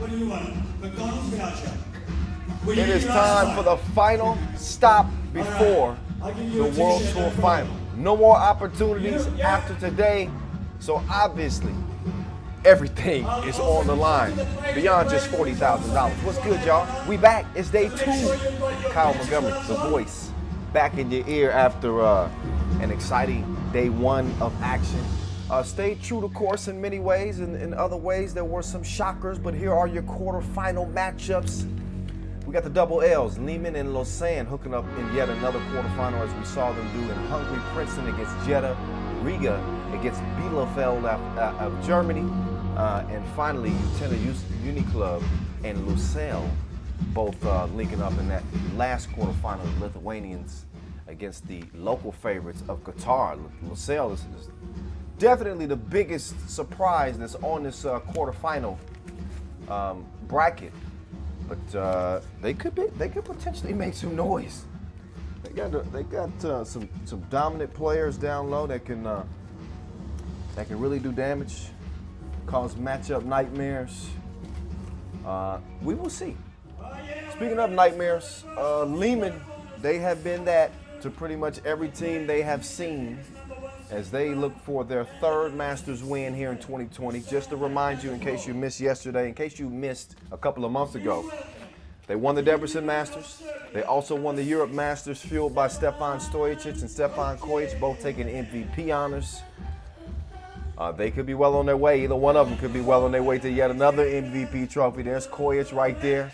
It is time for the final stop before the World Tour Final. No more opportunities after today, so obviously everything is on the line beyond just $40,000. What's good, y'all? We back. It's day 2. Kyle Montgomery, the voice, back in your ear after an exciting day 1 of action. Stayed true to course in many ways, and in other ways there were some shockers, but here are your quarterfinal matchups. We got the double L's, Liman and Lausanne hooking up in yet another quarterfinal, as we saw them do in Hungary. Princeton against Jeddah, Riga against Bielefeld of Germany, and finally Utena Uniclub and Lusail both linking up in that last quarterfinal. The Lithuanians against the local favorites of Qatar. Lusail is definitely the biggest surprise that's on this quarterfinal bracket. But they could potentially make some noise. They got some dominant players down low that can really do damage, cause matchup nightmares. We will see. Speaking of nightmares, Liman, they have been that to pretty much every team they have seen as they look for their 3rd Masters win here in 2020. Just to remind you, in case you missed yesterday, in case you missed a couple of months ago, they won the Debrecen Masters. They also won the Europe Masters, fueled by Stefan Stojicic and Stefan Kojic, both taking MVP honors. They could be well on their way. Either one of them could be well on their way to yet another MVP trophy. There's Kojic right there.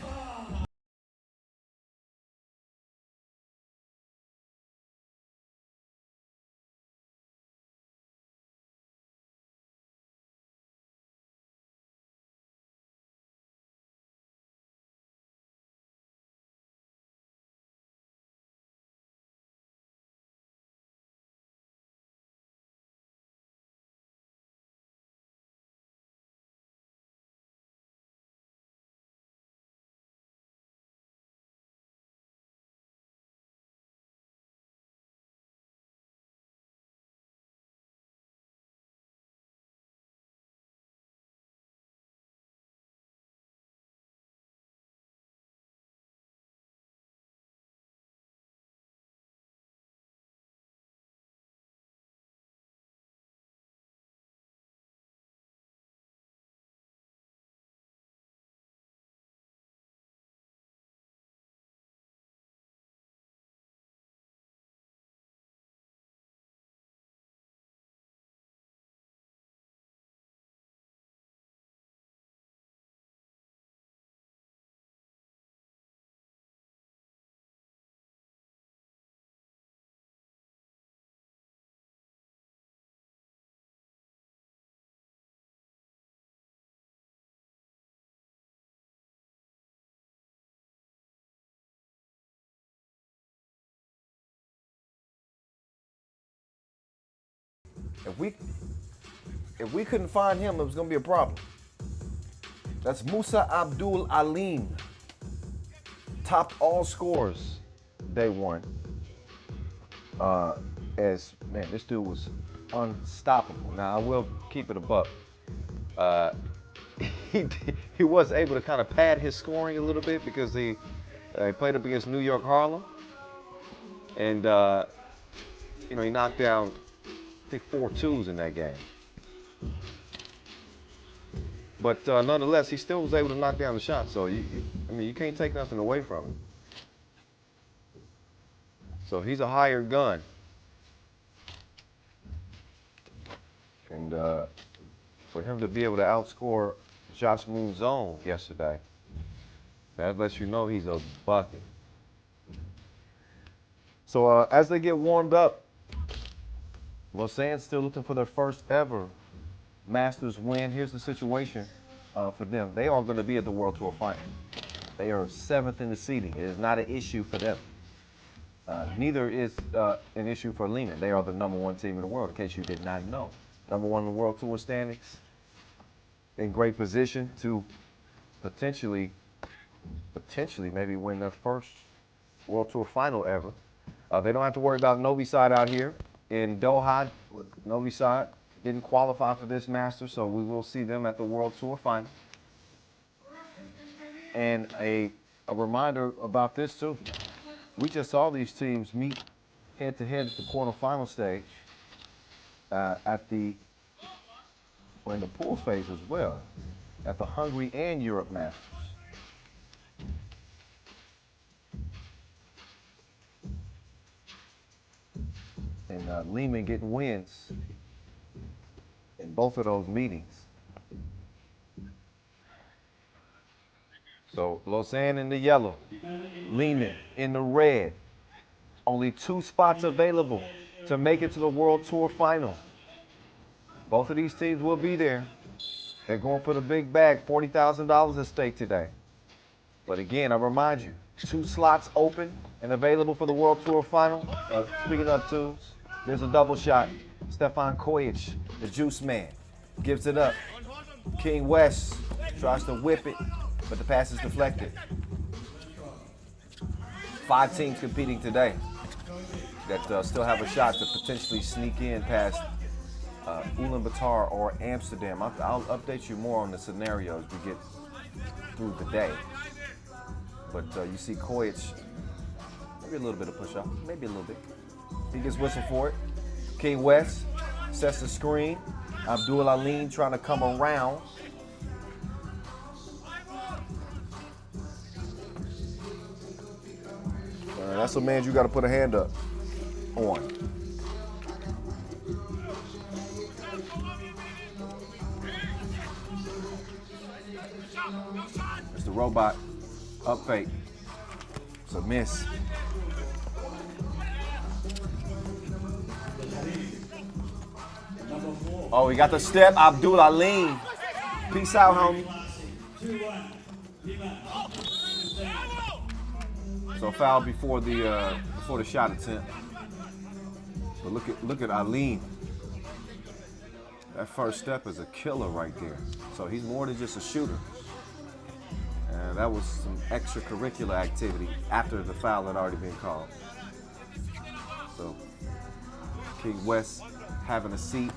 If we couldn't find him, it was going to be a problem. That's Musa Abdul Alim. Topped all scores day 1. As man, this dude was unstoppable. Now I will keep it a buck. He was able to kind of pad his scoring a little bit because he played up against New York Harlem, and he knocked down, I think, 4 twos in that game. But nonetheless, he still was able to knock down the shot. So you can't take nothing away from him. So he's a hired gun. And for him to be able to outscore Josh Moon's zone yesterday, that lets you know he's a bucket. So as they get warmed up, Lausanne's still looking for their first ever Masters win. Here's the situation for them. They are going to be at the World Tour Final. They are 7th in the seeding. It is not an issue for them. Neither is an issue for Liman. They are the #1 team in the world, in case you did not know. #1 in the World Tour standings. In great position to potentially maybe win their first World Tour Final ever. They don't have to worry about Novi Sad out here in Doha. Novi Sad didn't qualify for this Masters, so we will see them at the World Tour Final. And a reminder about this too. We just saw these teams meet head-to-head at the quarterfinal stage in the pool phase as well, at the Hungary and Europe Masters. And Liman getting wins in both of those meetings. So Lausanne in the yellow, Liman in the red. Only 2 spots available to make it to the World Tour final. Both of these teams will be there. They're going for the big bag, $40,000 at stake today. But again, I remind you, 2 slots open and available for the World Tour final. Speaking of 2s, there's a double shot. Stefan Kojic, the juice man, gives it up. King West tries to whip it, but the pass is deflected. 5 teams competing today that still have a shot to potentially sneak in past Ulaanbaatar or Amsterdam. I'll update you more on the scenario as we get through the day. But you see Kojic, maybe a little bit of push-up, maybe a little bit. He gets whistled for it. King West sets the screen. Abdul Alim trying to come around. That's a man you got to put a hand up on. It's the robot up fake. It's a miss. Oh, he got the step. Abdul Alim. Peace out, homie. So foul before the shot attempt. But look at Alim. That first step is a killer right there. So he's more than just a shooter. And that was some extracurricular activity after the foul had already been called. So King West having a seat.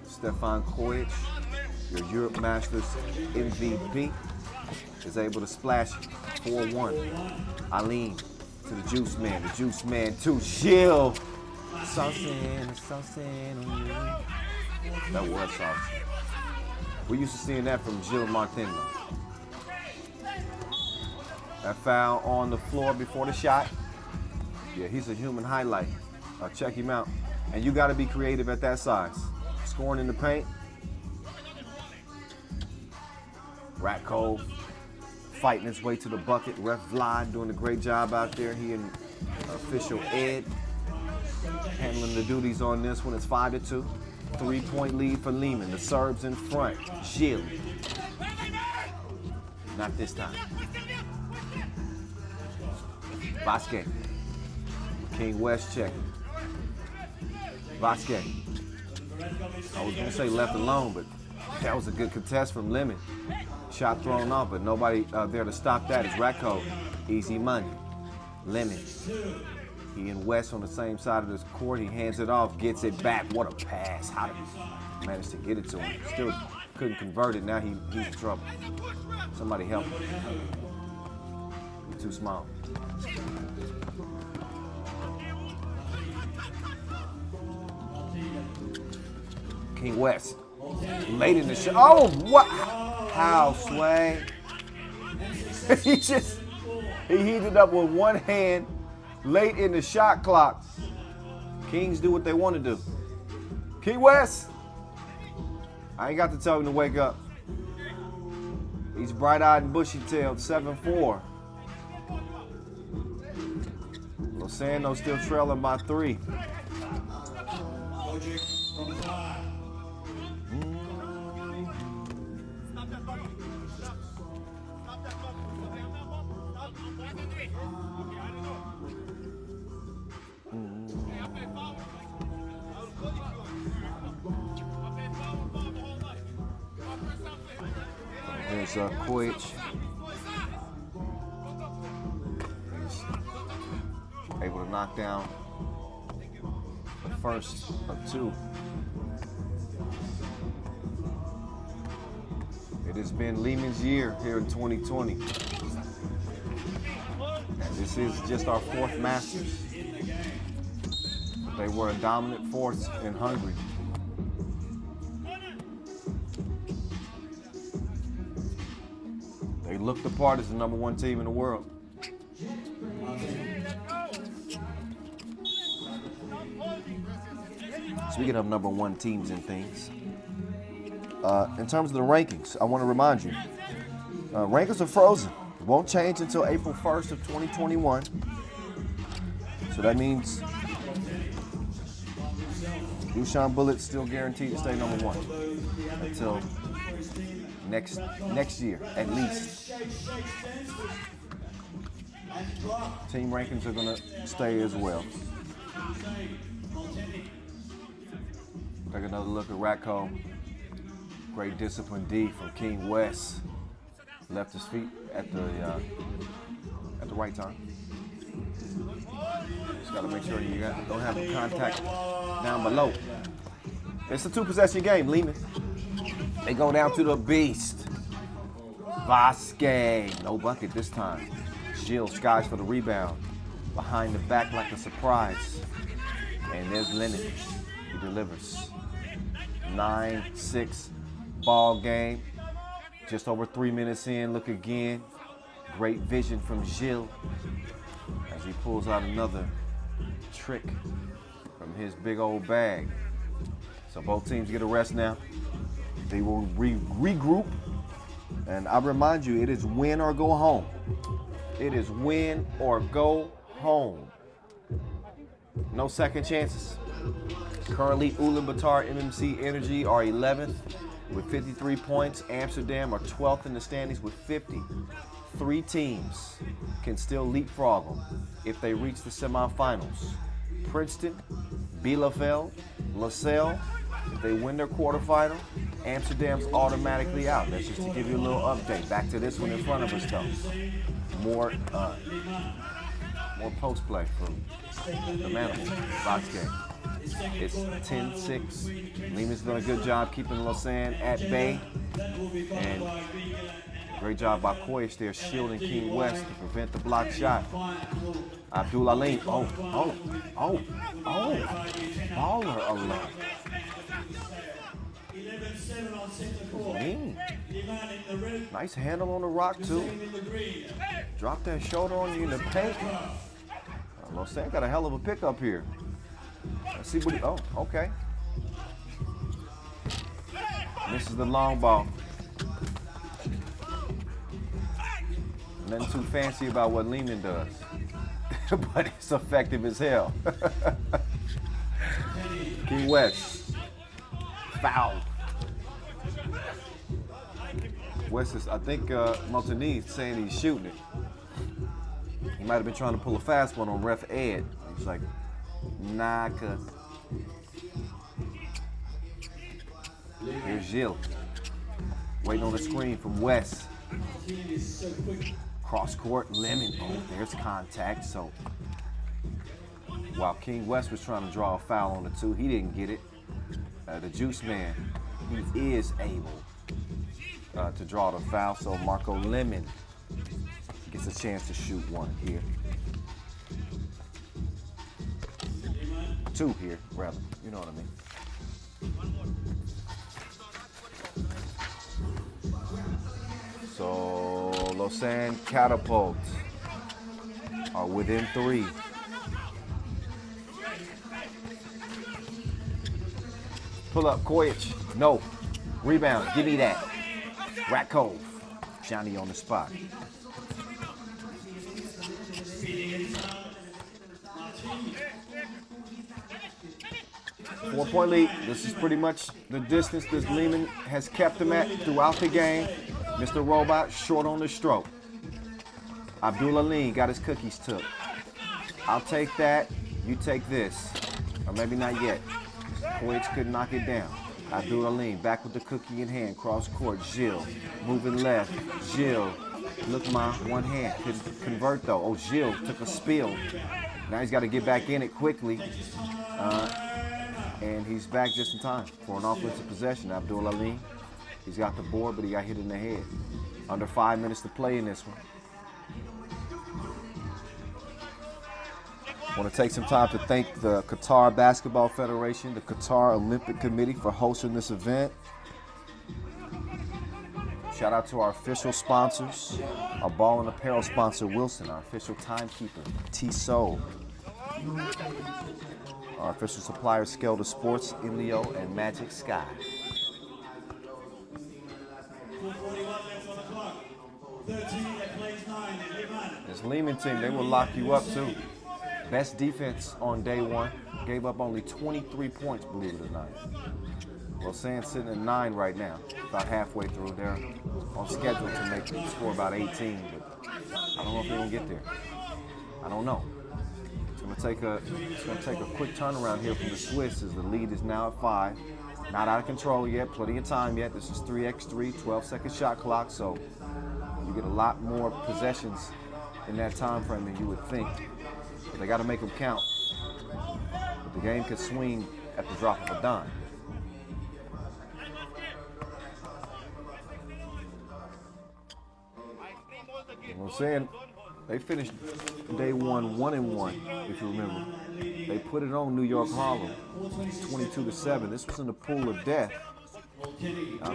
Stefan Kojic, your Europe Masters MVP, is able to splash 4-1. Alim to the Juice Man. The Juice Man to Shield. Saucing on you. That was saucy. We're used to seeing that from Gilles Martin. That foul on the floor before the shot. Yeah, he's a human highlight. Check him out. And you got to be creative at that size. Scoring in the paint. Rat Cove fighting his way to the bucket. Ref Vlad doing a great job out there. He and official Ed handling the duties on this one. It's 5-2. 3-point lead for Leman. The Serbs in front. Gilles. Not this time. Vasquez. King West checking. Vasquez. I was going to say left alone, but that was a good contest from Leman. Shot thrown off, but nobody there to stop that. It's Ratko. Easy money. Leman. He and West on the same side of this court. He hands it off, gets it back. What a pass. How did he manage to get it to him? Still couldn't convert it. Now he's in trouble. Somebody help him. He's too small. King West. Late in the shot. Oh, what? How, Sway? He heated up with one hand late in the shot clock. Kings do what they want to do. King West. I ain't got to tell him to wake up. He's bright-eyed and bushy-tailed, 7-4. Lausanne still trailing by 3. Here's Kojic. He's able to knock down the first of 2. it's been Liman's year here in 2020. And this is just our 4th Masters. They were a dominant force in Hungary. They looked the part as the #1 team in the world. Speaking of #1 teams and things, in terms of the rankings, I want to remind you, rankings are frozen. It won't change until April 1st of 2021. So that means Lusail Bullet's still guaranteed to stay #1 until next year, at least. Team rankings are going to stay as well. Take another look at Ratko. Great discipline D from King West. Left his feet at the right time. Just got to make sure you don't have the contact down below. It's a 2-possession game, Leman. They go down to the beast. Vasquez. No bucket this time. Gilles skies for the rebound. Behind the back like a surprise. And there's Lennon. He delivers. 9-6 ball game. Just over 3 minutes in. Look again. Great vision from Gilles as he pulls out another trick from his big old bag. So both teams get a rest now. They will regroup. And I remind you, it is win or go home. It is win or go home. No second chances. Currently, Ulaanbaatar MMC Energy are 11th with 53 points. Amsterdam are 12th in the standings with 50. 3 teams can still leapfrog them if they reach the semifinals. Princeton, Bielefeld, Lusail. If they win their quarterfinal, Amsterdam's automatically out. That's just to give you a little update. Back to this one in front of us, though. More post play from the Manimal box game. It's 10-6. Liman's done a good job keeping Lausanne at bay. And great job by Koish there shielding King West to prevent the block shot. Abdullah Lane. Baller alert. Mean. Nice handle on the rock, too. Drop that shoulder on you in the paint. Lausanne got a hell of a pickup here. Let's see what he, okay. Misses the long ball. Nothing too fancy about what Liman does. But it's effective as hell. King West. Foul. West is, I think Montanese saying he's shooting it. He might have been trying to pull a fast one on ref Ed. He's like, nah, cuz. Here's Gilles. Waiting on the screen from West. Cross court, Lemon. Oh, there's contact. So while King West was trying to draw a foul on the 2, he didn't get it. The Juice Man, he is able to draw the foul. So Marco Lemon gets a chance to shoot one here. 2 here, rather. You know what I mean. So Lausanne Katapult are within 3. Pull up, Koic. No. Rebound. Give me that. Ratko. Johnny on the spot. Four-point lead. This is pretty much the distance that Liman has kept him at throughout the game. Mr. Robot short on the stroke. Abdullah Lean got his cookies took. I'll take that. You take this. Or maybe not yet. Koic could knock it down. Abdullah Lean back with the cookie in hand. Cross court. Gilles moving left. Gilles. Look, ma. One hand. Couldn't convert though. Oh, Gilles took a spill. Now he's got to get back in it quickly. And he's back just in time for an offensive possession. Abdullah Lean. He's got the board, but he got hit in the head. Under 5 minutes to play in this one. I want to take some time to thank the Qatar Basketball Federation, the Qatar Olympic Committee for hosting this event. Shout out to our official sponsors, our ball and apparel sponsor, Wilson, our official timekeeper, T-Soul, our official supplier, Skelda Sports, Imlio, and Magic Sky. This Liman team, they will lock you up too. Best defense on day one. Gave up only 23 points, believe it or not. Lausanne sitting at 9 right now, about halfway through. They're on schedule to score about 18, but I don't know if they're gonna get there. I don't know. It's gonna take a quick turnaround here from the Swiss as the lead is now at 5. Not out of control yet, plenty of time yet. This is 3x3, 12-second shot clock, so you get a lot more possessions in that time frame than you would think. But they got to make them count. But the game could swing at the drop of a dime. I'm saying they finished day one 1-1, if you remember. They put it on New York Harlem, 22-7. This was in the pool of death. They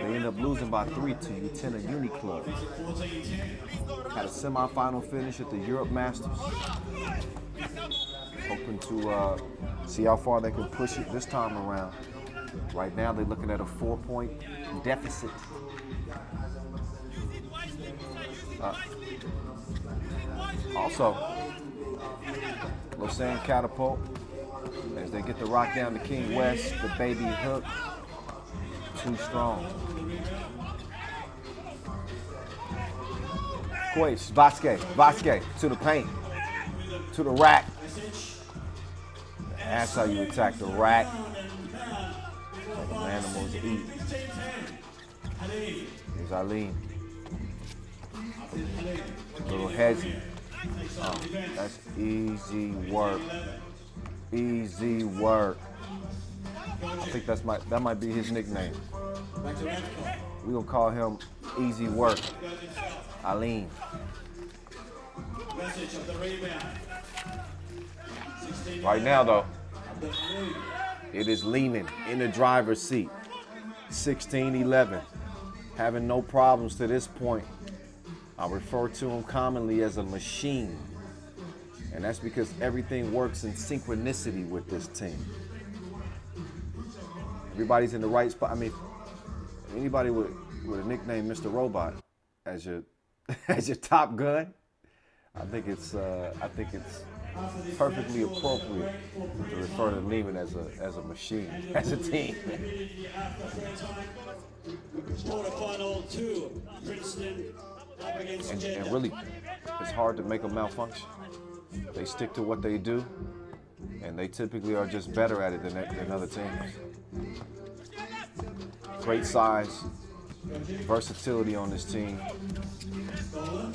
ended up losing by 3 to Utena Uniclub. Had a semifinal finish at the Europe Masters. Hoping to see how far they can push it this time around. Right now, they're looking at a 4-point deficit. Also, Lausanne Katapult, as they get the rock down to King West, the baby hook, too strong. Quaich, Vasquez to the paint, to the rack. That's how you attack the rack. Like animals eat. Here's Eileen. Little headsy. Oh, that's easy work. Easy work. I think that might be his nickname. We're gonna call him Easy Work. Eileen. Right now though, it is Leman in the driver's seat. 16-11. Having no problems to this point. I refer to him commonly as a machine. And that's because everything works in synchronicity with this team. Everybody's in the right spot. I mean, anybody with a nickname Mr. Robot as your top gun, I think it's perfectly appropriate to refer to Liman as a machine, as a team. Quarterfinal 2, Princeton up against Jeddah. And really, it's hard to make them malfunction. They stick to what they do, and they typically are just better at it than other teams. Great size, versatility on this team. Oh,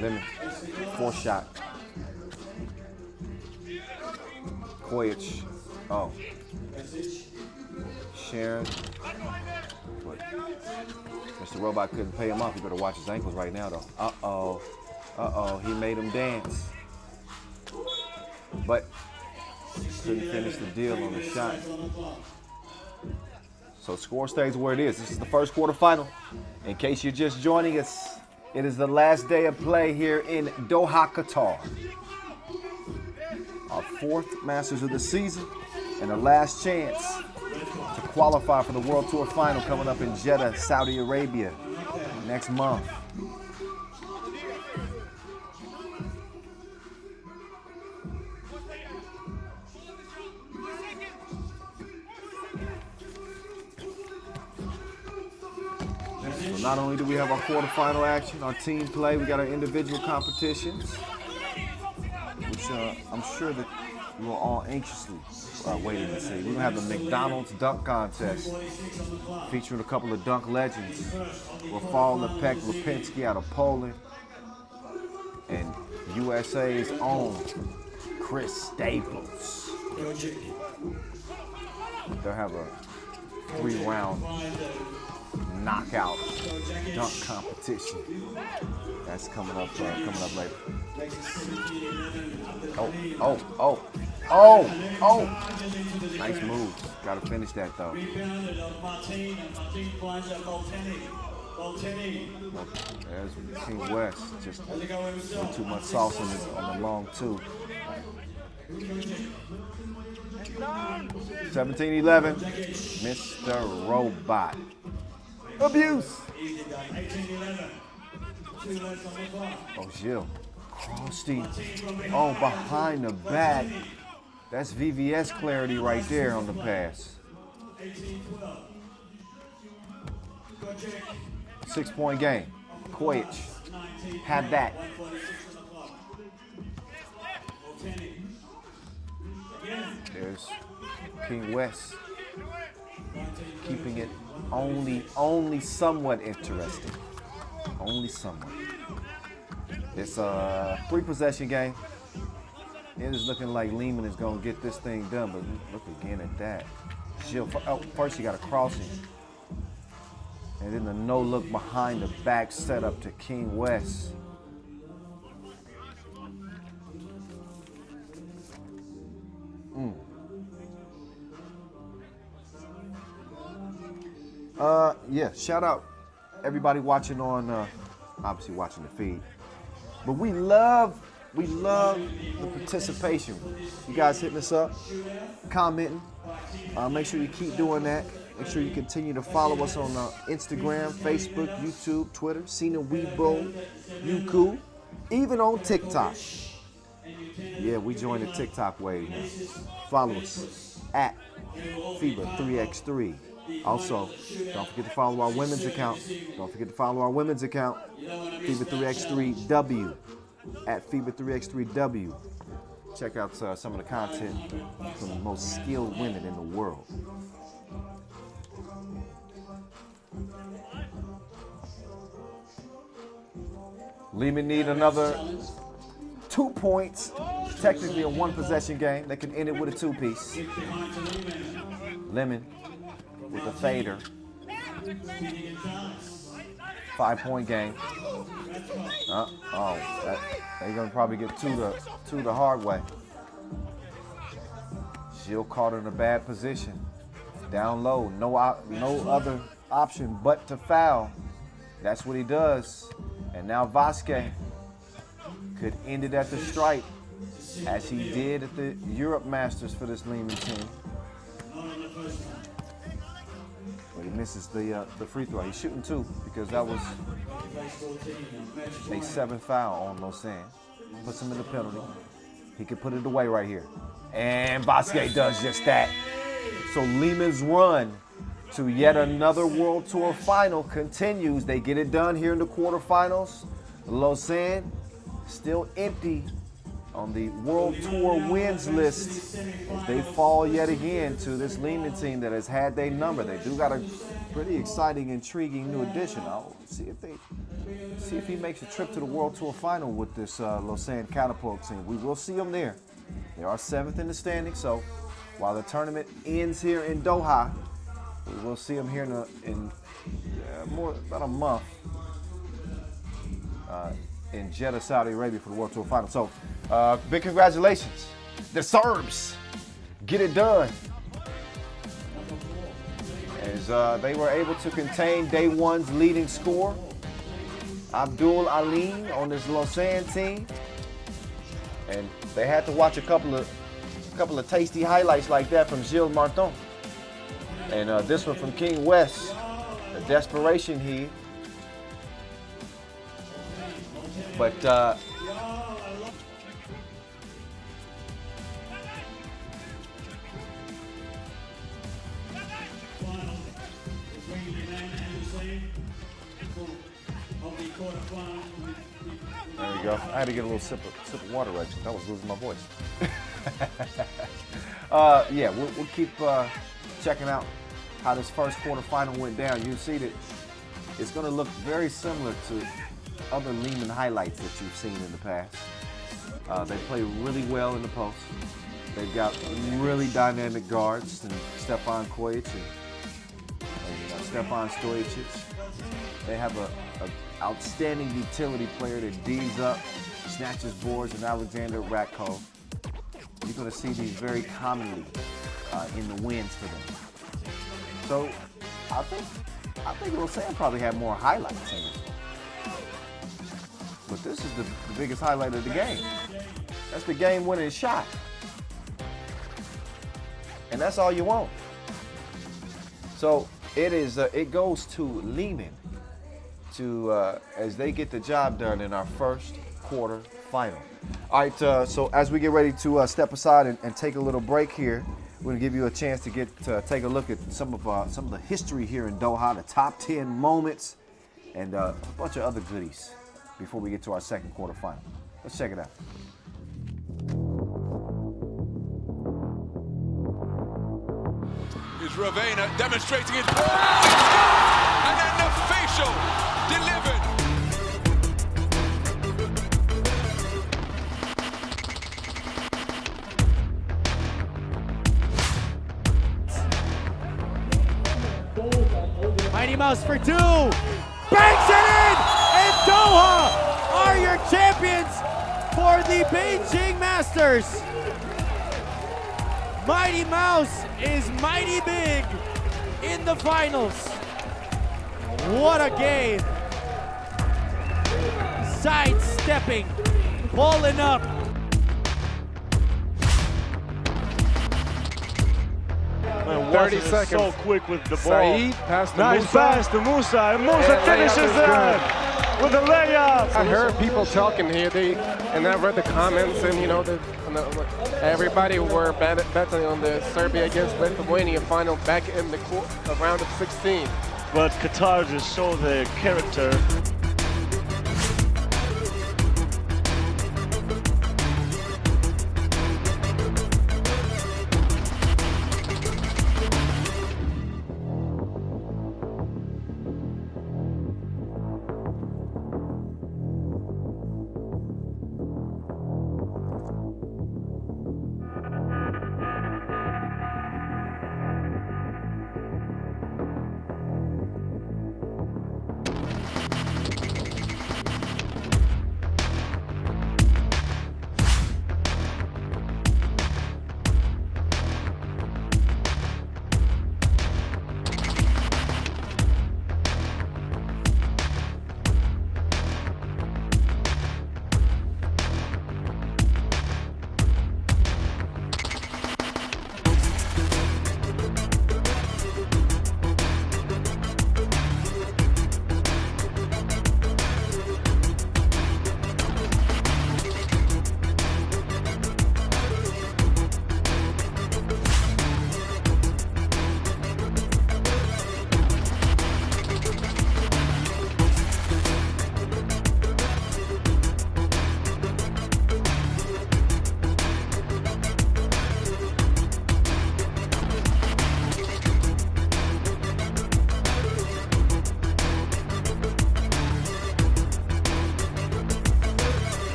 Liman, 4th shot. Kojic, oh. Sharon, but Mr. Robot couldn't pay him off. You better watch his ankles right now, though. Uh-oh, he made him dance. But couldn't finish the deal on the shot. So score stays where it is. This is the first quarterfinal. In case you're just joining us, it is the last day of play here in Doha, Qatar. Our 4th Masters of the season and the last chance to qualify for the World Tour Final coming up in Jeddah, Saudi Arabia next month. So not only do we have our quarterfinal action, our team play, we got our individual competitions, which I'm sure that you are all anxiously waiting to see. We're gonna have the McDonald's dunk contest featuring a couple of dunk legends. Rafal Lipinski out of Poland and USA's own Chris Staples. They'll have 3-round knockout dunk competition. That's coming up later. Oh. Nice move. Got to finish that though. There's King West. Just too much sauce on the long two. 17-11. Mr. Robot. Abuse. Oh, Gilles. Crosty. Oh, behind the back. That's VVS clarity right there on the pass. 6-point game. Kojic. Have that. There's King West. Keeping it only somewhat interesting. Only somewhat. It's a 3-possession game. It is looking like Liman is going to get this thing done, but look again at that. First you got a crossing. And then the no-look behind the back setup to King West. Yeah, shout out everybody watching on, obviously watching the feed. But we love the participation. You guys hitting us up, commenting. Make sure you keep doing that. Make sure you continue to follow us on Instagram, Facebook, YouTube, Twitter, Sina Weibo, Youku, even on TikTok. Yeah, we joined the TikTok wave now. Follow us at FIBA 3x3. Also, don't forget to follow our women's account. FIBA 3x3W at FIBA 3x3W. Check out some of the content from the most skilled women in the world. Liman need another 2 points. Technically a 1-possession game. They can end it with a 2-piece. Liman with a fader. 5-point game. They're gonna probably get two the hard way. Gilles caught in a bad position. Down low, no other option but to foul. That's what he does. And now Vasquez could end it at the stripe, as he did at the Europe Masters for this Leman team. But he misses the free throw. He's shooting 2 because that was a 7th foul on Lausanne. Puts him in the penalty. He could put it away right here. And Vasquez does just that. So Liman's run to yet another World Tour final continues. They get it done here in the quarterfinals. Lausanne still empty on the World Tour wins list as they fall yet again to this Liman team that has had their number. They do got a pretty exciting, intriguing new addition. I'll see if he makes a trip to the World Tour final with this Lausanne Katapult team. We will see them there. They are 7th in the standings, so while the tournament ends here in Doha, we will see them here in about a month in Jeddah, Saudi Arabia for the World Tour Final. So, big congratulations. The Serbs get it done. As they were able to contain day one's leading scorer, Abdul Alim, on this Lausanne team. And they had to watch a couple of tasty highlights like that from Gilles Martin. And this one from King West, a desperation heave. But there we go. I had to get a little sip of water right now. I was losing my voice. Yeah, we'll keep checking out how this first quarterfinal went down. You'll see that it's going to look very similar to other Leman highlights that you've seen in the past. They play really well in the post. They've got really dynamic guards, and Stefan Kojic and Stefan Stojicic. They have an outstanding utility player that D's up, snatches boards, and Alexander Ratko. You're going to see these very commonly in the wins for them. So I think Lusail probably had more highlights in it. But this is the biggest highlight of the game. That's the game-winning shot. And that's all you want. So it goes to Liman as they get the job done in our first quarter final. All right, so as we get ready to step aside and take a little break here, we're gonna give you a chance to take a look at some of the history here in Doha, the top 10 moments, and a bunch of other goodies before we get to our second quarter final. Let's check it out. Is Ravena demonstrating it? And then the facial delivered. Mighty Mouse for two. Banks it in! And Doha are your champions for the Beijing Masters. Mighty Mouse is mighty big in the finals. What a game. Sidestepping, pulling up. Man, 30 seconds. So quick with the ball. Saeed passed to nice Musa. pass to Musa, and Musa finishes that with a layup. I heard people talking here, and I read the comments, and you know, everybody were betting on the Serbia against Lithuania final back in the round of 16. But Qatar just showed their character.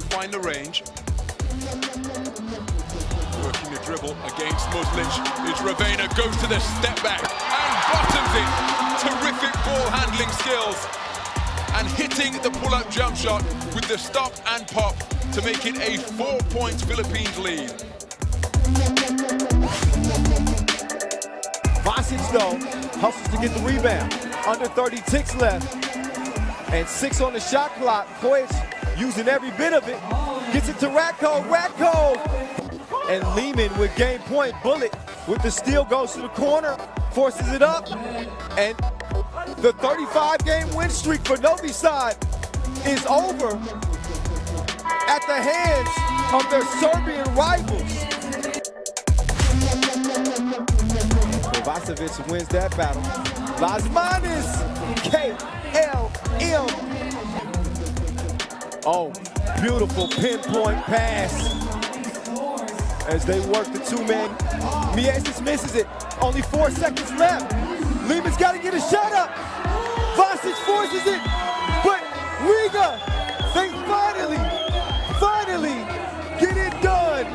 Find the range. Working the dribble against Muslic. Is Ravena, goes to the step back and bottoms it. Terrific ball handling skills. And hitting the pull-up jump shot with the stop and pop to make it a 4-point Philippines lead. Vasic though, hustles to get the rebound. Under 30 ticks left. And 6 on the shot clock. Koic using every bit of it. Gets it to Ratko. And Leman with game point. Bullet with the steal goes to the corner. Forces it up. And the 35-game win streak for Novi side is over at the hands of their Serbian rivals. Kovacevic wins that battle. Lasmanis, KLM. Oh, Beautiful pinpoint pass as they work the two-man. Miasis misses it. Only 4 seconds left. Liman's got to get a shot up. Vasic forces it, but Riga, they finally get it done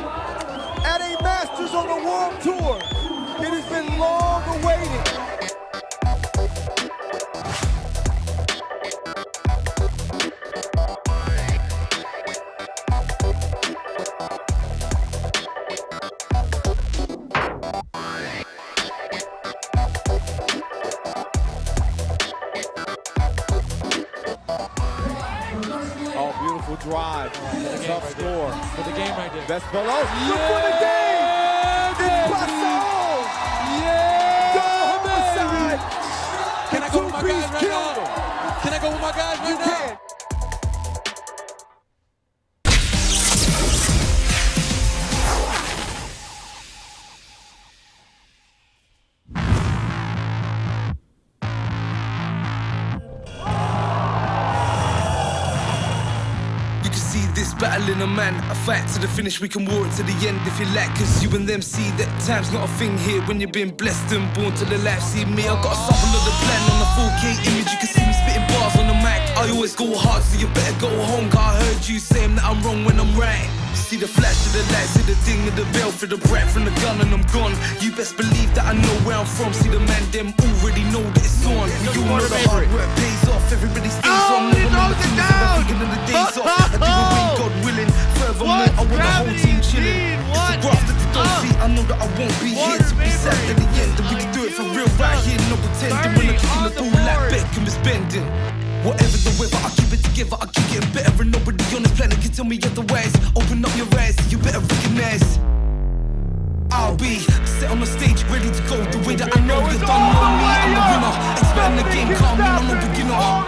at a Masters on the World Tour. It has been long awaited. Beautiful drive, tough score. For the game right there. That's below. Look for the game! It's Lusail! Yeah! Double homicide! Can I go with my guys right now? Can I go with my guys right now? Battling a man, a fight to the finish, we can war it to the end if you like. Cause you and them see that time's not a thing here when you've been blessed and born to the life. See me, I got a sample of the plan on the 4K image. You can see me spitting bars on the mic. I always go hard, so you better go home. Cause I heard you saying that I'm wrong when I'm right. See the flash of the light, see the ding of the bell, for the breath from the gun and I'm gone. You best believe that I know where I'm from. See the man, them already know that it's on. You know the hard work pays off, everybody stays on. Never know the thinking of the days off. I do it when God willing. Furthermore, I want the whole team chilling. It's the graft that they don't see. I know that I won't be here to be sad at the end. And we can do it for real right here, no pretending. When I'm kicking the ball like Beckham is bending. Whatever the weather, I keep it together, I keep getting better. And nobody on this planet can tell me otherwise. Open up your eyes, you better recognize. I'll be set on the stage, ready to go. The way that I know you don't know me, I'm the winner. Expert in the game, calm me, I'm no beginner. I'll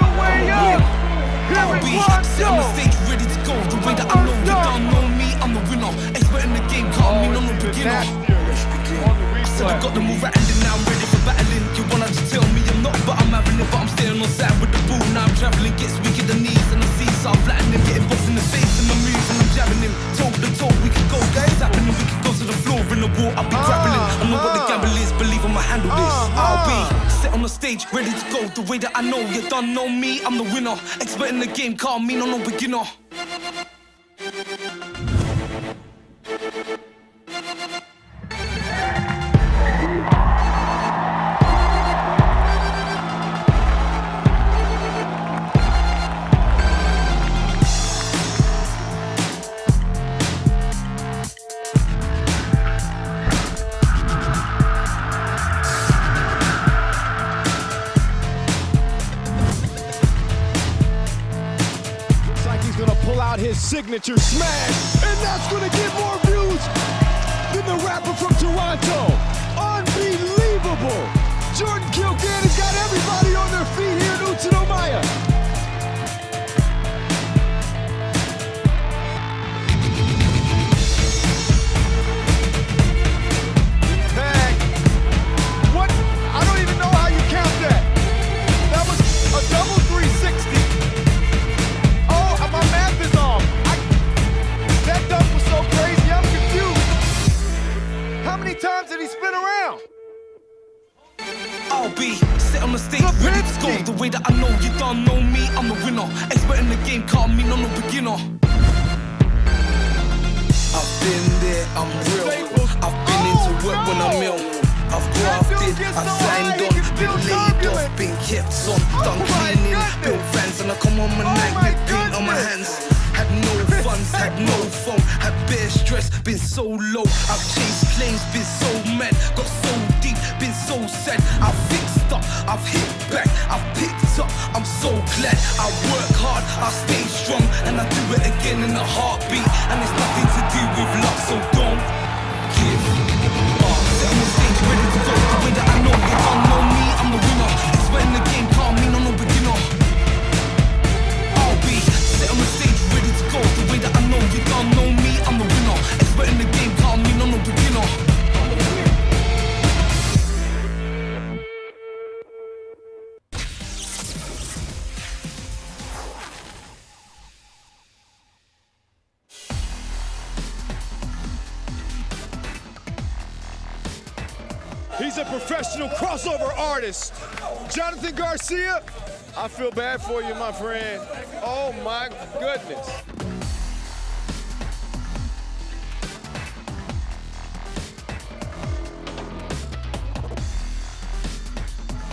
be set on the stage, ready to go. The way that I know you don't know me, I'm the winner. Expert in the game, calm me, I'm no beginner. I said I got the move right, and now I'm ready for battling. You wanna just tell me I'm not, but I'm having it. But I'm staying on side with the ball. Now I'm traveling, gets weak at the knees and the seas. So I'm flattening him, getting boss in the face and the moves, and I'm jabbing him. Toe to toe, we can go, guys. Happening, we can go to the floor in the war. I'll be grappling. I know what the gamble is, believe I'ma handle this. I'll be set on the stage, ready to go. The way that I know you don't know me, I'm the winner. Expert in the game, call me, no beginner. His signature smash, and that's gonna get more views than the rapper from Toronto. Unbelievable! Jordan Kilcan has got everybody on their feet here in Utena. Tag. What? I don't even know how you count that. That was a double 360. My math is off. That dunk was so crazy, I'm confused. How many times did he spin around? I'll be set on the stage, ready to go. The way that I know you don't know me, I'm the winner. Expert in the game, call me, no beginner. I've been there, I'm real. I've been into work when I'm ill. I've grafted, I've signed on, been laid off, been kept on, done cleaning, built fans, and I come on my night with paint on my hands. Had no funds, had no phone, had bare stress, been so low. I've chased claims, been so mad, got so deep, been so sad. I've fixed up, I've hit back, I've picked up, I'm so glad. I work hard, I stay strong, and I do it again in a heartbeat. And it's nothing to do with luck, so don't give up. Set on the stage, ready to go. The way that I know you don't know me, I'm the winner. Expert in the game, call me, no beginner. I'll be set on the stage, ready to go. The way that I know you don't know me, I'm the winner. Expert in the game, call me, no beginner. He's a professional crossover artist. Jonathan Garcia, I feel bad for you, my friend. Oh my goodness.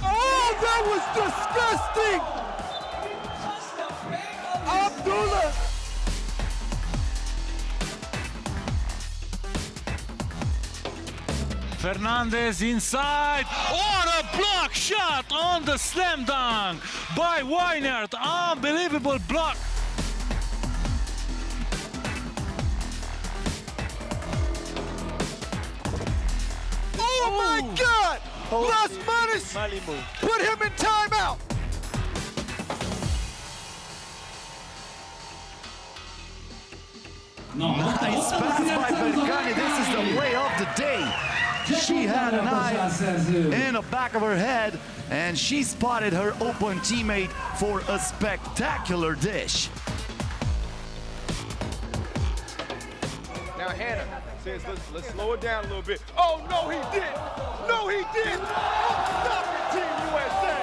Oh, that was disgusting! Abdullah! Fernandez inside. What a block shot on the slam dunk by Weinert. Unbelievable block. Oh my God! Las Manos put him in timeout. Nice pass by Bergani. This is the play of the day. She had an eye in the back of her head, and she spotted her open teammate for a spectacular dish. Now Hannah says, let's slow it down a little bit. Oh, no, he didn't. No, he didn't. Oh, stop it, Team USA.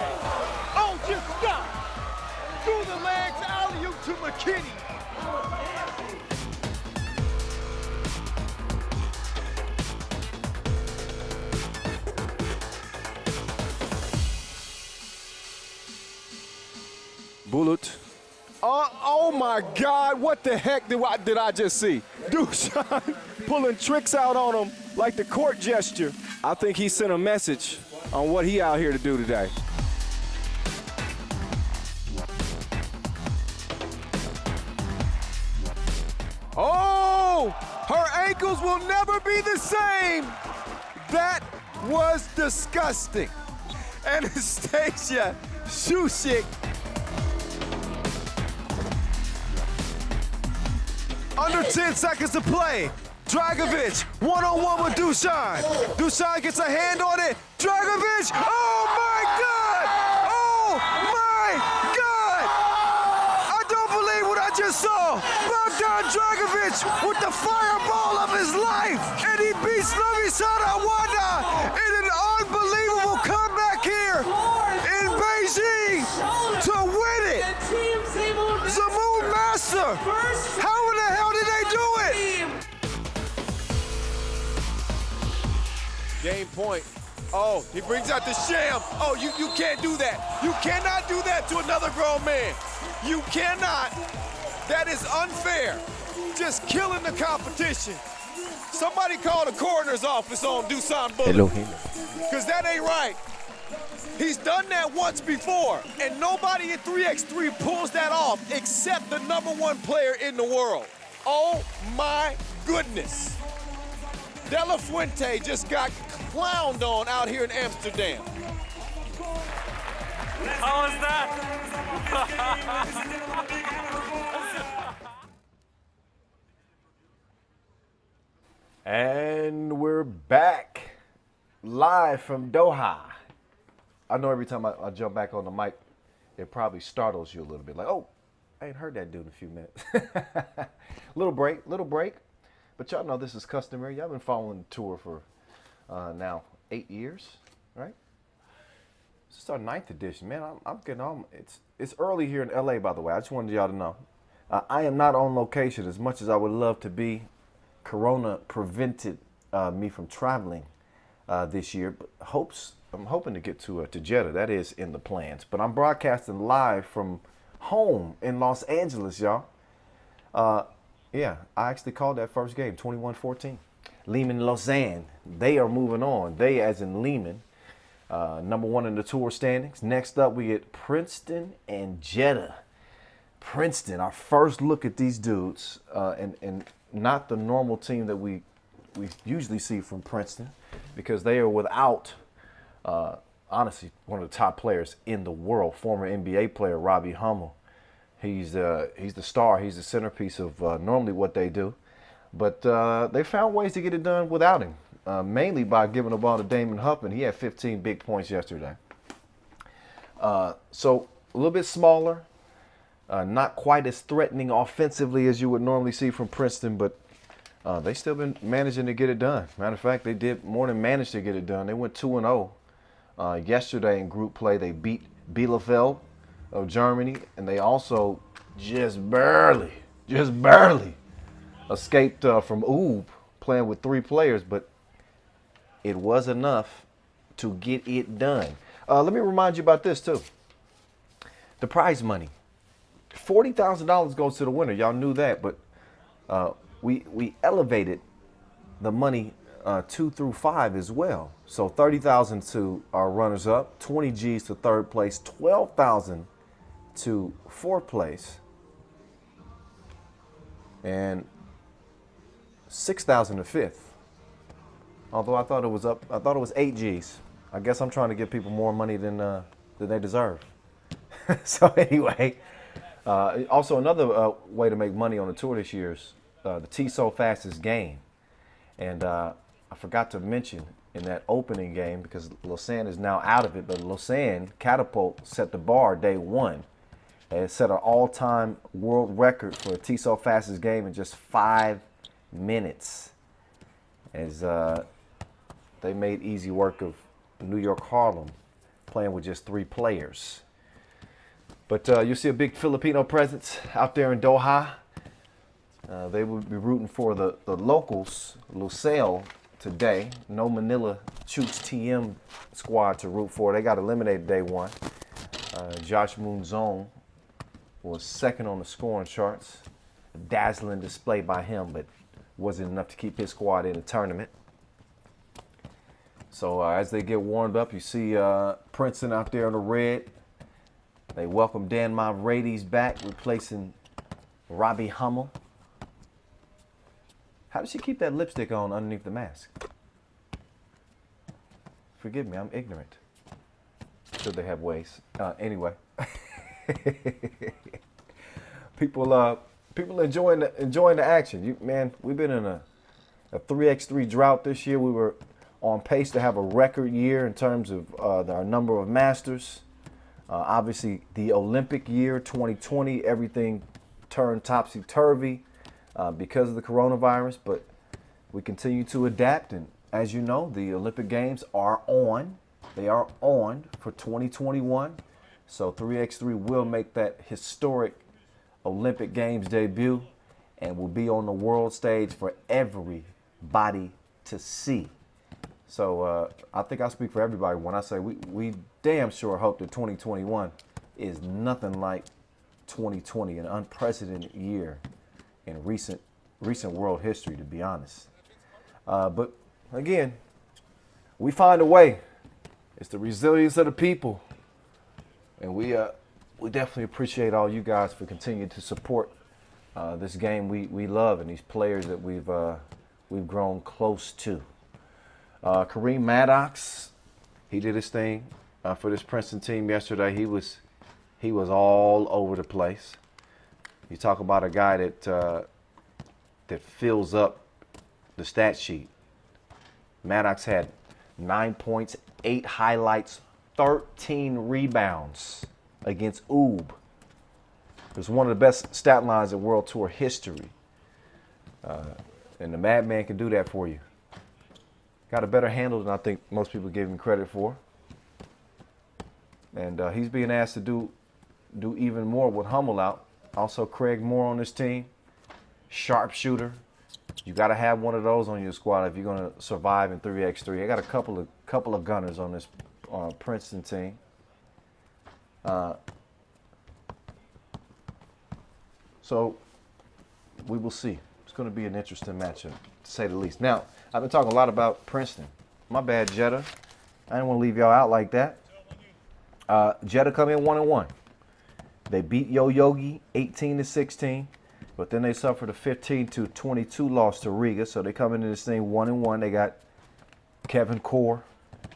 Oh, just stop. Through the legs, alley-oop to McKinney. Bullet. Oh my God, what the heck did I just see? Dusan pulling tricks out on him like the court gesture. I think he sent a message on what he out here to do today. Oh, her ankles will never be the same. That was disgusting. Anastasia Shusik. Under 10 seconds to play. Dragovic, one-on-one with Dusan. Dusan gets a hand on it. Dragovic, oh my God! Oh my God! I don't believe what I just saw. Bogdan Dragovic with the fireball of his life. And he beats Novisada Wanda in an unbelievable comeback here in Beijing to win it. Zamoon Master, how in the hell did they do it? Game point. Oh, he brings out the sham. Oh, you can't do that. You cannot do that to another grown man. You cannot. That is unfair. Just killing the competition. Somebody call the coroner's office on Dusan Bullet. Because that ain't right. He's done that once before, and nobody in 3x3 pulls that off except the #1 player in the world. Oh my goodness. De La Fuente just got clowned on out here in Amsterdam. How was that? And we're back live from Doha. I know every time I jump back on the mic, it probably startles you a little bit. Like, oh, I ain't heard that dude in a few minutes. little break. But y'all know this is customary. Y'all been following the tour for now 8 years, right? This is our 9th edition, man. I'm getting on. It's early here in LA, by the way. I just wanted y'all to know. I am not on location as much as I would love to be. Corona prevented me from traveling this year, but I'm hoping to get to Jeddah. That is in the plans. But I'm broadcasting live from home in Los Angeles, y'all. Yeah, I actually called that first game, 21-14. Liman, Lausanne, they are moving on. They, as in Liman, #1 in the tour standings. Next up, we get Princeton and Jeddah. Princeton, our first look at these dudes, and not the normal team that we usually see from Princeton, because they are without, honestly, one of the top players in the world, former NBA player Robbie Hummel. He's the star. He's the centerpiece of normally what they do. But they found ways to get it done without him, mainly by giving the ball to Damon Huffman. He had 15 big points yesterday. So a little bit smaller, not quite as threatening offensively as you would normally see from Princeton, but They still been managing to get it done. Matter of fact, they did more than manage to get it done. They went 2-0. Yesterday in group play, they beat Bielefeld of Germany, and they also just barely escaped from Oob playing with 3 players, but it was enough to get it done. Let me remind you about this too. The prize money, $40,000 goes to the winner. Y'all knew that, but we elevated the money 2 through 5 as well. So 30,000 to our runners up, 20 G's to 3rd place, 12,000 to 4th place, and 6,000 to 5th. Although I thought it was 8 G's. I guess I'm trying to give people more money than they deserve. So anyway, also another way to make money on the tour this year is the TSO Fastest Game. And I forgot to mention in that opening game, because Lausanne is now out of it, but Lausanne, Katapult set the bar day 1. It set an all-time world record for a TSO Fastest Game in just 5 minutes. As they made easy work of New York Harlem, playing with just 3 players. But you'll see a big Filipino presence out there in Doha. They will be rooting for the locals, Lusail, today. No Manila Chooks TM squad to root for. They got eliminated day 1. Josh Moonzone was 2nd on the scoring charts. A dazzling display by him, but wasn't enough to keep his squad in the tournament. So as they get warmed up, you see Princeton out there in the red. They welcome Dan Mavrades back, replacing Robbie Hummel. How does she keep that lipstick on underneath the mask? Forgive me, I'm ignorant. Should they have ways? Anyway, people enjoying the action. Man, we've been in a 3x3 drought this year. We were on pace to have a record year in terms of our number of Masters. Obviously, the Olympic year, 2020, everything turned topsy-turvy because of the coronavirus, but we continue to adapt. And as you know, the Olympic Games are on. They are on for 2021. So 3x3 will make that historic Olympic Games debut and will be on the world stage for everybody to see. So I think I speak for everybody when I say we damn sure hope that 2021 is nothing like 2020, an unprecedented year in recent world history, to be honest. But again, we find a way. It's the resilience of the people, and we definitely appreciate all you guys for continuing to support this game we love and these players that we've grown close to. Kareem Maddox, he did his thing for this Princeton team yesterday. He was all over the place. You talk about a guy that fills up the stat sheet. Maddox had 9 points, 8 highlights, 13 rebounds against Oob. It was one of the best stat lines in World Tour history. And the Madman can do that for you. Got a better handle than I think most people give him credit for. And he's being asked to do even more with Hummel out. Also, Craig Moore on this team, sharpshooter. You got to have one of those on your squad if you're going to survive in 3x3. I got a couple of gunners on this Princeton team. So we will see. It's going to be an interesting matchup, to say the least. Now, I've been talking a lot about Princeton. My bad, Jeddah. I didn't want to leave y'all out like that. Jeddah come in 1-1. They beat Yo Yogi 18-16, but then they suffered a 15-22 loss to Riga. So they come into this thing 1-1. They got Kevin Core.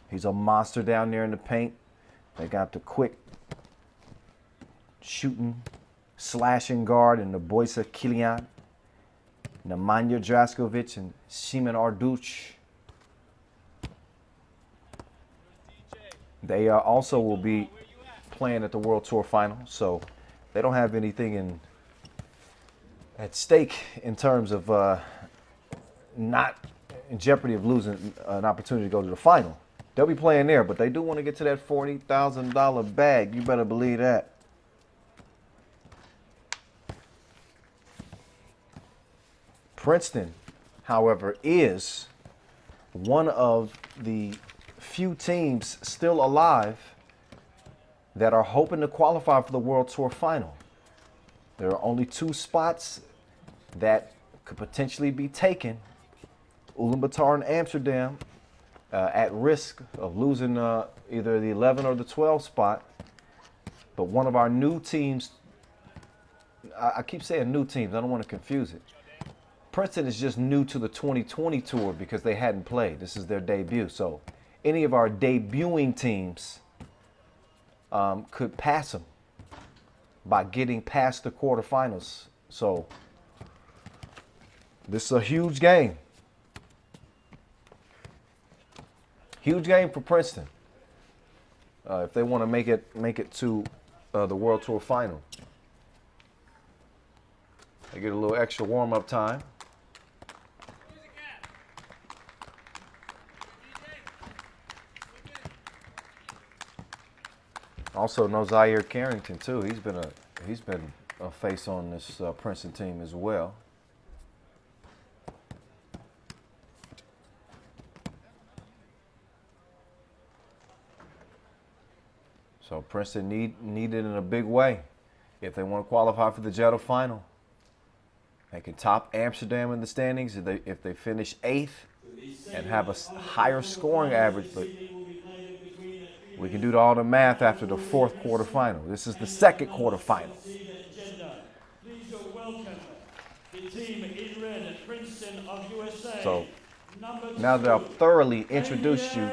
He's a monster down there in the paint. They got the quick shooting, slashing guard in the Boysa Kilian, Nemanja Draskovic, and Šimen Arduc. They also will be playing at the World Tour Final, so they don't have anything at stake in terms of not in jeopardy of losing an opportunity to go to the final. They'll be playing there, but they do want to get to that $40,000 bag. You better believe that. Princeton, however, is one of the few teams still alive that are hoping to qualify for the World Tour final. There are only 2 spots that could potentially be taken. Ulaanbaatar and Amsterdam at risk of losing either the 11 or the 12 spot. But one of our new teams, I keep saying new teams, I don't want to confuse it. Princeton is just new to the 2020 tour because they hadn't played. This is their debut. So any of our debuting teams could pass them by getting past the quarterfinals. So this is a huge game. Huge game for Princeton if they want to make it to the World Tour final. They get a little extra warm-up time. Also, no Zaire Carrington too. He's been a face on this Princeton team as well. So Princeton need it in a big way if they want to qualify for the Jeddah final. They can top Amsterdam in the standings if they finish 8th and have a higher scoring average. But we can do all the math after the 4th quarterfinal. This is the 2nd quarterfinal. So now that I've thoroughly introduced you,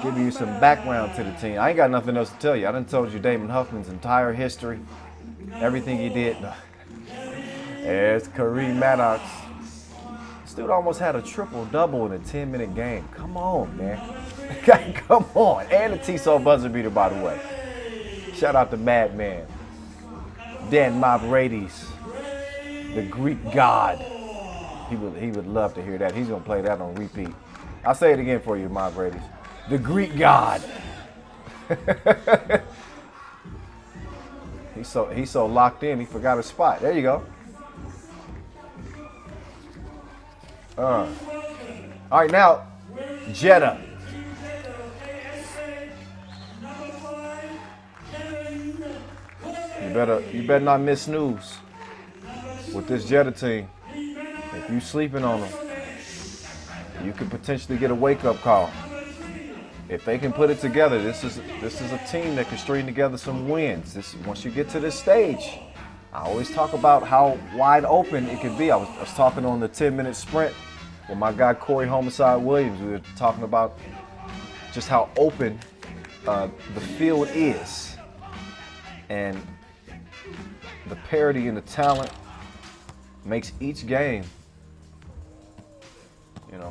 give you some background to the team. I ain't got nothing else to tell you. I done told you Damon Huffman's entire history, everything he did. There's Kareem Maddox. This dude almost had a triple-double in a 10-minute game. Come on, man. Come on. And the Tissot buzzer beater, by the way. Shout out to Madman. Dan Mavridis, the Greek god. He would love to hear that. He's going to play that on repeat. I'll say it again for you, Mavridis. The Greek god. He's so locked in, he forgot his spot. There you go. All right, now, Jeddah. You better not miss news with this Jeddah team. If you sleeping on them, you could potentially get a wake-up call. If they can put it together, this is a team that can string together some wins. Once you get to this stage, I always talk about how wide open it can be. I was talking on the 10-minute sprint with my guy Corey Homicide Williams. We were talking about just how open the field is, and the parity and the talent makes each game.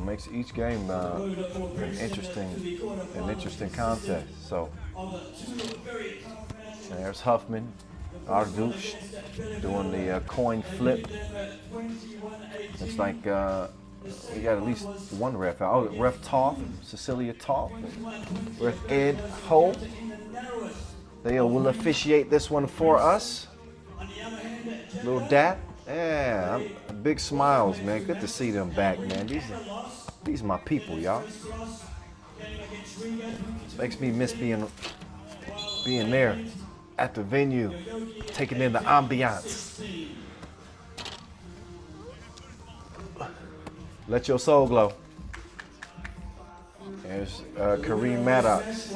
Makes each game an interesting contest. So there's Huffman, our douche, doing the coin flip. It's like we got at least one ref out. Oh, Ref Toth, Cecilia Toth, Ref Ed Ho. They will officiate this one for us. Little dap. Yeah, big smiles, man. Good to see them back, man. These are my people, y'all. Makes me miss being there at the venue, taking in the ambiance. Let your soul glow. There's Kareem Maddox.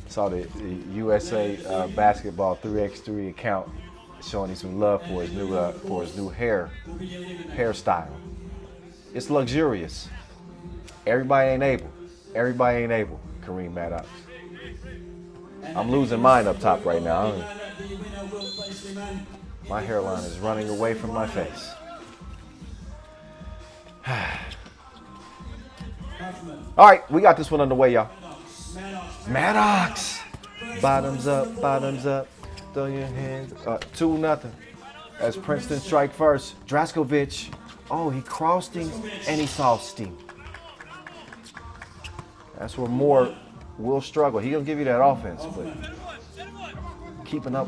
Saw the USA basketball 3x3 account showing him some love for his new hairstyle. It's luxurious. Everybody ain't able. Kareem Maddox. I'm losing mine up top right now. My hairline is running away from my face. All right, we got this one underway, y'all. Maddox. Bottoms up. Throw your hands up. 2-0. as Princeton strike first. Draskovic, oh, he crossed him and he soft him. That's where Moore will struggle. He'll give you that offense, but keeping up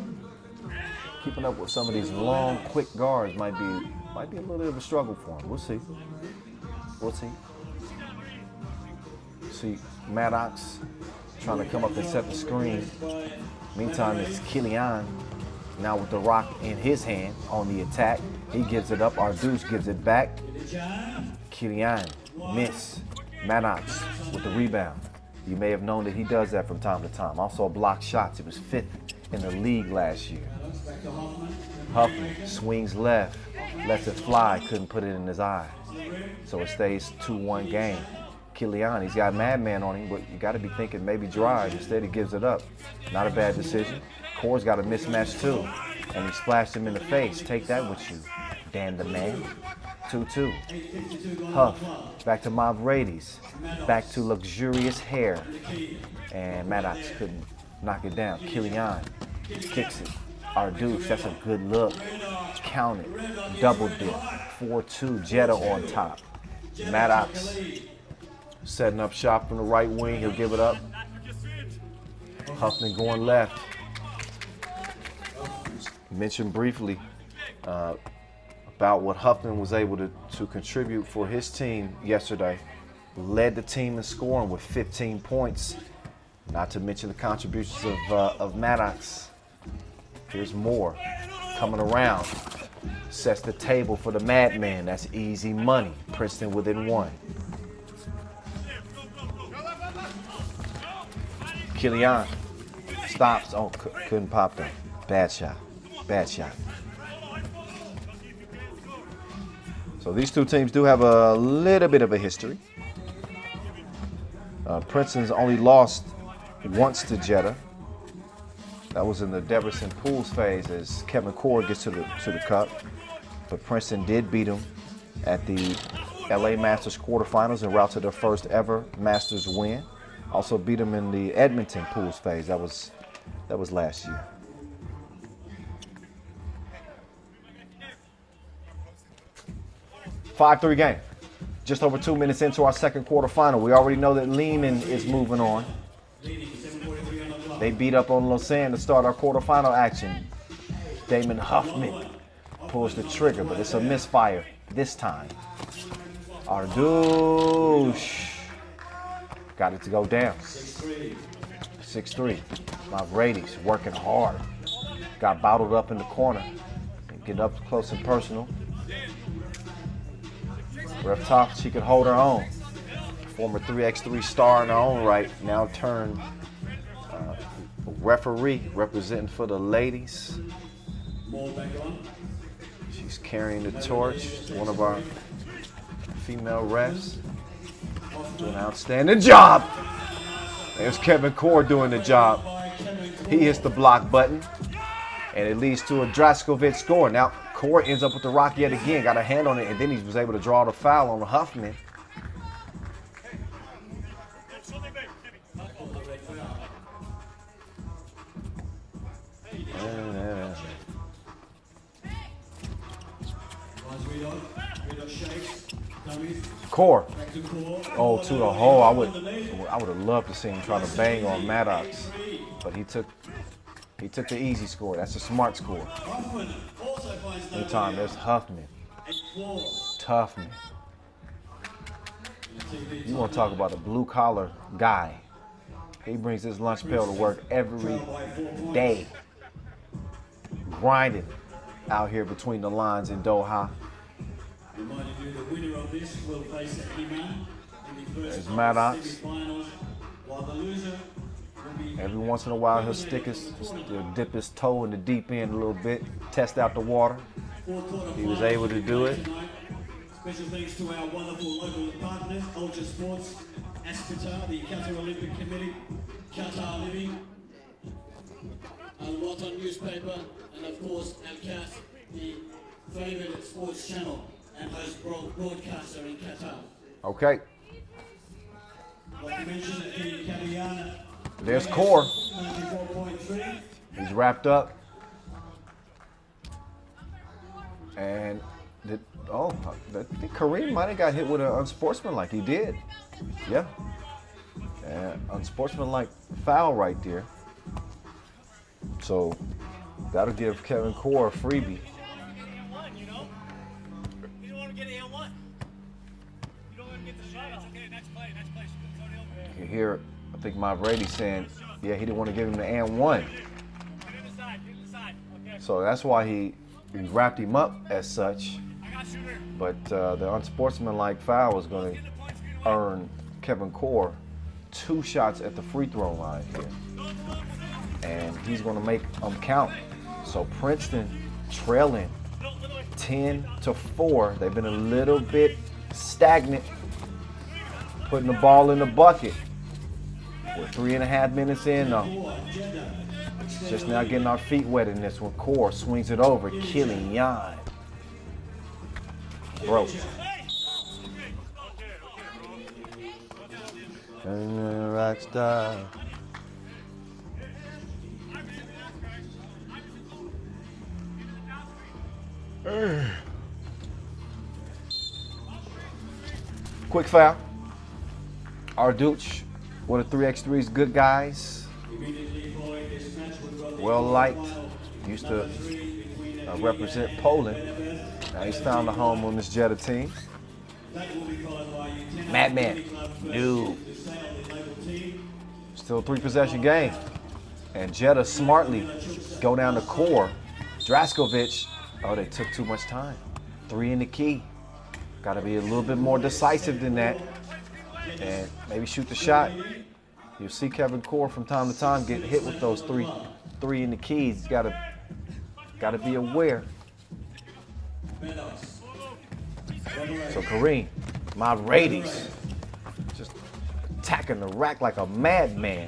with some of these long, quick guards might be a little bit of a struggle for him. We'll see. We'll see. See Maddox trying to come up and set the screen. Meantime, it's Killian now with the rock in his hand on the attack. He gives it up. Ardouce gives it back. Killian, miss. Maddox with the rebound. You may have known that he does that from time to time. Also blocked shots. It was 5th in the league last year. Huffman swings left, lets it fly, couldn't put it in his eye. So it stays 2-1 game. Killian, he's got Madman on him, but you got to be thinking maybe drive. Instead, he gives it up. Not a bad decision. Core's got a mismatch too, and he splashed him in the face. Take that with you, Dan the man. 2-2. Huff, back to Mavrades, back to luxurious hair, and Maddox couldn't knock it down. Killian kicks it. Ardouce, that's a good look. Count it. Double dip. 4-2. Jeddah on top. Maddox setting up shop from the right wing. He'll give it up. Huffman going left. Mentioned briefly about what Huffman was able to contribute for his team yesterday. Led the team in scoring with 15 points. Not to mention the contributions of Maddox. Here's Moore coming around. Sets the table for the Madman. That's easy money. Princeton within 1. Killian stops. Oh, couldn't pop them. Bad shot. Bad shot. So these two teams do have a little bit of a history. Princeton's only lost once to Jeddah. That was in the Deverson Pools phase as Kevin Core gets to the cup. But Princeton did beat him at the LA Masters quarterfinals en route to their first ever Masters win. Also beat him in the Edmonton Pools phase. That was last year. (5-3) game. Just over 2 minutes into our second quarterfinal. We already know that Liman is moving on. They beat up on Lausanne to start our quarterfinal action. Damon Huffman pulls the trigger, but it's a misfire this time. Ardouce got it to go down. 6-3. Mavrades working hard. Got bottled up in the corner. Get up close and personal. Ref thought she could hold her own. Former 3x3 star in her own right, now turned referee representing for the ladies. She's carrying the torch. One of our female refs doing an outstanding job. There's Kevin Core doing the job. He hits the block button, and it leads to a Draskovic score. Now, Core ends up with the rock yet again, got a hand on it, and then he was able to draw the foul on Huffman. Core. Oh, to the hole. I would have loved to see him try to bang on Maddox, but he took the easy score. That's a smart score. Meantime, there's Huffman. Toughman. You want to talk about a blue collar guy? He brings his lunch pail to work every day, grinding out here between the lines in Doha. There's Maddox. Every once in a while, he'll dip his toe in the deep end a little bit, test out the water. He was able to do it. Special thanks to our wonderful local partners, Ultra Sports, Qatar, the Qatar Olympic Committee, Qatar Living, Al-Watan newspaper, and of course Al-Qas, the favorite sports channel and host broadcaster in Qatar. Okay. Like you mentioned, the Catalana. There's Core. He's wrapped up. And I think Kareem might have got hit with an unsportsmanlike. He did. Yeah. And unsportsmanlike foul right there. So that'll give Kevin Core a freebie. You don't want to get an L1. You don't want to get the shot. It's okay. Next play. You hear, I think my Brady saying, yeah, he didn't want to give him the and one. Get inside. Okay. So that's why he wrapped him up as such. I got shooter. But the unsportsmanlike foul is going to earn Kevin Core 2 shots at the free throw line here. And he's going to make them count. So Princeton trailing 10-4. They've been a little bit stagnant, putting the ball in the bucket. We're 3.5 minutes in though. Just now getting our feet wet in this one. Core swings it over, killing Jan. Broke. Rock star. Quick foul. Arduch, one of 3x3's good guys. Well liked. Used to represent Poland. Now he's found a home on this Jeddah team. Madman. No. Still a 3-possession game. And Jeddah smartly go down the core. Draskovic, oh, they took too much time. 3 in the key. Got to be a little bit more decisive than that. And maybe shoot the shot. You'll see Kevin Core from time to time get hit with those three in the keys. He's got to be aware. So Kareem, my Radies, just attacking the rack like a madman.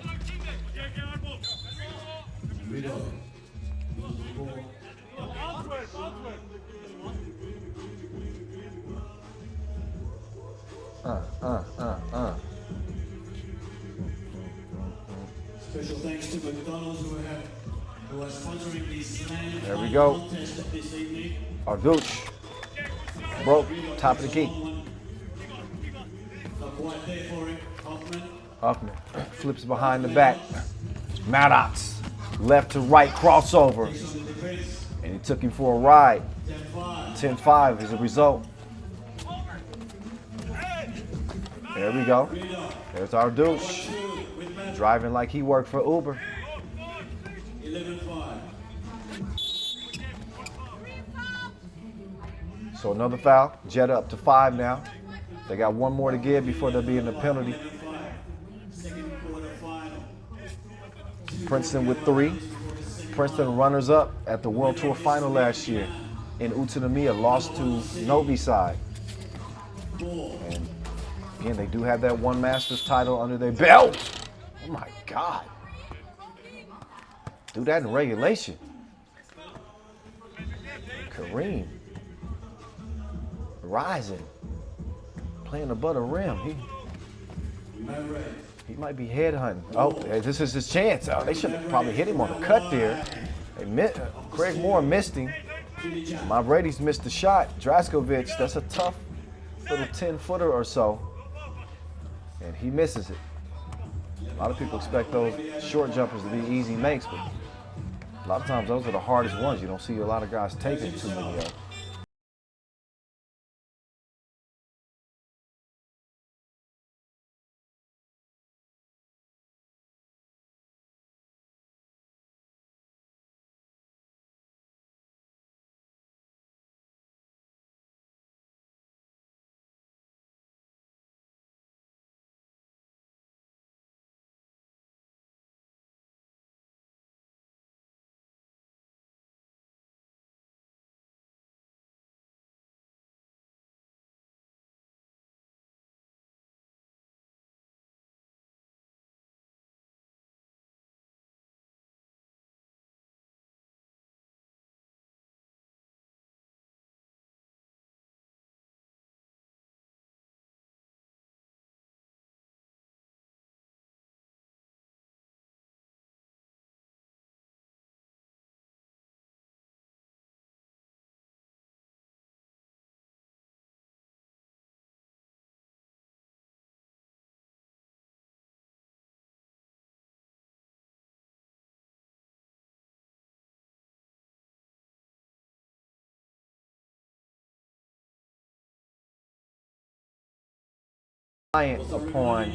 Special thanks to McDonald's who are sponsoring this There we go. contest this evening. Arduch broke, top of the key. Not quite there for him. Huffman flips behind the back. Maddox, left to right crossover. And he took him for a ride. 10-5 is the result. There we go. There's Arduch. Driving like he worked for Uber. 11-5. So another foul. Jeddah up to 5 now. They got one more to give before they'll be in the penalty. Second quarter final. Princeton with 3. Princeton runners up at the World Tour final last year in Utena, lost to Novi side. And again, they do have that one Masters title under their belt. Oh my God. Do that in regulation. Kareem rising, playing above the rim. He might be headhunting. Oh, this is his chance. Oh, they should have probably hit him on the cut there. Craig Moore missed him. My Brady's missed the shot. Draskovic, that's a tough little 10-footer or so. And he misses it. A lot of people expect those short jumpers to be easy makes, but a lot of times those are the hardest ones. You don't see a lot of guys taking too many of. reliant upon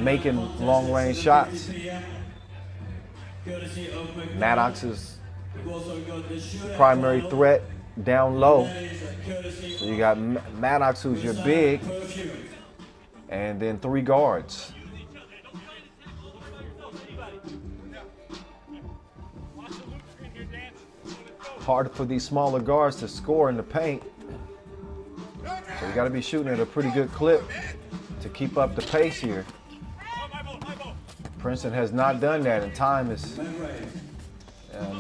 making long-range shots. Maddox's primary threat down low. So you got Maddox, who's your big, and then 3 guards. Hard for these smaller guards to score in the paint. So you got to be shooting at a pretty good clip to keep up the pace here. Princeton has not done that, and time is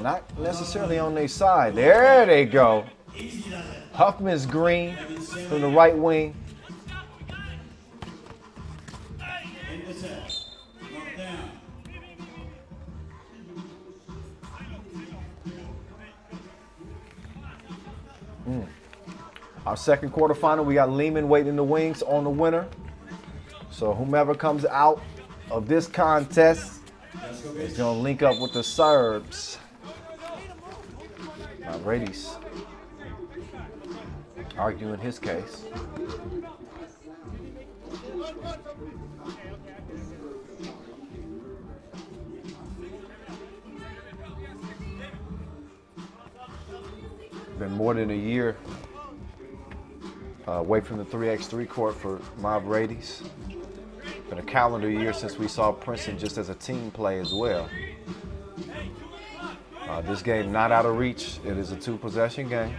not necessarily on their side. There they go. Huffman's green from the right wing. Our second quarterfinal, we got Liman waiting in the wings on the winner. So whomever comes out of this contest is going to link up with the Serbs. Now, Brady's arguing his case. Been more than a year away from the 3x3 court for my Brady's. Been a calendar year since we saw Princeton just as a team play as well. This game not out of reach. It is a 2-possession game,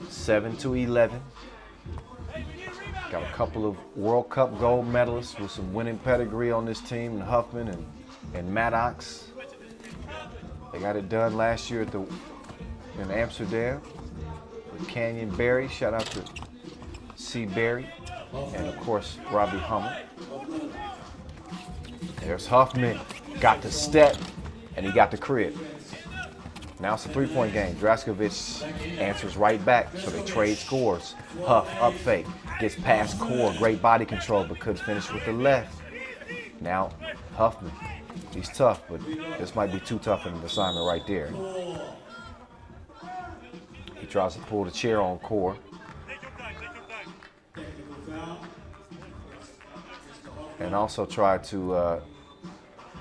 7-11. Got a couple of World Cup gold medalists with some winning pedigree on this team, and Huffman and Maddox. They got it done last year in Amsterdam with Canyon Berry. Shout out to C. Berry, and of course Robbie Hummel. There's Huffman, got the step, and he got the crib. Now it's a 3-point game. Draskovic answers right back, so they trade scores. Huff, up fake, gets past Core, great body control, but couldn't finish with the left. Now Huffman, he's tough, but this might be too tough an assignment right there. He tries to pull the chair on Core. And also tried to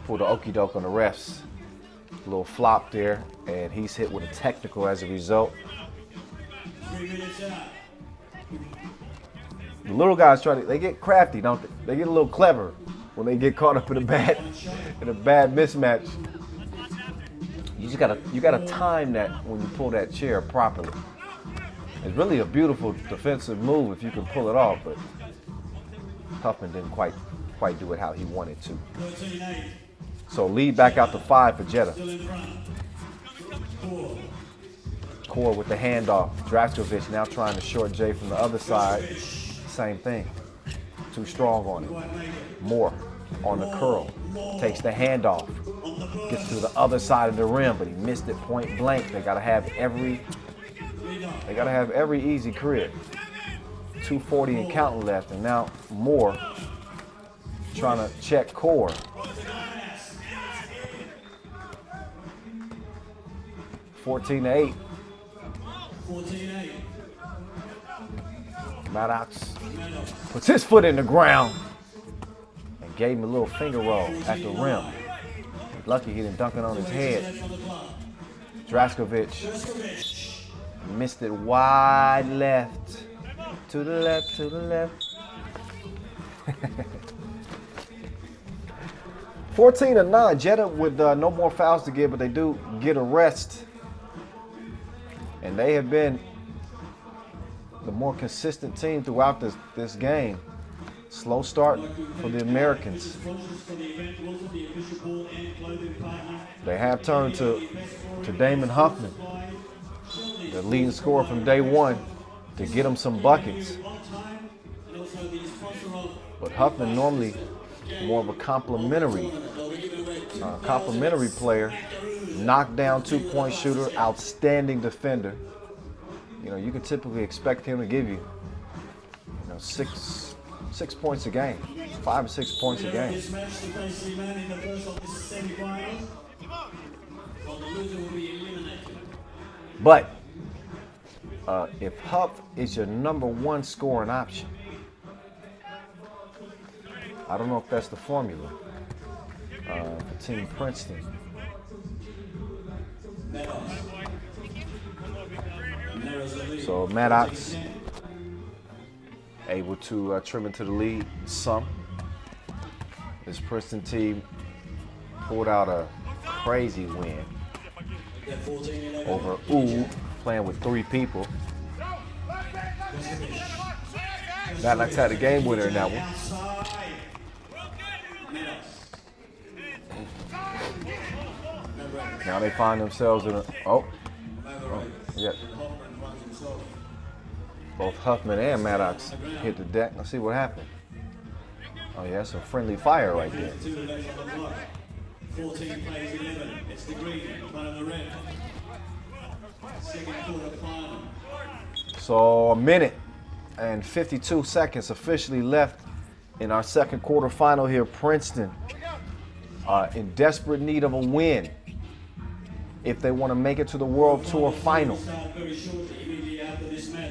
pull the okie doke on the refs. A little flop there, and he's hit with a technical as a result. The little guys they get crafty, don't they? They get a little clever when they get caught up in a bad mismatch. You gotta time that when you pull that chair properly. It's really a beautiful defensive move if you can pull it off, but Huffman didn't quite do it how he wanted to. So lead back out to 5 for Jeddah. Core with the handoff. Draskovic now trying to short J from the other side. Same thing. Too strong on it. Moore on the curl. Takes the handoff. Gets to the other side of the rim, but he missed it point blank. They gotta have every easy crib. 2:40 and counting left, and now Moore trying to check Core. (14-8). Maddox puts his foot in the ground and gave him a little finger roll at the rim. Lucky he didn't dunk it on his head. Draskovic missed it wide left. To the left, to the left. 14-9. Jeddah with no more fouls to give, but they do get a rest. And they have been the more consistent team throughout this game. Slow start for the Americans. They have turned to Damon Huffman, the leading scorer from day one, to get them some buckets. But Huffman normally more of a complimentary player, knockdown 2-point shooter, outstanding defender. You know, you can typically expect him to give you, 6 points a game, 5 or 6 points a game. But if Huff is your #1 scoring option, I don't know if that's the formula for Team Princeton. So Maddox able to trim into the lead some. This Princeton team pulled out a crazy win over playing with 3 people. Maddox had a game winner in that one. Now they find themselves in a, yeah. Both Huffman and Maddox hit the deck. Let's see what happened. Oh yeah, some friendly fire right there. 14 plays 11. It's the green in front of the red. Second quarter final. So a minute and 52 seconds officially left in our second quarter final here. Princeton in desperate need of a win if they want to make it to the World Tour final.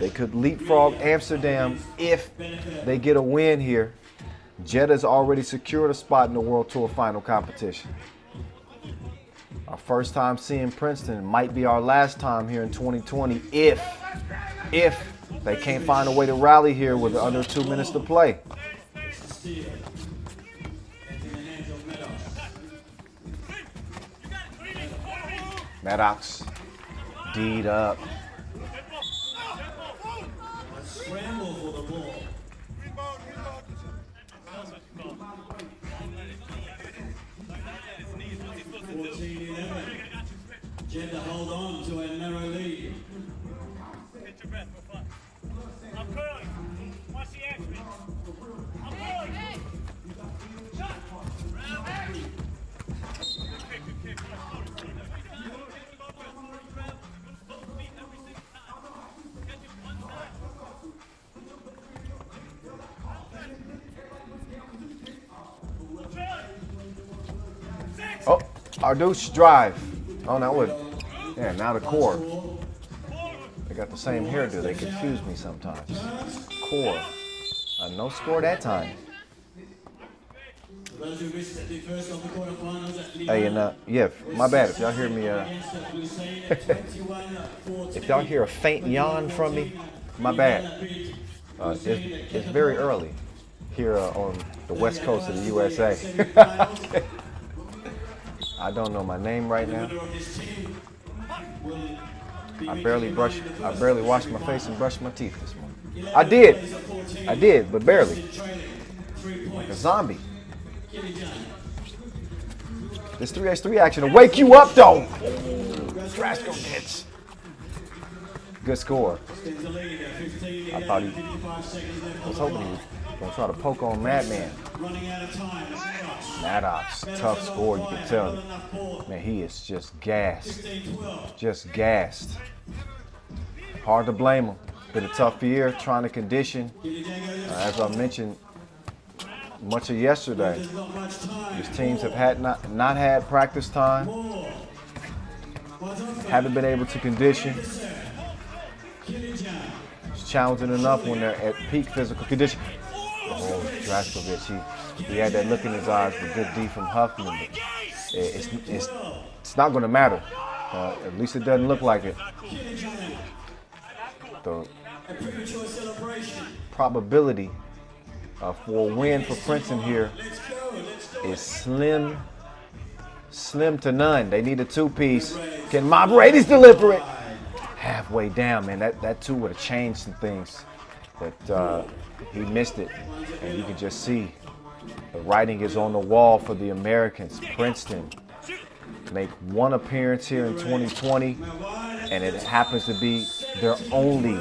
They could leapfrog Amsterdam if they get a win here. Jeddah's already secured a spot in the World Tour final competition. Our first time seeing Princeton, might be our last time here in 2020 if they can't find a way to rally here with under 2 minutes to play. Maddox, D'd up. Scramble for the ball. Jeddah hold on to a narrow lead. Get your breath, we're fine. I'm curling. Watch the action. I'm curling. Shot. Good kick. Oh, Ardouche drive. Oh, now what? Yeah, now the core. They got the same hairdo. They confuse me sometimes. Core. No score that time. Hey, and yeah, my bad if y'all hear me. If y'all hear a faint yawn from me, my bad. It's very early here on the west coast of the USA. I don't know my name right now. I barely washed my face and brushed my teeth this morning. I did, but barely. Like a zombie. This 3x3 action will wake you up, though. Drasko gets. Good score. I thought I was hoping he was going to try to poke on Madman. Maddox, tough score, you can tell. Man, he is just gassed. Just gassed. Hard to blame him. Been a tough year trying to condition. As I mentioned much of yesterday, these teams have not had practice time. Haven't been able to condition. It's challenging enough when they're at peak physical condition. Oh, Draskovic, he had that look in his eyes with good D from Huffman. But it's not going to matter. At least it doesn't look like it. The probability for a win for Princeton here is slim to none. They need a two-piece. Can Mob Brady's deliver it? Halfway down, man. That two would have changed some things. But he missed it. And you can just see the writing is on the wall for the Americans. Princeton make one appearance here in 2020, and it happens to be their only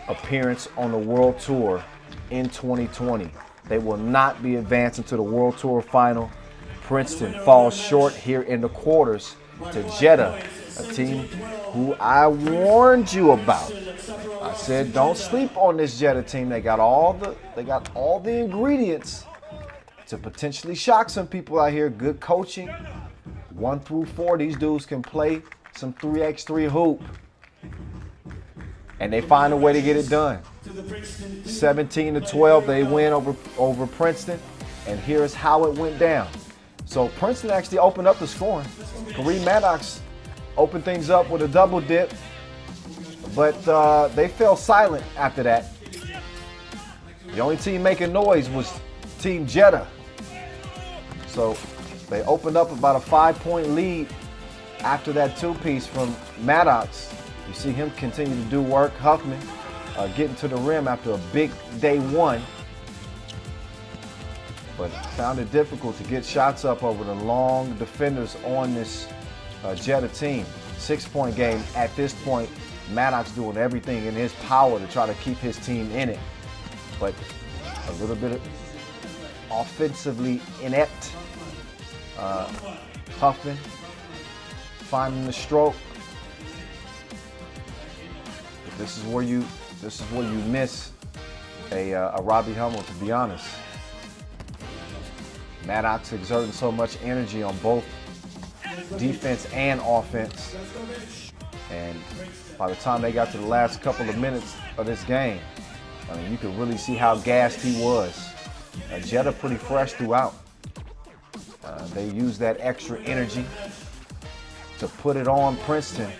appearance on the World Tour in 2020. They will not be advancing to the World Tour final. Princeton falls short here in the quarters to Jeddah, a team who I warned you about. I said, don't sleep on this Jeddah team. They got all the ingredients to potentially shock some people out here. Good coaching. 1 through 4, these dudes can play some 3x3 hoop. And they find a way to get it done. 17-12, they win over Princeton. And here's how it went down. So Princeton actually opened up the scoring. Kareem Maddox opened things up with a double dip, but they fell silent after that. The only team making noise was Team Jeddah. So they opened up about a 5-point lead after that two-piece from Maddox. You see him continue to do work. Huffman getting to the rim after a big day one, but found it difficult to get shots up over the long defenders on this Jeddah team. 6-point game at this point. Maddox doing everything in his power to try to keep his team in it, but a little bit offensively inept. Huffman finding the stroke. But this is where you miss a Robbie Hummel, to be honest. Maddox exerting so much energy on both defense and offense. And by the time they got to the last couple of minutes of this game, I mean, you could really see how gassed he was. Jeddah pretty fresh throughout. They used that extra energy to put it on Princeton,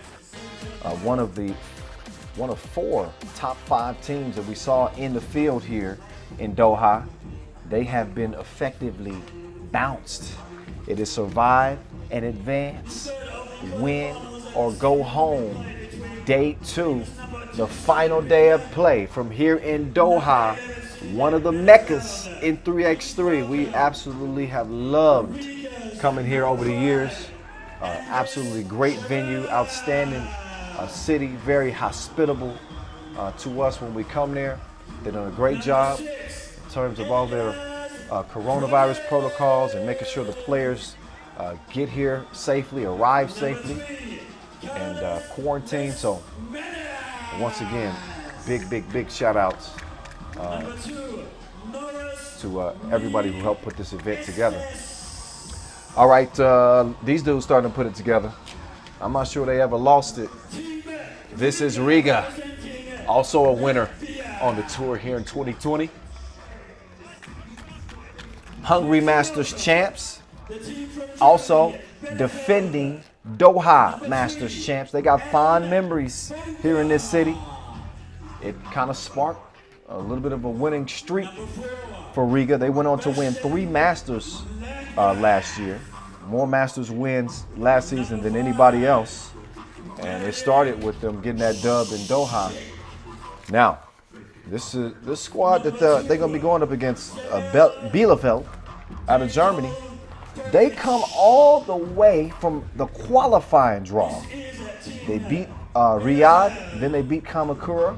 one of 4 top 5 teams that we saw in the field here in Doha. They have been effectively bounced. It is survive and advance, win or go home. Day 2, the final day of play from here in Doha, one of the meccas in 3x3. We absolutely have loved coming here over the years. Absolutely great venue, outstanding city, very hospitable to us when we come there. They've done a great job in terms of all their coronavirus protocols and making sure the players get here safely, arrive safely, and quarantine. So once again, big shout outs to everybody who helped put this event together. All right, these dudes starting to put it together. I'm not sure they ever lost it. This is Riga, also a winner on the tour here in 2020. Hungary Masters champs, also defending Doha Masters champs. They got fond memories here in this city. It kind of sparked a little bit of a winning streak for Riga. They went on to win 3 Masters last year. More Masters wins last season than anybody else. And it started with them getting that dub in Doha. Now, this squad that they're going to be going up against, Bielefeld out of Germany. They come all the way from the qualifying draw. They beat Riyadh, then they beat Kamakura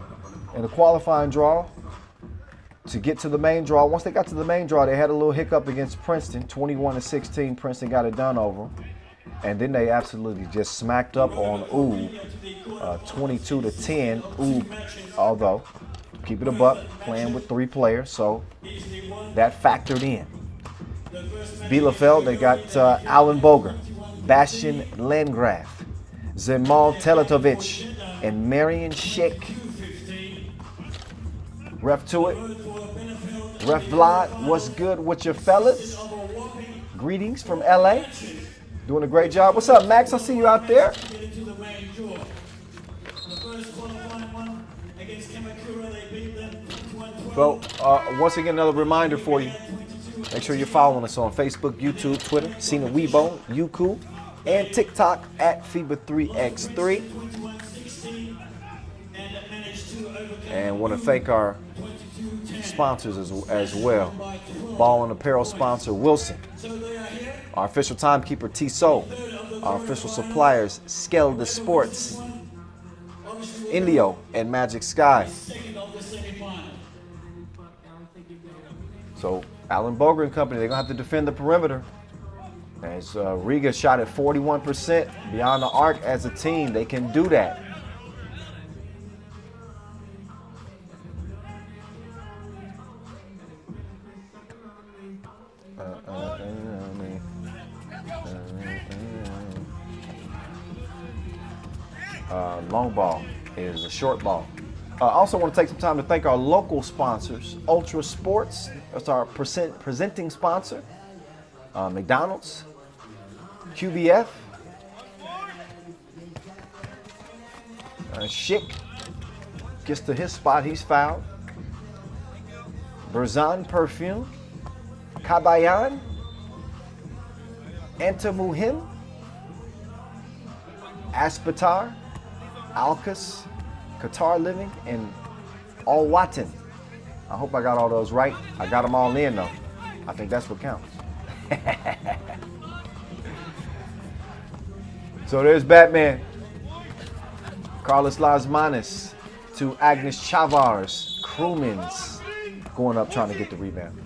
in the qualifying draw to get to the main draw. Once they got to the main draw, they had a little hiccup against Princeton, 21-16. Princeton got it done over them. And then they absolutely just smacked up on 22-10. Although, keep it a buck, playing with 3 players, so that factored in. Bielefeld, they got Alan Boger, Bastian Landgraf, Zemal Teletovic, and Marian Sheikh. Ref to it. Ref Vlad, what's good with your fellas? Greetings from LA. Doing a great job. What's up, Max? I see you out there. Well, once again, another reminder for you. Make sure you're following us on Facebook, YouTube, Twitter, Cena Weibo, Uniclub, and TikTok at FIBA 3x3. And want to thank our sponsors as well. Ball and apparel sponsor Wilson. Our official timekeeper T-Soul. Our official suppliers Skelda Sports, Indio, and Magic Sky. So Alan Boger and company, they're going to have to defend the perimeter. As Riga shot at 41% beyond the arc as a team, they can do that. Long ball is a short ball. I also want to take some time to thank our local sponsors, Ultra Sports. That's our presenting sponsor. McDonald's, QBF, Schick gets to his spot, he's fouled. Berzan Perfume, Kabayan, Entamuhim, Aspetar, Alcus, Qatar Living, and Alwatan. I hope I got all those right. I got them all in though. I think that's what counts. So there's Batman. Carlos Lasmanis to Agnes Chavars. Crewmans going up trying to get the rebound.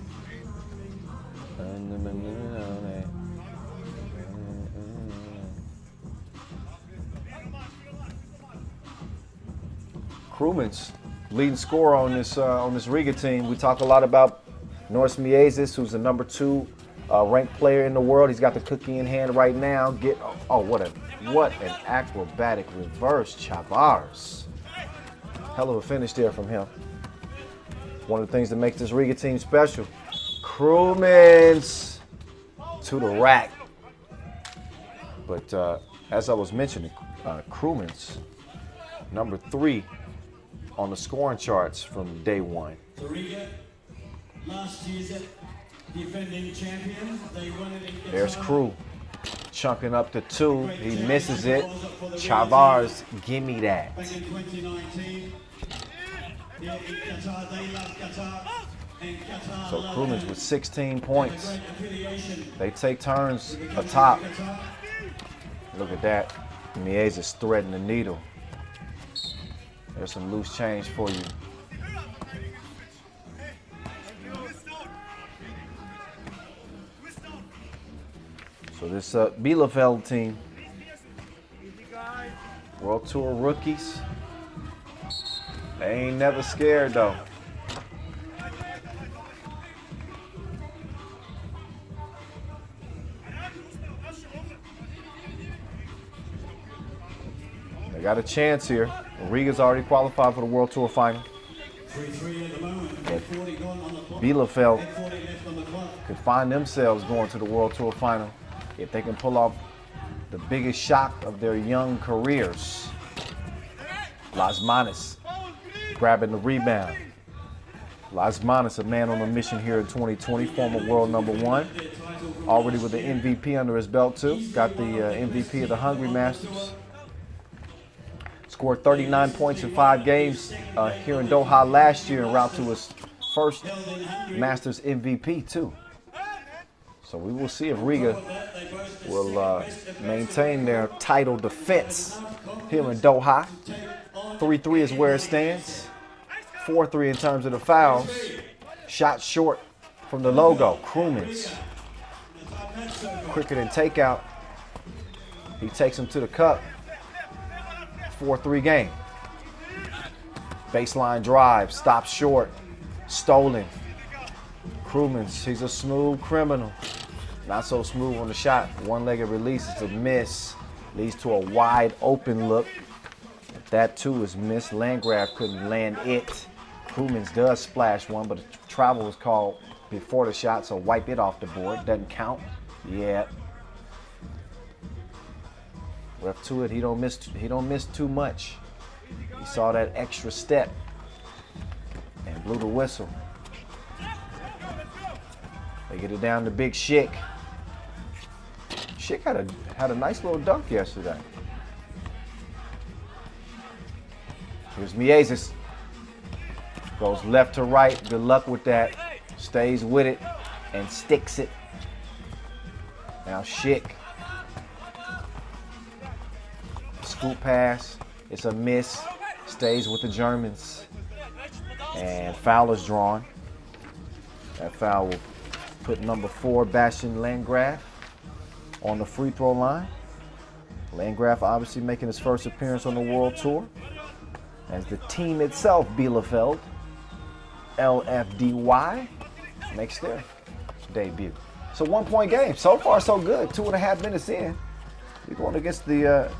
Crewmans leading scorer on this Riga team. We talk a lot about Norris Miezis, who's the number 2 ranked player in the world. He's got the cookie in hand right now. What an acrobatic reverse, Chavars. Hell of a finish there from him. One of the things that makes this Riga team special. Crewmans to the rack. But as I was mentioning, Crewmans, number 3 on the scoring charts from day one. Riga, last year's defending champions. They won it in Qatar. There's Crew chunking up to 2. He misses it. Chavars, give me that. Back in 2019, here in Qatar, they love Qatar. And Qatar So love Crewmans them. with 16 points. Great affiliation. They take turns atop. Look at that. Miezis threading the needle. There's some loose change for you. So this Bielefeld team, World Tour rookies, they ain't never scared though. They got a chance here. Riga's already qualified for the World Tour final. 3-3 at the moment. 40 gone on the clock. Bielefeld 40 left on the clock. could find themselves going to the World Tour final if they can pull off the biggest shock of their young careers. Lasmanis grabbing the rebound. Lasmanis, a man on a mission here in 2020, former world number 1. Already with the MVP under his belt too. Got the MVP of the Hungry Masters. Scored 39 points in 5 games here in Doha last year en route to his first Masters MVP too. So we will see if Riga will maintain their title defense here in Doha. 3-3 is where it stands. 4-3 in terms of the fouls. Shot short from the logo. Crewmans. Quicker than takeout. He takes him to the cup. 4-3 game. Baseline drive, stop short, stolen. Crewmans, he's a smooth criminal. Not so smooth on the shot. One-legged release is a miss. Leads to a wide open look. That too is missed. Landgraf couldn't land it. Crewmans does splash one, but the travel was called before the shot, so wipe it off the board. Doesn't count. Yeah. Ref to it, he don't miss too much. He saw that extra step and blew the whistle. They get it down to Big Schick. Schick had a nice little dunk yesterday. Here's Miezis. Goes left to right. Good luck with that. Stays with it and sticks it. Now Schick. Scoop pass. It's a miss. Stays with the Germans. And foul is drawn. That foul will put number 4, Bastian Landgraf, on the free throw line. Landgraf obviously making his first appearance on the World Tour. As the team itself, Bielefeld, LFDY, makes their debut. So 1-point game. So far, so good. 2.5 minutes in. We're going against the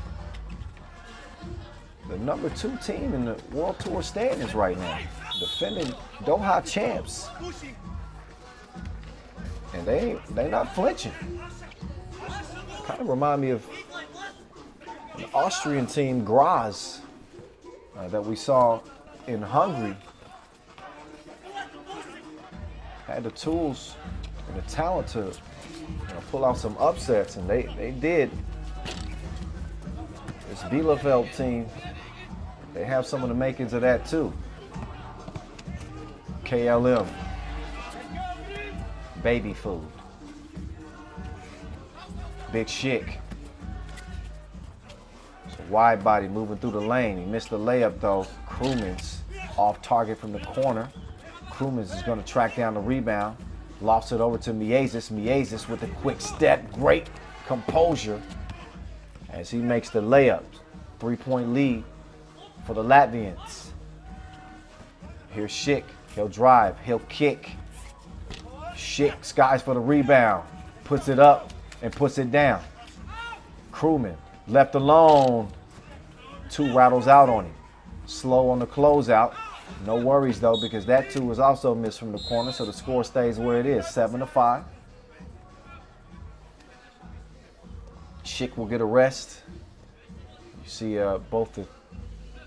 number 2 team in the World Tour standings right now, defending Doha champs. And they not flinching. Kind of remind me of an Austrian team, Graz, that we saw in Hungary. Had the tools and the talent to pull out some upsets, and they did. This Bielefeld team, they have some of the makings of that too. KLM, baby food. Big Schick. So wide body moving through the lane. He missed the layup though. Krumans off target from the corner. Krumans is going to track down the rebound. Lost it over to Miezis. Miezis with a quick step. Great composure as he makes the layup. 3-point lead for the Latvians. Here's Schick. He'll drive. He'll kick. Schick skies for the rebound. Puts it up and puts it down. Krumans left alone. 2 rattles out on him. Slow on the closeout. No worries though, because that 2 was also missed from the corner, so the score stays where it is, 7-5. Schick will get a rest. You see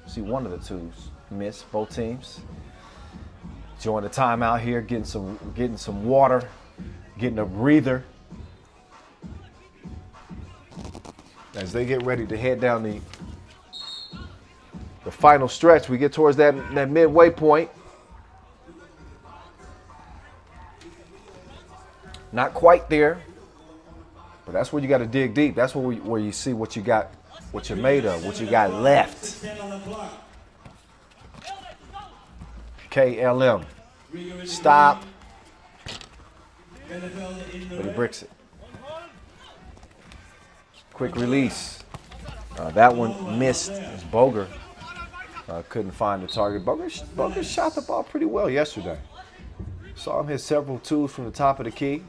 see one of the 2s miss, both teams. Enjoying the timeout here, getting some water, getting a breather. As they get ready to head down the final stretch, we get towards that midway point. Not quite there, but that's where you got to dig deep. That's where you see what you got, what you're made of, what you got left. KLM. Stop. But he bricks it. Quick release. That one missed. It's Boger. Couldn't find the target. Boger shot the ball pretty well yesterday. Saw him hit several 2s from the top of the key.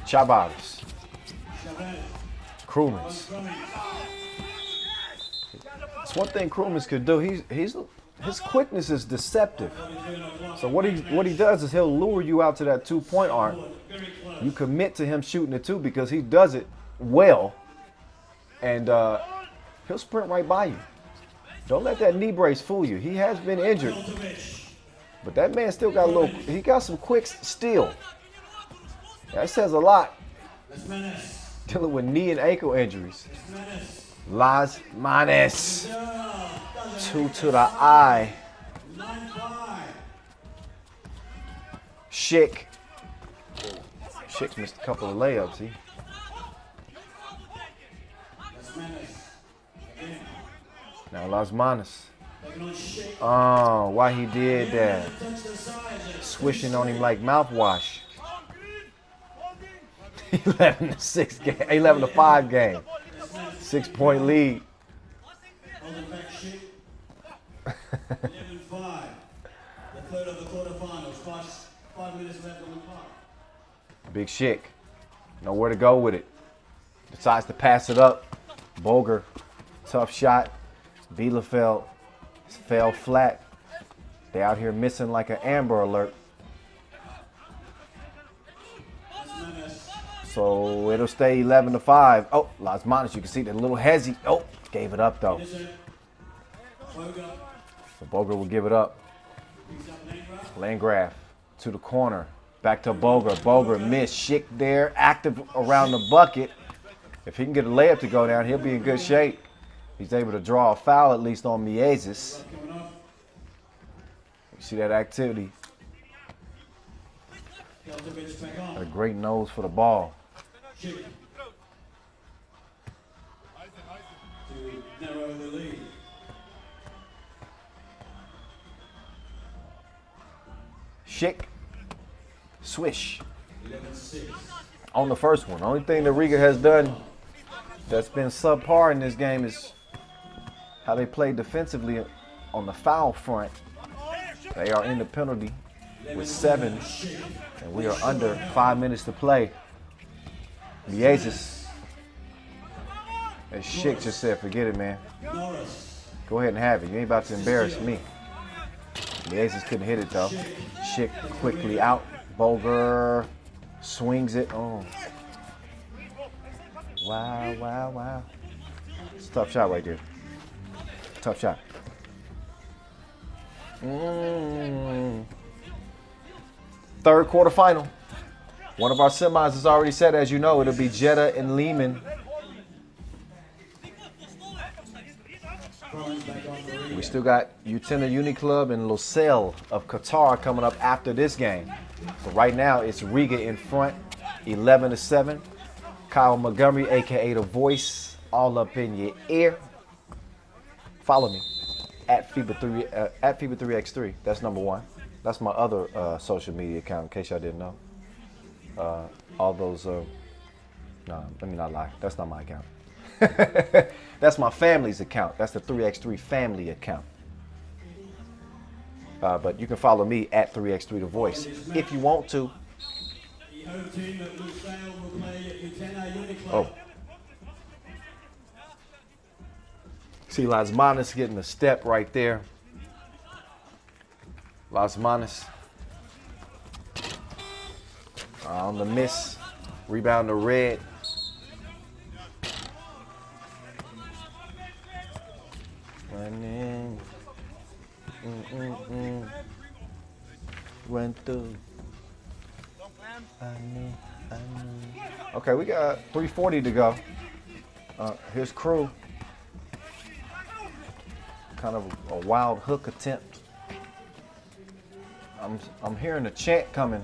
Chavez. Krumans. It's one thing Krumans could do. His quickness is deceptive. So what he does is he'll lure you out to that 2-point arc. You commit to him shooting the 2 because he does it well, and he'll sprint right by you. Don't let that knee brace fool you. He has been injured, but that man still got he got some quicks still. That says a lot. Dealing with knee and ankle injuries. Las Manes. 2 to the eye. Schick. Schick missed a couple of layups. Now Las Manes. Oh, why he did that? Swishing on him like mouthwash. 11-6 game, 11-5 game. 6-point lead. 11-5. The third of the quarterfinals. 5 minutes left on the clock. Big Schick. Nowhere to go with it. Decides to pass it up. Boger. Tough shot. Bielefeld fell flat. They out here missing like an Amber Alert. So it'll stay 11-5. Oh, Las Manes, you can see that little hezzy. Oh, gave it up though. So Boger will give it up. Landgraf to the corner. Back to Boger. Boger missed. Schick there, active around the bucket. If he can get a layup to go down, he'll be in good shape. He's able to draw a foul at least on Miezis. You see that activity. Got a great nose for the ball. To narrow the lead. Schick. Swish. On the first one. Only thing that Riga has done that's been subpar in this game is how they play defensively on the foul front. They are in the penalty with 7, and we are under 5 minutes to play. Miezis. As Schick just said, forget it, man. Go ahead and have it. You ain't about to embarrass me. Miezis couldn't hit it, though. Schick quickly out. Boger swings it. Oh. Wow, wow, wow. It's a tough shot right there. Tough shot. Third quarterfinal. One of our semis is already set, as you know. It'll be Jeddah and Liman. We still got Utena Uniclub and Lusail of Qatar coming up after this game. But right now, it's Riga in front, 11-7. Kyle Montgomery, a.k.a. The Voice, all up in your ear. Follow me at FIBA 3x3. That's number 1. That's my other social media account, in case y'all didn't know. All those, no, let me not lie. That's not my account. That's my family's account. That's the 3x3 family account. But you can follow me at 3x3 The Voice if you want to. The home team at Lusail will play Utena Uniclub. Oh. See Las Manas getting a step right there. Las Manas on the miss. Rebound to Red. Running. Went through. Okay, we got 3:40 to go. Here's Crew. Kind of a wild hook attempt. I'm hearing a chant coming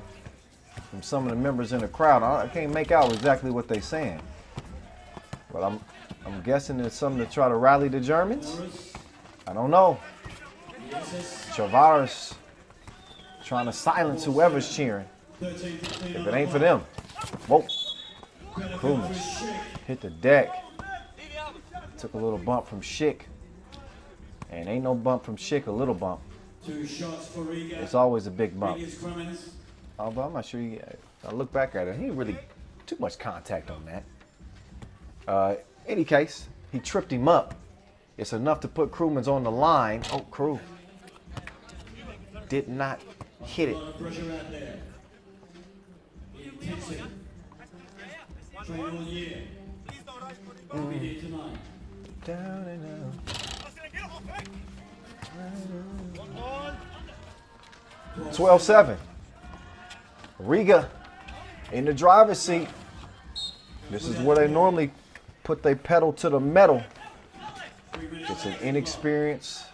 from some of the members in the crowd. I can't make out exactly what they're saying, but I'm guessing it's something to try to rally the Germans. I don't know. Chavaras trying to silence whoever's cheering. If it ain't for them. Whoa. Crewman hit the deck. Took a little bump from Schick. And ain't no bump from Schick, a little bump. 2 shots for Riga. It's always a big bump. Riga's Although I'm not sure. I look back at it. He ain't really too much contact on that. Any case, he tripped him up. It's enough to put Crewman's on the line. Oh, Crew did not hit it. A lot of pressure out there. Intensity. Training all year. Will be here tonight. Down and out. 12-7. Riga in the driver's seat. This is where they normally put their pedal to the metal. It's an inexperienced,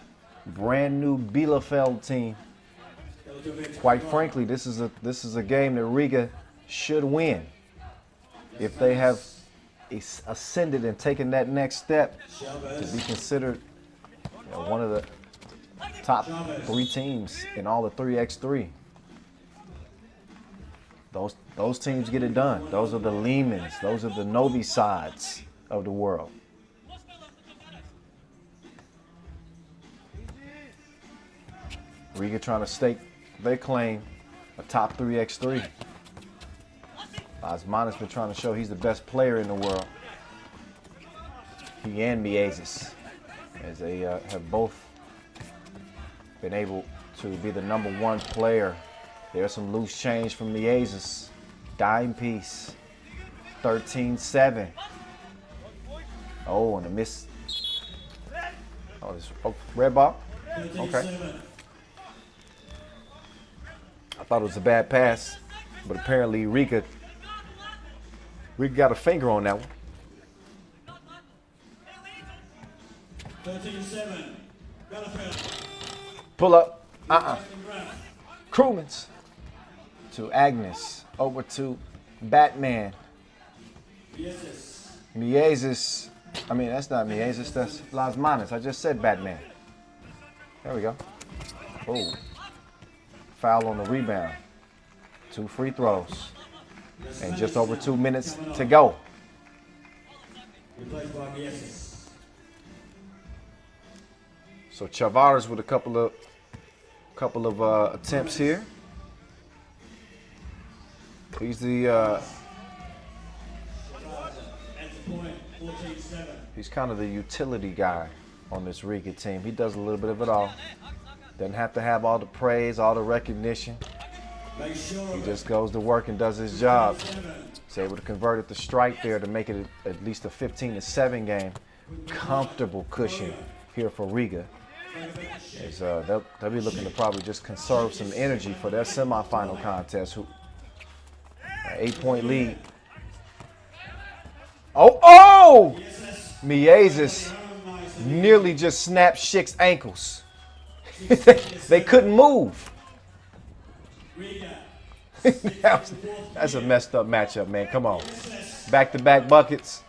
brand new Bielefeld team. Quite frankly, this is a game that Riga should win if they have ascended and taken that next step to be considered one of the top 3 teams in all the 3x3. Those teams get it done. Those are the Lemans. Those are the Novi sides of the world. Riga trying to stake their claim a top 3x3. Osman's been trying to show he's the best player in the world. He and Miezis, as they have both been able to be the #1 player. There's some loose change from Miezis. Dime piece. 13-7. Oh, and a miss. Oh, red ball? Okay. I thought it was a bad pass, but apparently Riga got a finger on that one. 13-7. Bielefeld. Pull up. Crewman's to Agnes. Over to Batman. Miezis. I mean, that's not Miezis. That's Las Manas. I just said Batman. There we go. Oh. Foul on the rebound. 2 free throws. And just over 2 minutes to go. So Chavaras with a couple couple of attempts here. He's the he's kind of the utility guy on this Riga team. He does a little bit of it all. Doesn't have to have all the praise, all the recognition. He just goes to work and does his job. He's able to convert it to strike there to make it at least a 15-7 game. Comfortable cushion here for Riga. As, they'll be looking to probably just conserve some energy for their semifinal contest. 8-point lead. Oh! Miezis nearly just snapped Schick's ankles. They couldn't move. That's a messed up matchup, man. Come on. Back-to-back buckets.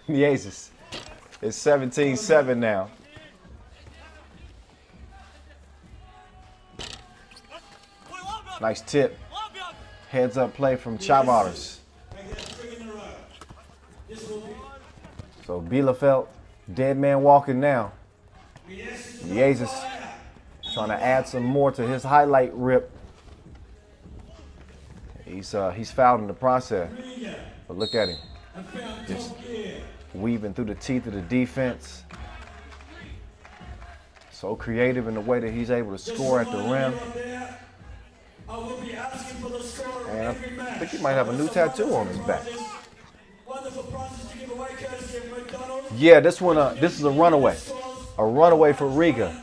Miezis. It's 17-7 now. Nice tip. Heads up play from Chavars. So Bielefeld, dead man walking now. Miezis trying to add some more to his highlight rip. He's fouled in the process. But look at him. Just weaving through the teeth of the defense. So creative in the way that he's able to score at the rim. And I think he might have a new tattoo on his back. Yeah, this one. This is a runaway. A runaway for Riga.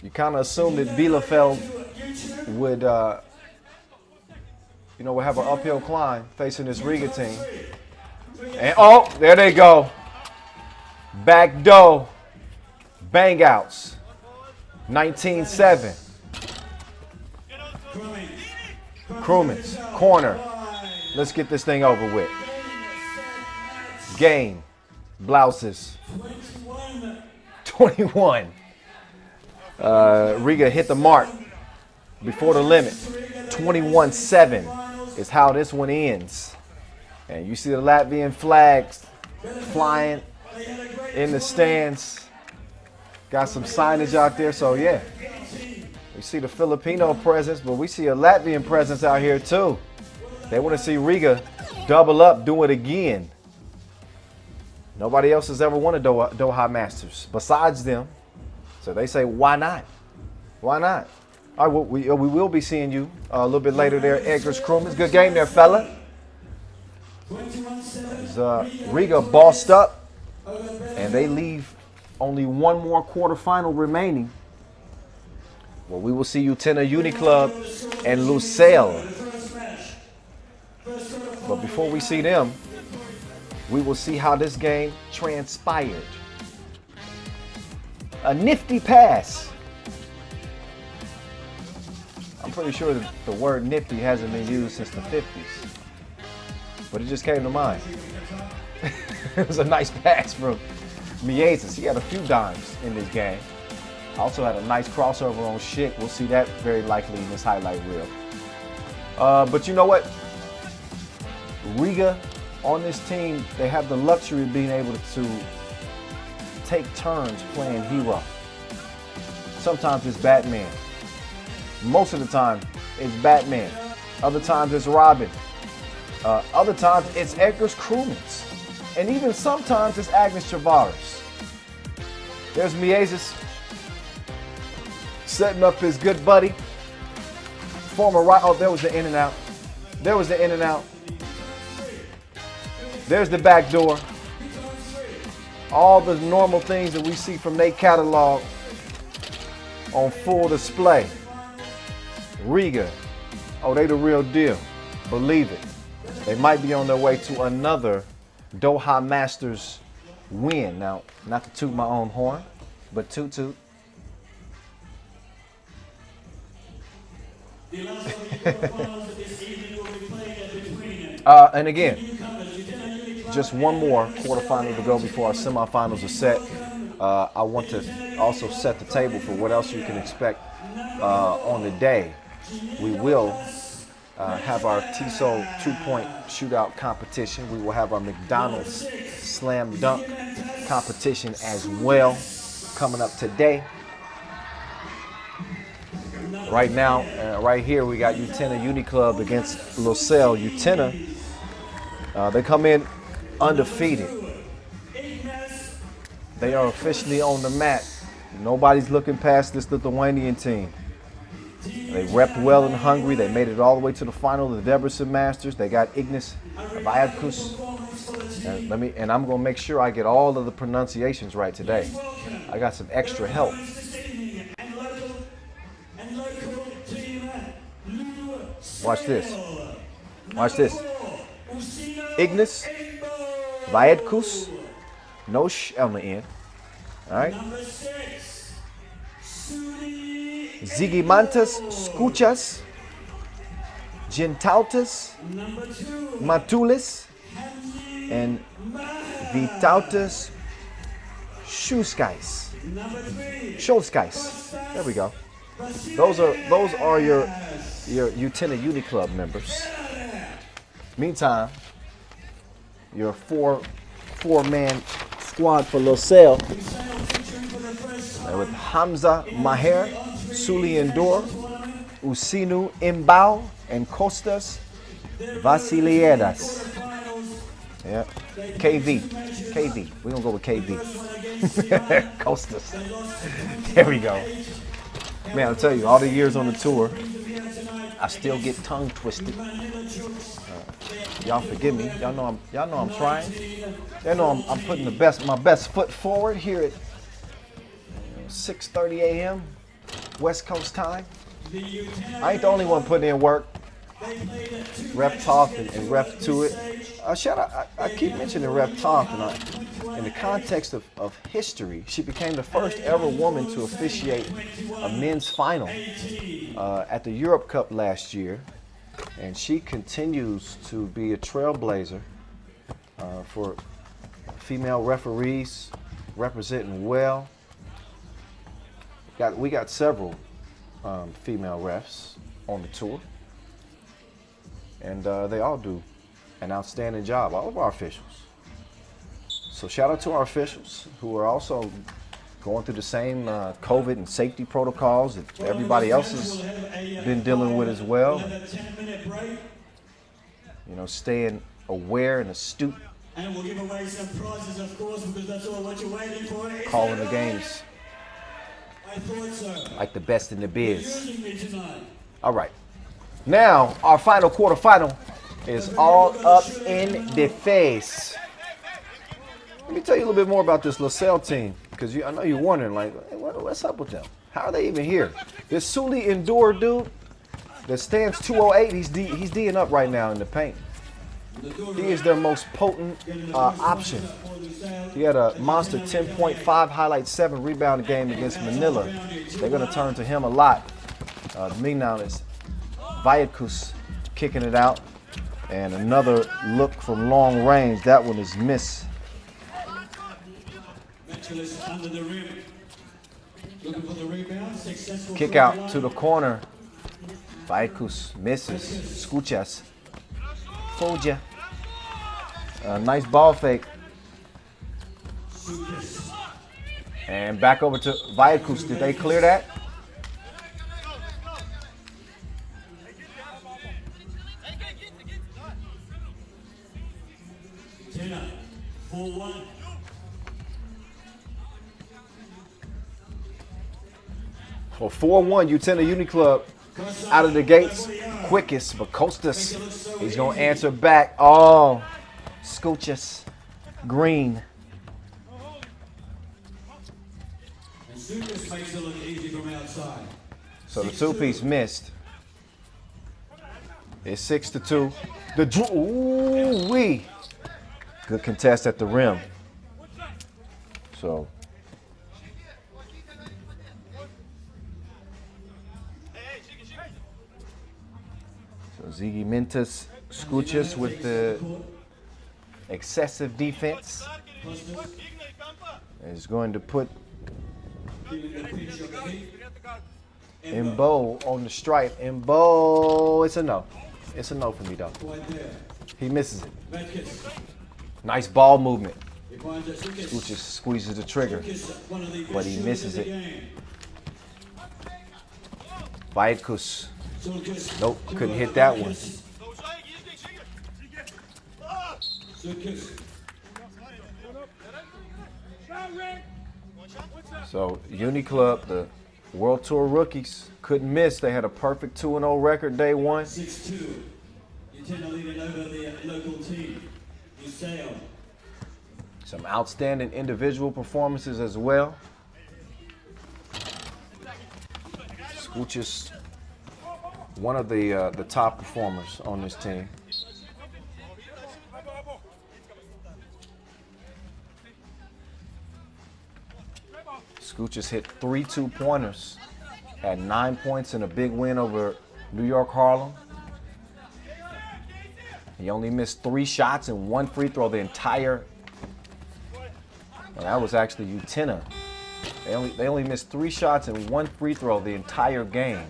You kind of assumed that Bielefeld would, would have an uphill climb facing this Riga team. And oh, there they go. Back door. Bang outs. 19-7. Krumens, corner. Let's get this thing over with. Game. Blouses. 21. Riga hit the mark before the limit. 21-7 is how this one ends. And you see the Latvian flags flying in the stands. Got some signage out there, so yeah. We see the Filipino presence, but we see a Latvian presence out here too. They want to see Riga double up, do it again. Nobody else has ever won a Doha Masters besides them. So they say, why not? Why not? All right, we will be seeing you a little bit later there, Edgar's Krumens. Good game there, fella. As, Riga bossed up, and they leave only one more quarterfinal remaining. Well, we will see Utena Uniclub and Lusail. But before we see them, we will see how this game transpired. A nifty pass. I'm pretty sure that the word nifty hasn't been used since the 50s. But it just came to mind. It was a nice pass from Miezis. He had a few dimes in this game. Also had a nice crossover on Schick. We'll see that very likely in this highlight reel. But you know what? Riga on this team, they have the luxury of being able to take turns playing hero. Sometimes it's Batman. Most of the time it's Batman. Other times it's Robin. Other times it's Edgar's Krumens. And even sometimes it's Agnes Chavars. There's Miezis setting up his good buddy. Former right. Oh, there was the in and out. There was the in and out. There's the back door. All the normal things that we see from their catalog on full display. Riga. Oh, they the real deal. Believe it. They might be on their way to another Doha Masters win. Now, not to toot my own horn, but toot toot. And again, just one more quarterfinal to go before our semifinals are set. I want to also set the table for what else you can expect on the day. We will have our TSO 2-point shootout competition. We will have our McDonald's slam dunk competition as well coming up today. Right now, right here, we got Utena Uniclub against Lusail. Utena, they come in undefeated. They are officially on the mat. Nobody's looking past this Lithuanian team. They repped well in Hungary. They made it all the way to the final of the Debrecen Masters. They got Ignas Viadkus. And I'm going to make sure I get all of the pronunciations right today. I got some extra help. Watch this. Watch this. Ignas Viadkus. No sh on the end. All right. Zigimantas Skuchas, Gentautas, Matulis, and Vitautas Shuskais. Sholskais. There we go. Those are your Utena Uniclub members. Meantime, your four-man squad for Lusail with Hamza Maher, Suli Endor, Usinu Imbao, and Kostas Vasiliedas. Yeah, KV. We're gonna go with KV. Kostas. There we go. Man, I'll tell you, all the years on the tour, I still get tongue twisted. Y'all forgive me. Y'all know I'm trying. Y'all know I'm putting my best foot forward here at 6:30 a.m. West Coast time. I ain't the only one putting in work. Ref Talk and Ref to it. Shout out, I keep mentioning Ref Talk, and in the context of history, she became the first ever woman to officiate a men's final at the Europe Cup last year. And she continues to be a trailblazer for female referees, representing well. We got several female refs on the tour, and they all do an outstanding job, all of our officials. So shout out to our officials who are also going through the same COVID and safety protocols that everybody else has been dealing with as well. You know, staying aware and astute. And we'll give away some prizes, of course, because that's all what you're waiting for. Calling the games I thought so. like the best in the biz. All right. Now, our final quarterfinal is all up in the face. Let me tell you a little bit more about this Lusail team, because I know you're wondering, like, hey, what's up with them? How are they even here? This Suli Endor dude that stands 208, he's D'ing up right now in the paint. He is their most potent option. He had a monster 10.5 highlight 7 rebound game against Manila. They're going to turn to him a lot. Me now is Viadkus kicking it out. And another look from long range. That one is missed. Under the rim. Looking for the rebound. Successful Kick out to the corner. Viadkus misses. Skuchas. Foja. Nice ball fake. And back over to Viadkus. Did they clear that? Utena, 4-1. For 4-1, Utena Uniclub out of the gates quickest, but Kostas, he's going to answer back. Oh, Skuchas, green. And Sukas makes it look easy from outside. So the two-piece missed. It's 6-2. The ooh-wee. Good contest at the rim. So Ziggy Mintas Skuchas with the excessive defense is going to put Imbo on the stripe. Imbo, it's a no. It's a no for me, though. He misses it. Nice ball movement. Skučas squeezes the trigger, but he misses it. Vaidkus. Nope, couldn't hit that one. So Uniclub, the World Tour rookies, couldn't miss. They had a perfect 2-0 record day one. 6-2. Utena leading over the local team. Lusail. Some outstanding individual performances as well. Skučas, one of the top performers on this team. Skučas hit 3 2-pointers, had 9 points in a big win over New York Harlem. He only missed 3 shots and 1 free throw the entire. Well, that was actually Utena. They only missed 3 shots and 1 free throw the entire game.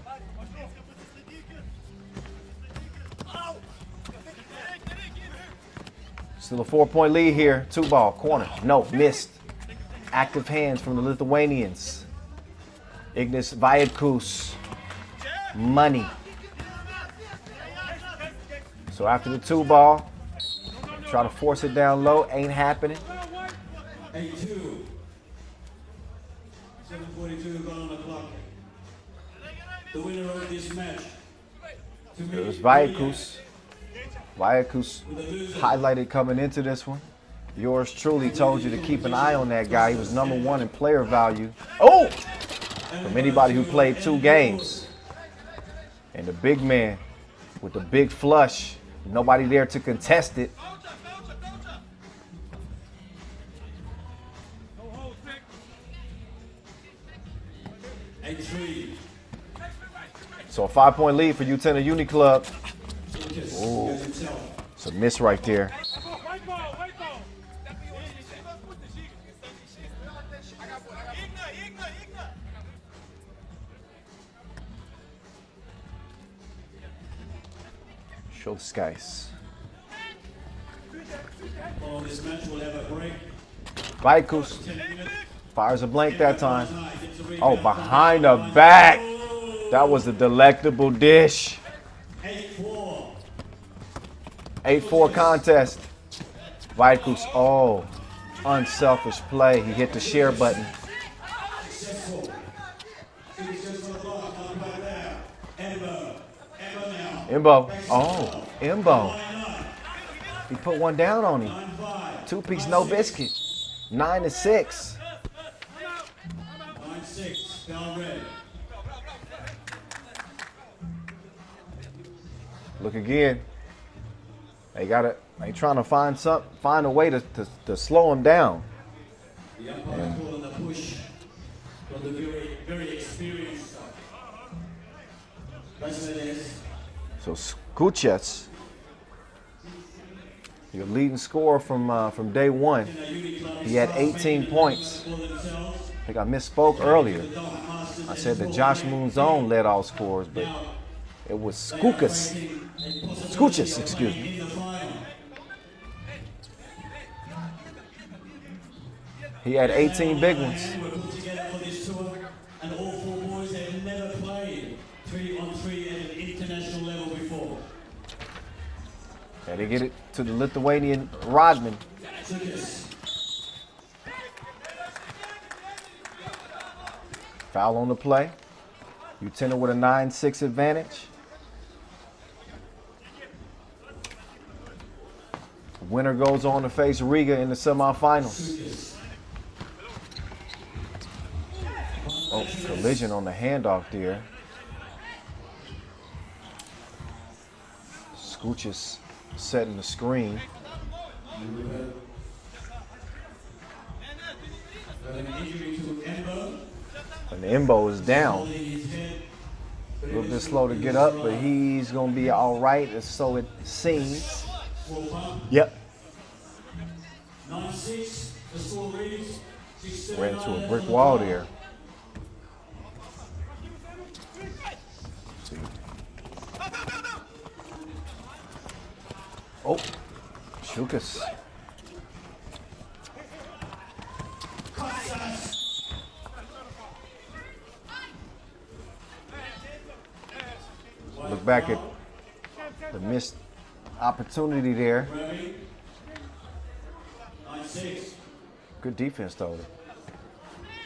Still a 4-point lead here. 2-ball corner. No, missed. Active hands from the Lithuanians. Ignas Vaidkus. Money. So after the 2-ball, try to force it down low. Ain't happening. 8-2. 7:42 gone on the clock. The winner of this match. It was Vaidkus. Vaidkus highlighted coming into this one. Yours truly told you to keep an eye on that guy. He was #1 in player value. Oh! From anybody who played 2 games. And the big man with the big flush. Nobody there to contest it. So a 5-point lead for Utena Uniclub. Ooh, it's a miss right there. Show the skies. Vaidkus fires a blank that time. Oh, behind the back. That was a delectable dish. 8-4 contest. Vaidkus, oh, unselfish play. He hit the share button. Imbo, oh, Imbo. He put one down on him. 2-piece, no biscuit. 9-6. 9-6, down red. Look again. They trying to find a way to slow him down. The umpire calling the push from the very experienced Brazilians. So Skučas, your leading scorer from day one. He had 18 points. I think I misspoke earlier. I said that Josh Moonzone led all scorers, but it was Skučas, excuse me. He had 18 big ones. And all 4 boys have never played 3-on-3 at an international level before. Had to get it to the Lithuanian Rodman. Foul on the play. Utena with a 9-6 advantage. Winner goes on to face Riga in the semifinals. Oh, collision on the handoff there. Skučas setting the screen. And Imbo is down. A little bit slow to get up, but he's going to be all right, so it seems. Yep. 9-6, the score reads. Ran into a brick wall there. Oh, Skučas. look back at the missed opportunity there. Good defense, though, to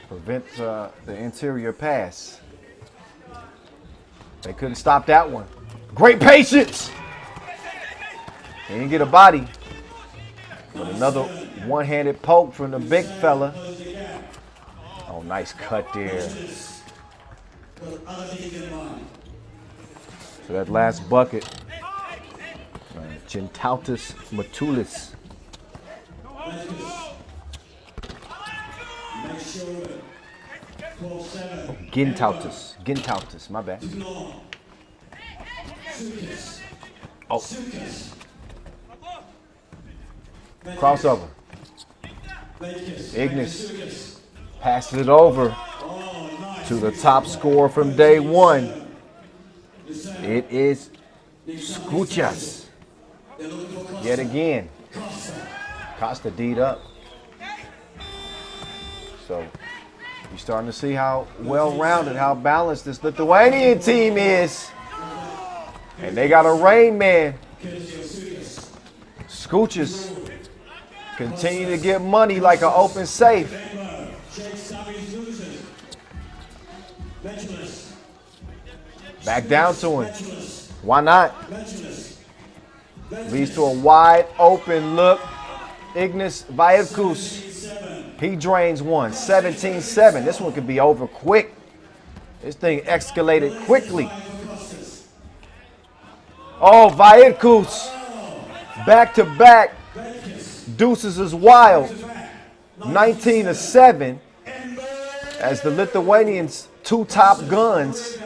prevent the interior pass. They couldn't stop that one. Great patience. He didn't get a body. But another one-handed poke from the big fella. Oh, nice cut there. So that last bucket, Gintautas Matulis. Oh, Gintautas, my bad. Oh. Crossover. Ignis passes it over to the top scorer from day one. It is Skuchas. Yet again. Costa D'd up. So you're starting to see how well-rounded, how balanced this Lithuanian team is. And they got a rain man. Skuchas continue to get money like an open safe. Back down to him. Why not? Leads to a wide open look. Ignis Vairkus. He drains one. 17-7. This one could be over quick. This thing escalated quickly. Oh, Vairkus. Back to back. Deuces is wild. 19-7. As the Lithuanians' two top guns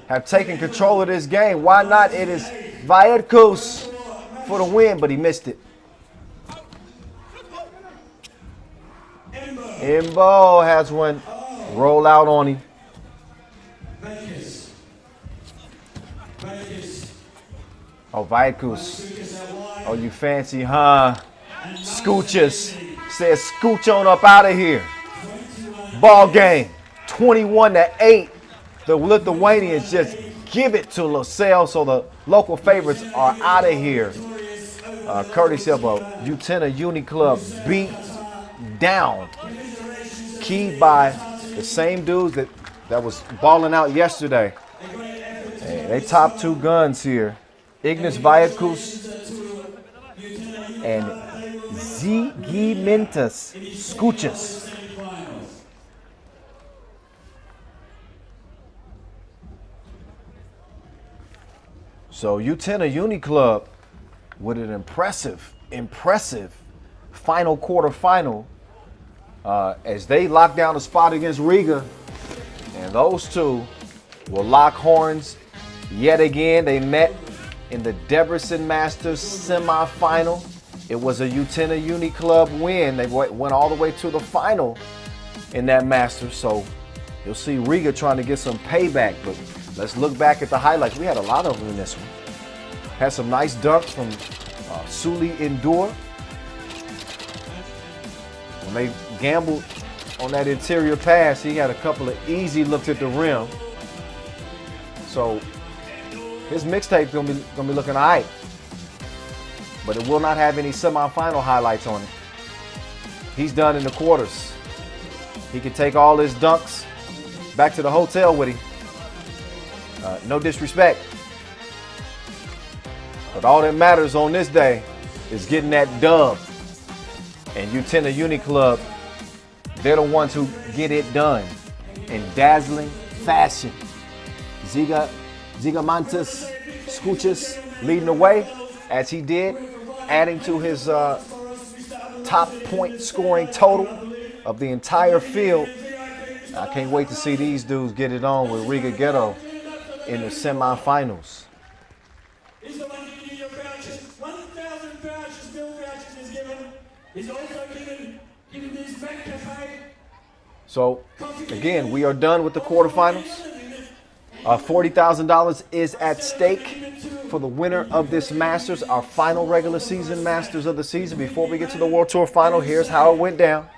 have taken control of this game. Why not? It is Vairkus for the win, but he missed it. Imbo has one roll out on him. Oh, Vairkus. Oh, you fancy, huh? Skuchas. Says scooch on up out of here. Ball game. 21-8. The Lithuanians just give it to Lusail, so the local favorites are out of here. Courtesy of a Utena Uniclub beat down. Keyed by the same dudes that was balling out yesterday. Hey, they top two guns here. Ignis Vairkus and Zigimintas Skuchas. So Utena Uniclub with an impressive final quarterfinal as they lock down a spot against Riga. And those two will lock horns yet again. They met in the Debrecen Masters semifinal. It was a Utena Uniclub win. They went all the way to the final in that Masters. So you'll see Riga trying to get some payback. But let's look back at the highlights. We had a lot of them in this one. Had some nice dunks from Suli Indoor. When they gambled on that interior pass, he had a couple of easy looks at the rim. So his mixtape's gonna be looking all right. But it will not have any semifinal highlights on it. He's done in the quarters. He can take all his dunks back to the hotel with him. No disrespect. But all that matters on this day is getting that dub. And Utena Uniclub, they're the ones who get it done in dazzling fashion. Zigamantas Skuchas leading the way as he did, adding to his top point scoring total of the entire field. I can't wait to see these dudes get it on with Riga Ghetto in the semifinals. Is the one giving you your vouchers? 1,000 vouchers, bill vouchers is given. Is also given this back cafe. So again, we are done with the quarterfinals. $40,000 is at stake for the winner of this Masters, our final regular season Masters of the season. Before we get to the World Tour final, here's how it went down.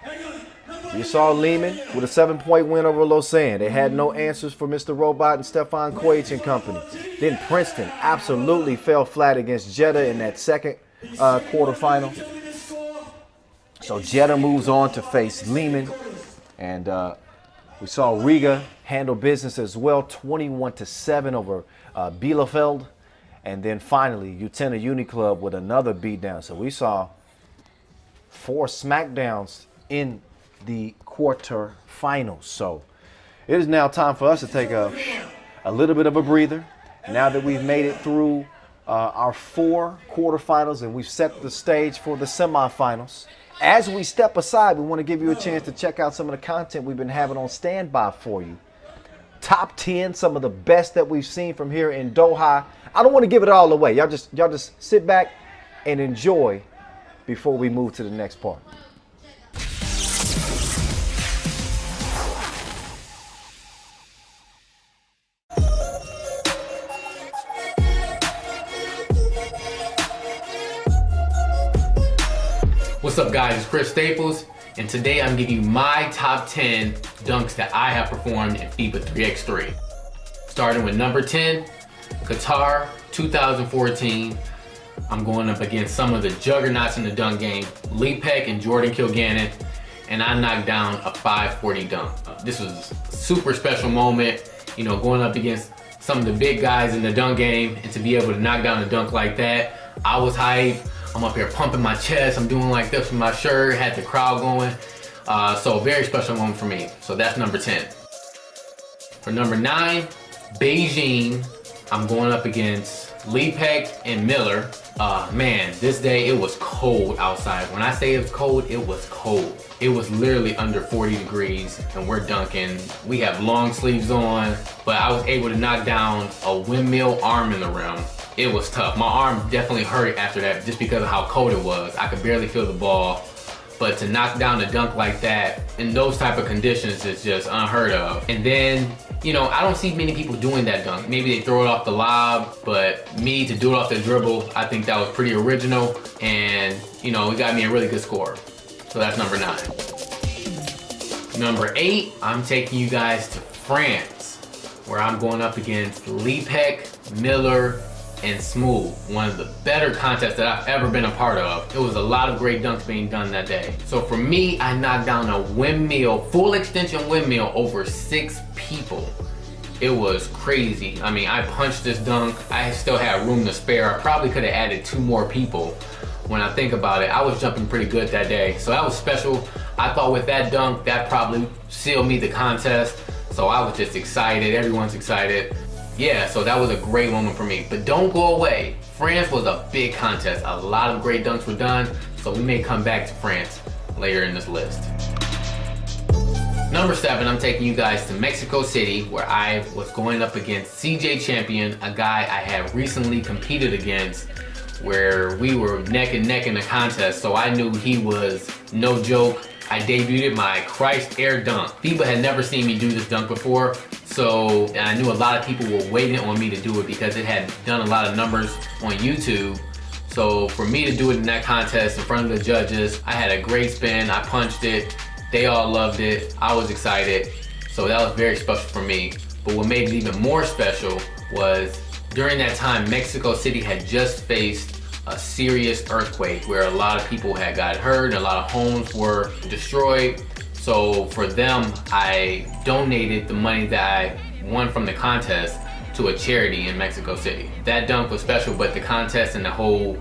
You saw Liman with a 7-point win over Lausanne. They had no answers for Mr. Robot and Stefan Koich and company. Then Princeton absolutely fell flat against Jeddah in that second quarterfinal. So Jeddah moves on to face Liman. And we saw Riga handle business as well, 21-7 over Bielefeld. And then finally, Utena Uniclub with another beatdown. So we saw 4 smackdowns in the quarterfinals. So it is now time for us to take a little bit of a breather. Now that we've made it through our 4 quarterfinals and we've set the stage for the semifinals. As we step aside, we want to give you a chance to check out some of the content we've been having on standby for you. Top 10, some of the best that we've seen from here in Doha. I don't want to give it all away. Y'all just sit back and enjoy before we move to the next part. What's up guys, it's Chris Staples, and today I'm giving you my top 10 dunks that I have performed in FIBA 3x3. Starting with number 10, Qatar 2014. I'm going up against some of the juggernauts in the dunk game, Lepek and Jordan Kilgannon, and I knocked down a 540 dunk. This was a super special moment, you know, going up against some of the big guys in the dunk game, and to be able to knock down a dunk like that, I was hyped. I'm up here pumping my chest. I'm doing like this with my shirt, had the crowd going. So a very special moment for me. So that's number 10. For number 9, Beijing. I'm going up against Lepek and Miller. Man, this day it was cold outside. When I say it was cold, it was cold. It was literally under 40 degrees and we're dunking. We have long sleeves on, but I was able to knock down a windmill arm in the rim. It was tough. My arm definitely hurt after that just because of how cold it was. I could barely feel the ball. But to knock down a dunk like that in those type of conditions is just unheard of. And then, you know, I don't see many people doing that dunk. Maybe they throw it off the lob, but me to do it off the dribble, I think that was pretty original. And, you know, it got me a really good score. So that's number 9. Number 8, I'm taking you guys to France, where I'm going up against Lepek, Miller, and Smooth, one of the better contests that I've ever been a part of. It was a lot of great dunks being done that day. So for me, I knocked down a windmill, full extension windmill over 6 people. It was crazy. I mean, I punched this dunk. I still had room to spare. I probably could have added 2 more people. When I think about it, I was jumping pretty good that day. So that was special. I thought with that dunk, that probably sealed me the contest. So I was just excited. Everyone's excited. Yeah, so that was a great moment for me. But don't go away. France was a big contest. A lot of great dunks were done, so we may come back to France later in this list. Number 7, I'm taking you guys to Mexico City, where I was going up against CJ Champion, a guy I had recently competed against, where we were neck and neck in the contest, so I knew he was no joke. I debuted my Christ Air dunk. FIBA had never seen me do this dunk before, so and I knew a lot of people were waiting on me to do it because it had done a lot of numbers on YouTube. So for me to do it in that contest in front of the judges, I had a great spin, I punched it, they all loved it, I was excited. So that was very special for me. But what made it even more special was during that time, Mexico City had just faced a serious earthquake where a lot of people had got hurt, a lot of homes were destroyed. So for them, I donated the money that I won from the contest to a charity in Mexico City. That dunk was special, but the contest and the whole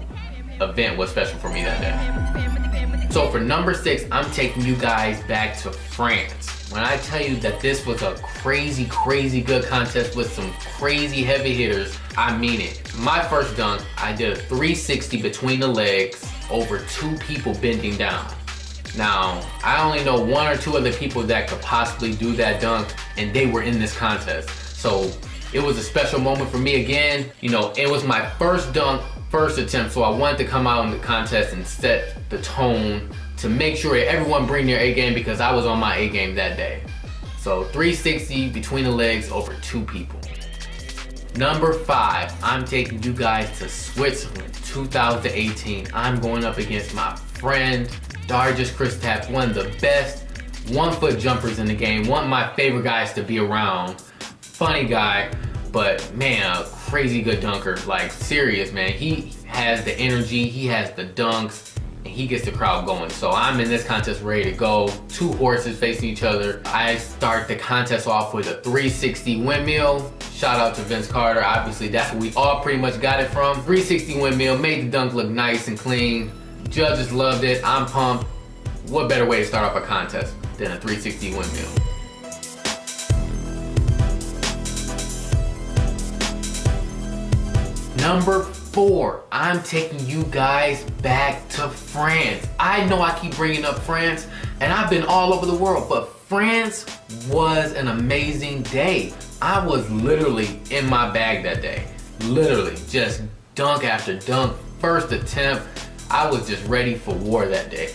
event was special for me that day. So for number 6, I'm taking you guys back to France. When I tell you that this was a crazy, crazy good contest with some crazy heavy hitters, I mean it. My first dunk, I did a 360 between the legs over 2 people bending down. Now, I only know 1 or 2 other people that could possibly do that dunk, and they were in this contest. So it was a special moment for me again. You know, it was my first dunk, first attempt, so I wanted to come out in the contest and set the tone to make sure everyone bring their A game because I was on my A game that day. So 360 between the legs over 2 people. Number 5, I'm taking you guys to Switzerland 2018. I'm going up against my friend, Dargis Kristaps, one of the best 1-foot jumpers in the game. One of my favorite guys to be around. Funny guy, but man, a crazy good dunker. Like serious, man. He has the energy, he has the dunks, and he gets the crowd going. So I'm in this contest ready to go. 2 horses facing each other. I start the contest off with a 360 windmill. Shout out to Vince Carter. Obviously, that's where we all pretty much got it from. 360 windmill, made the dunk look nice and clean. Judges loved it, I'm pumped. What better way to start off a contest than a 360 windmill? Number 4, I'm taking you guys back to France. I know I keep bringing up France, and I've been all over the world, but France was an amazing day. I was literally in my bag that day. Literally, just dunk after dunk, first attempt. I was just ready for war that day.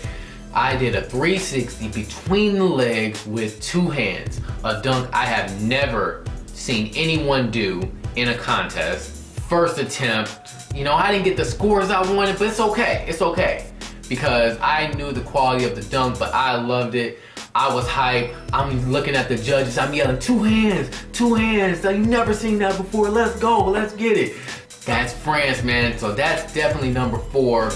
I did a 360 between the legs with 2 hands. A dunk I have never seen anyone do in a contest. First attempt, you know, I didn't get the scores I wanted, but it's okay, because I knew the quality of the dunk, but I loved it. I was hyped. I'm looking at the judges, I'm yelling, 2 hands, 2 hands. You've never seen that before, let's go, let's get it. That's France, man, so that's definitely number 4.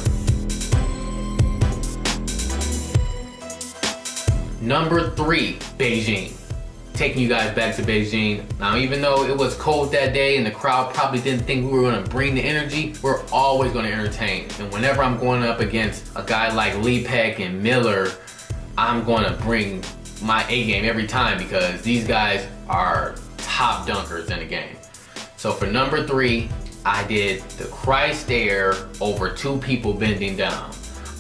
Number 3, Beijing. Taking you guys back to Beijing. Now, even though it was cold that day and the crowd probably didn't think we were gonna bring the energy, we're always gonna entertain. And whenever I'm going up against a guy like Lepek and Miller, I'm gonna bring my A game every time because these guys are top dunkers in the game. So for number 3, I did the Christ Air over 2 people bending down.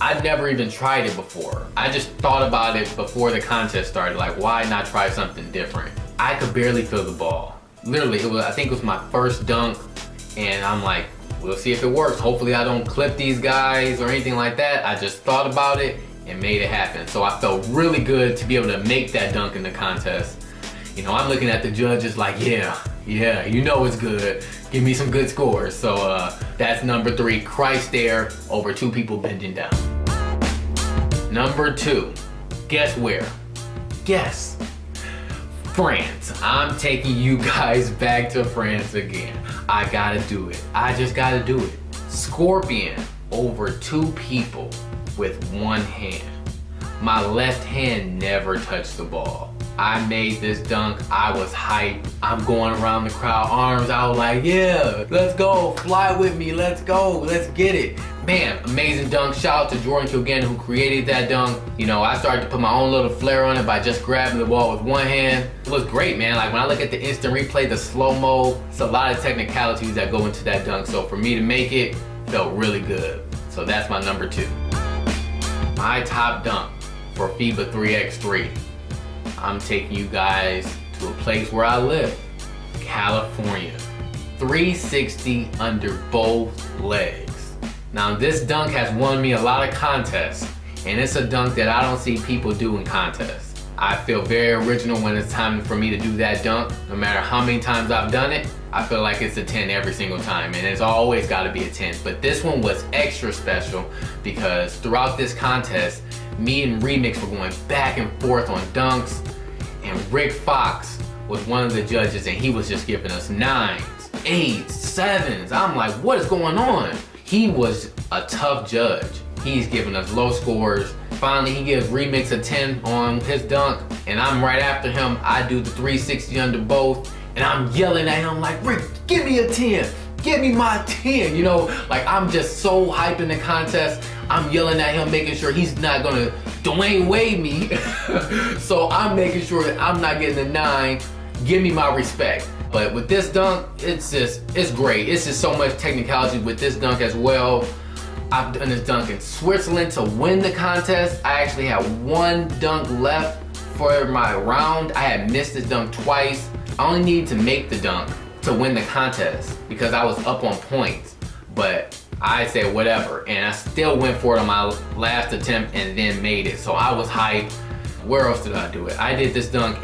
I'd never even tried it before. I just thought about it before the contest started, like why not try something different? I could barely feel the ball. Literally, I think it was my first dunk, and I'm like, we'll see if it works. Hopefully I don't clip these guys or anything like that. I just thought about it and made it happen. So I felt really good to be able to make that dunk in the contest. You know, I'm looking at the judges like, yeah, you know it's good. Give me some good scores. So that's number 3, Christ Air over 2 people bending down. Number 2, guess where? Guess. France. I'm taking you guys back to France again. I gotta do it. I just gotta do it. Scorpion over 2 people with 1 hand. My left hand never touched the ball. I made this dunk, I was hyped. I'm going around the crowd, arms out like, yeah, let's go, fly with me, let's go, let's get it. Man, amazing dunk. Shout out to Jordan Kilgannon who created that dunk. You know, I started to put my own little flair on it by just grabbing the ball with 1 hand. It was great, man. Like when I look at the instant replay, the slow-mo, it's a lot of technicalities that go into that dunk. So for me to make it, felt really good. So that's my number 2. My top dunk for FIBA 3x3. I'm taking you guys to a place where I live, California. 360 under both legs. Now this dunk has won me a lot of contests, and it's a dunk that I don't see people do in contests. I feel very original when it's time for me to do that dunk. No matter how many times I've done it, I feel like it's a 10 every single time, and it's always gotta be a 10. But this one was extra special because throughout this contest, me and Remix were going back and forth on dunks, and Rick Fox was one of the judges, and he was just giving us 9s, 8s, 7s. I'm like, what is going on? He was a tough judge. He's giving us low scores. Finally, he gives Remix a 10 on his dunk, and I'm right after him. I do the 360 under both, and I'm yelling at him like, Rick, give me a 10. Give me my 10, you know? Like, I'm just so hyped in the contest. I'm yelling at him, making sure he's not gonna Dwayne Wade me. So I'm making sure that I'm not getting a 9. Give me my respect. But with this dunk, it's great. It's just so much technicality with this dunk as well. I've done this dunk in Switzerland to win the contest. I actually had 1 dunk left for my round. I had missed this dunk twice. I only needed to make the dunk to win the contest because I was up on points. But I said whatever, and I still went for it on my last attempt and then made it. So I was hyped. Where else did I do it? I did this dunk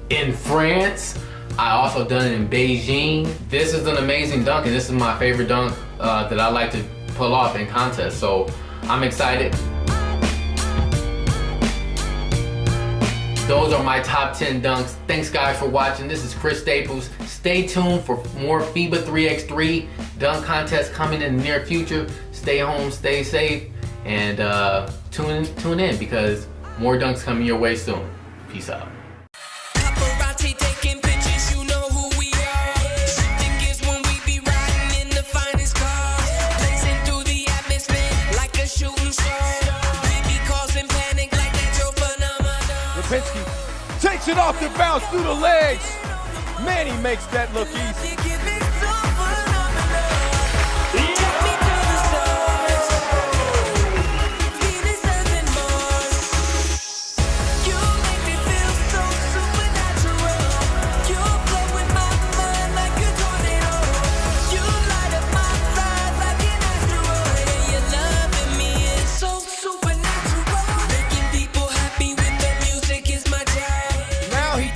in France. I also done it in Beijing. This is an amazing dunk, and this is my favorite dunk that I like to pull off in contests. So I'm excited. Those are my top 10 dunks. Thanks guys for watching. This is Chris Staples. Stay tuned for more FIBA 3x3 dunk contests coming in the near future. Stay home, stay safe, and tune in because more dunks coming your way soon. Peace out. Paparazzi taking pictures, you know who we are. Shifting gears when we be riding in the finest cars. Blazing through the atmosphere like a shooting star. We be causing panic like that Joe phenomenon. Lipinski takes it off the bounce through the legs. Man, he makes that look easy.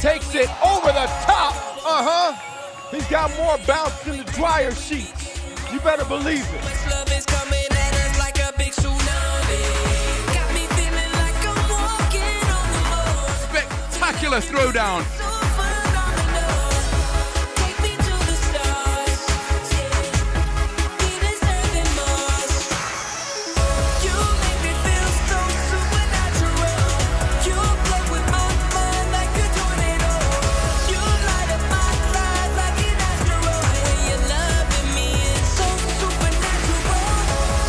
Takes it over the top. He's got more bounce than the dryer sheets. You better believe it. Love is coming at us like a big tsunami. Got me feeling like I'm walking on the moon. Spectacular throwdown. Take me to the stars. We deserve more. You make me feel so supernatural. You play with my mind like a tornado. You light up my life like an asteroid. When you're loving me, it's so supernatural.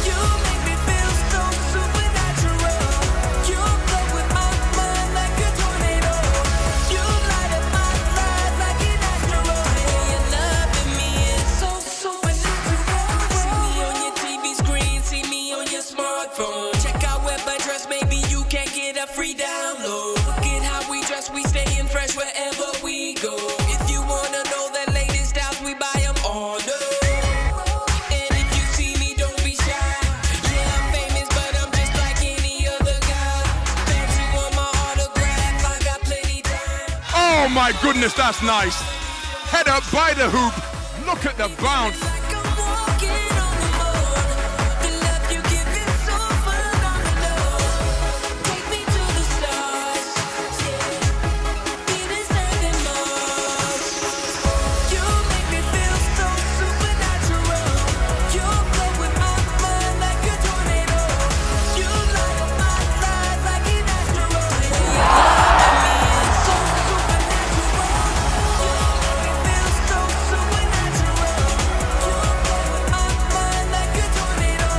You make me feel so supernatural. You play with my mind like a tornado. You light up my life like an asteroid. When you're loving me, it's so supernatural. See me on your TV screen, see me on your smartphone. Check out web address, maybe you can get a free download. Look at how we dress, we staying fresh wherever we go. If you wanna know the latest styles, we buy them all. And if you see me, don't be shy. Yeah, I'm famous, but I'm just like any other guy. Bet you want my autograph, I got plenty time. Oh my goodness, that's nice. Head up by the hoop. Look at the bounce. Like I'm walking on the moon. The love you give is so phenomenal. Take me to the stars. We deserve more. You make me feel so supernatural. You play with my mind like a tornado. You light up my life like an asteroid. When you're loving me, it's so supernatural. You make me feel so supernatural. You play with my mind like a tornado.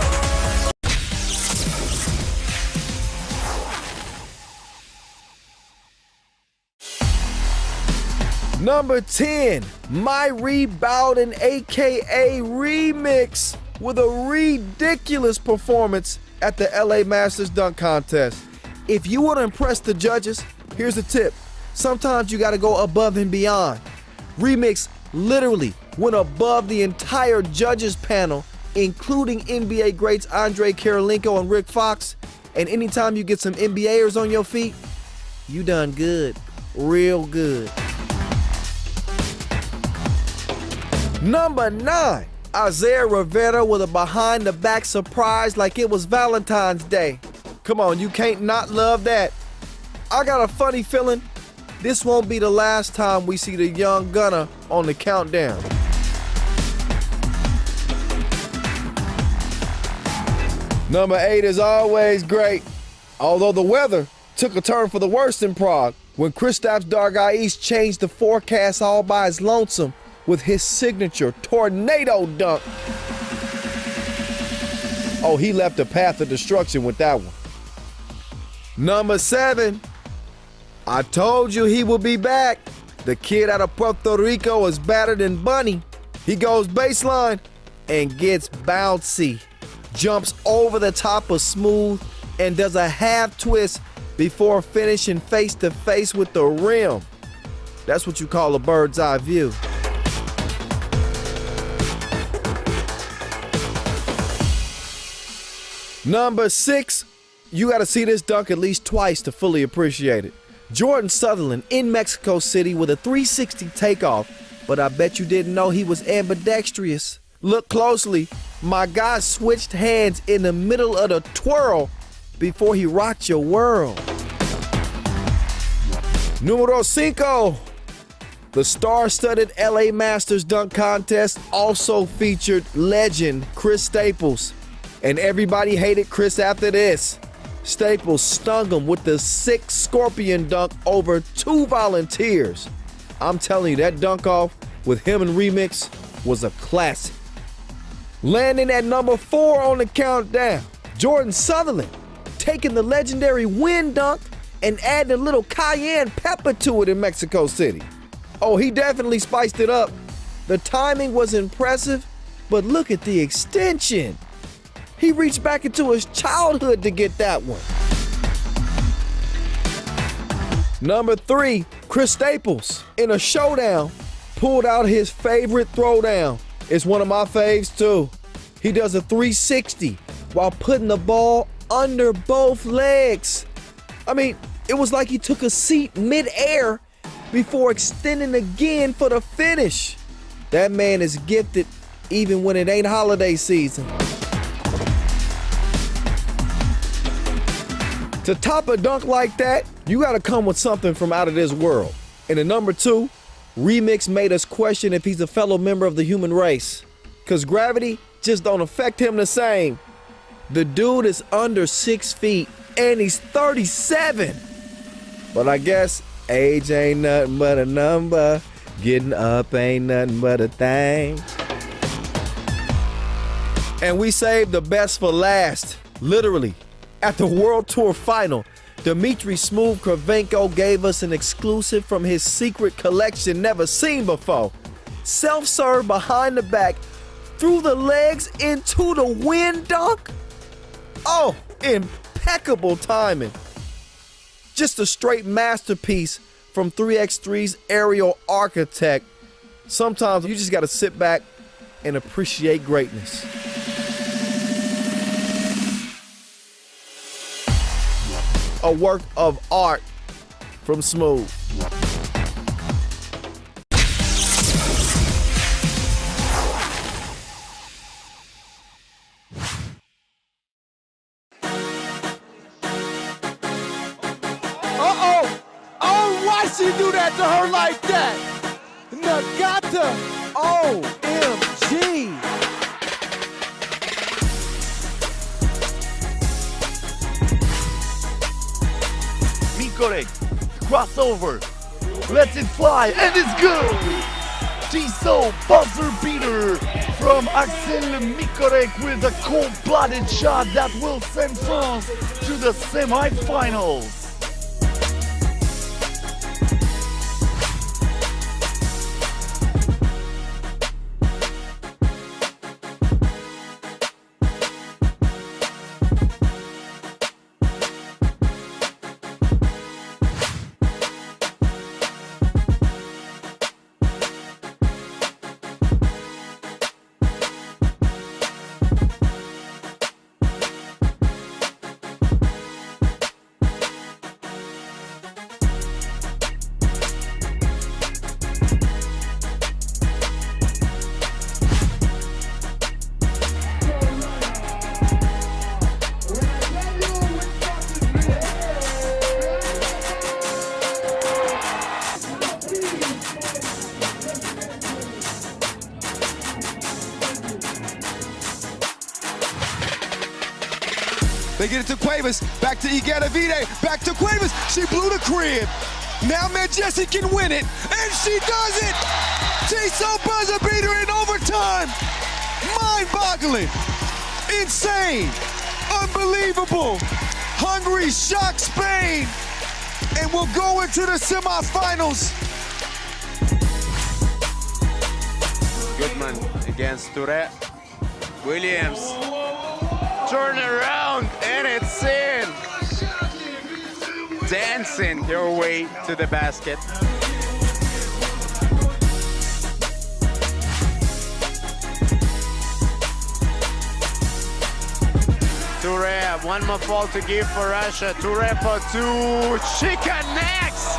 Number 10, My Rebounding, aka Remix, with a ridiculous performance at the LA Masters Dunk Contest. If you want to impress the judges, here's a tip. Sometimes you got to go above and beyond. Remix literally went above the entire judges panel, including NBA greats Andre Karolinko and Rick Fox. And anytime you get some NBAers on your feet, you done good, real good. Number 9, Isaiah Rivera with a behind-the-back surprise like it was Valentine's Day. Come on, you can't not love that. I got a funny feeling this won't be the last time we see the young gunner on the countdown. Number 8 is always great, although the weather took a turn for the worse in Prague when Kristaps Dargais changed the forecast all by his lonesome with his signature tornado dunk. Oh, he left a path of destruction with that one. Number 7, I told you he would be back. The kid out of Puerto Rico is better than Bunny. He goes baseline and gets bouncy, jumps over the top of Smooth and does a half twist before finishing face to face with the rim. That's what you call a bird's eye view. Number 6, you got to see this dunk at least twice to fully appreciate it. Jordan Sutherland in Mexico City with a 360 takeoff, but I bet you didn't know he was ambidextrous. Look closely, my guy switched hands in the middle of the twirl before he rocked your world. Numero 5. The star-studded LA Masters dunk contest also featured legend Chris Staples. And everybody hated Chris after this. Staples stung him with the sick scorpion dunk over 2 volunteers. I'm telling you, that dunk-off with him and Remix was a classic. Landing at number 4 on the countdown, Jordan Sutherland taking the legendary wind dunk and adding a little cayenne pepper to it in Mexico City. Oh, he definitely spiced it up. The timing was impressive, but look at the extension. He reached back into his childhood to get that one. Number 3, Chris Staples, in a showdown, pulled out his favorite throwdown. It's one of my faves too. He does a 360 while putting the ball under both legs. I mean, it was like he took a seat mid-air before extending again for the finish. That man is gifted even when it ain't holiday season. To top a dunk like that, you gotta come with something from out of this world. And at number 2, Remix made us question if he's a fellow member of the human race. Cause gravity just don't affect him the same. The dude is under 6 feet and he's 37. But I guess age ain't nothing but a number. Getting up ain't nothing but a thing. And we saved the best for last, literally. At the World Tour final, Dmitry Smooth Kravchenko gave us an exclusive from his secret collection never seen before. Self-serve behind the back, through the legs into the wind dunk. Oh, impeccable timing. Just a straight masterpiece from 3x3's aerial architect. Sometimes you just gotta sit back and appreciate greatness. A work of art from Smooth. Uh-oh! Oh, why she do that to her like that? Nagata! OMG! Mikorek, crossover, lets it fly, and it's good! Tiso buzzer beater from Axel Mikorek with a cold-blooded shot that will send France to the semifinals. They get it to Cuevas, back to Igatavide, back to Cuevas. She blew the crib. Now Majesti can win it, and she does it! Tiso buzzer beater in overtime. Mind-boggling, insane, unbelievable. Hungary shocks Spain, and will go into the semifinals. Goodman against Touré. Williams. Turn around, and it's in. Dancing your way to the basket. Touré, one more ball to give for Russia. Touré for 2. She connects.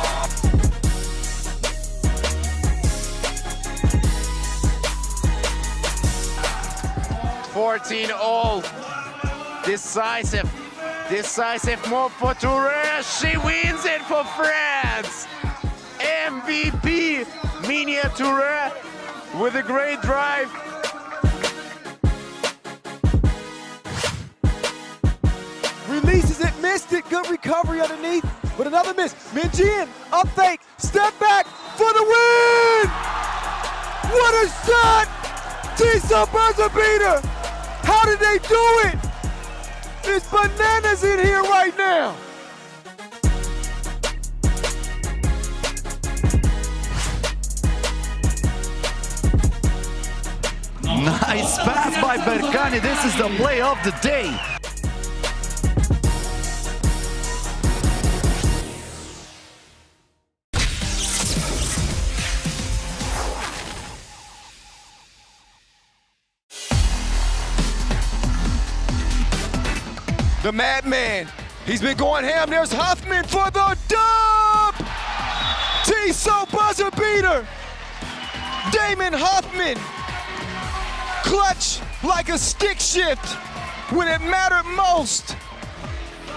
14-all. Decisive move for Touré. She wins it for France. Miniature with a great drive. Releases it, missed it, good recovery underneath, but another miss. Minjian, up fake, step back for the win! What a shot! T-Sub buzzer beater! How did they do it? There's bananas in here right now. Nice pass by Berkane. This is the play of the day. The madman, he's been going ham. There's Huffman for the dub! T-So buzzer beater! Damon Huffman, clutch like a stick shift when it mattered most.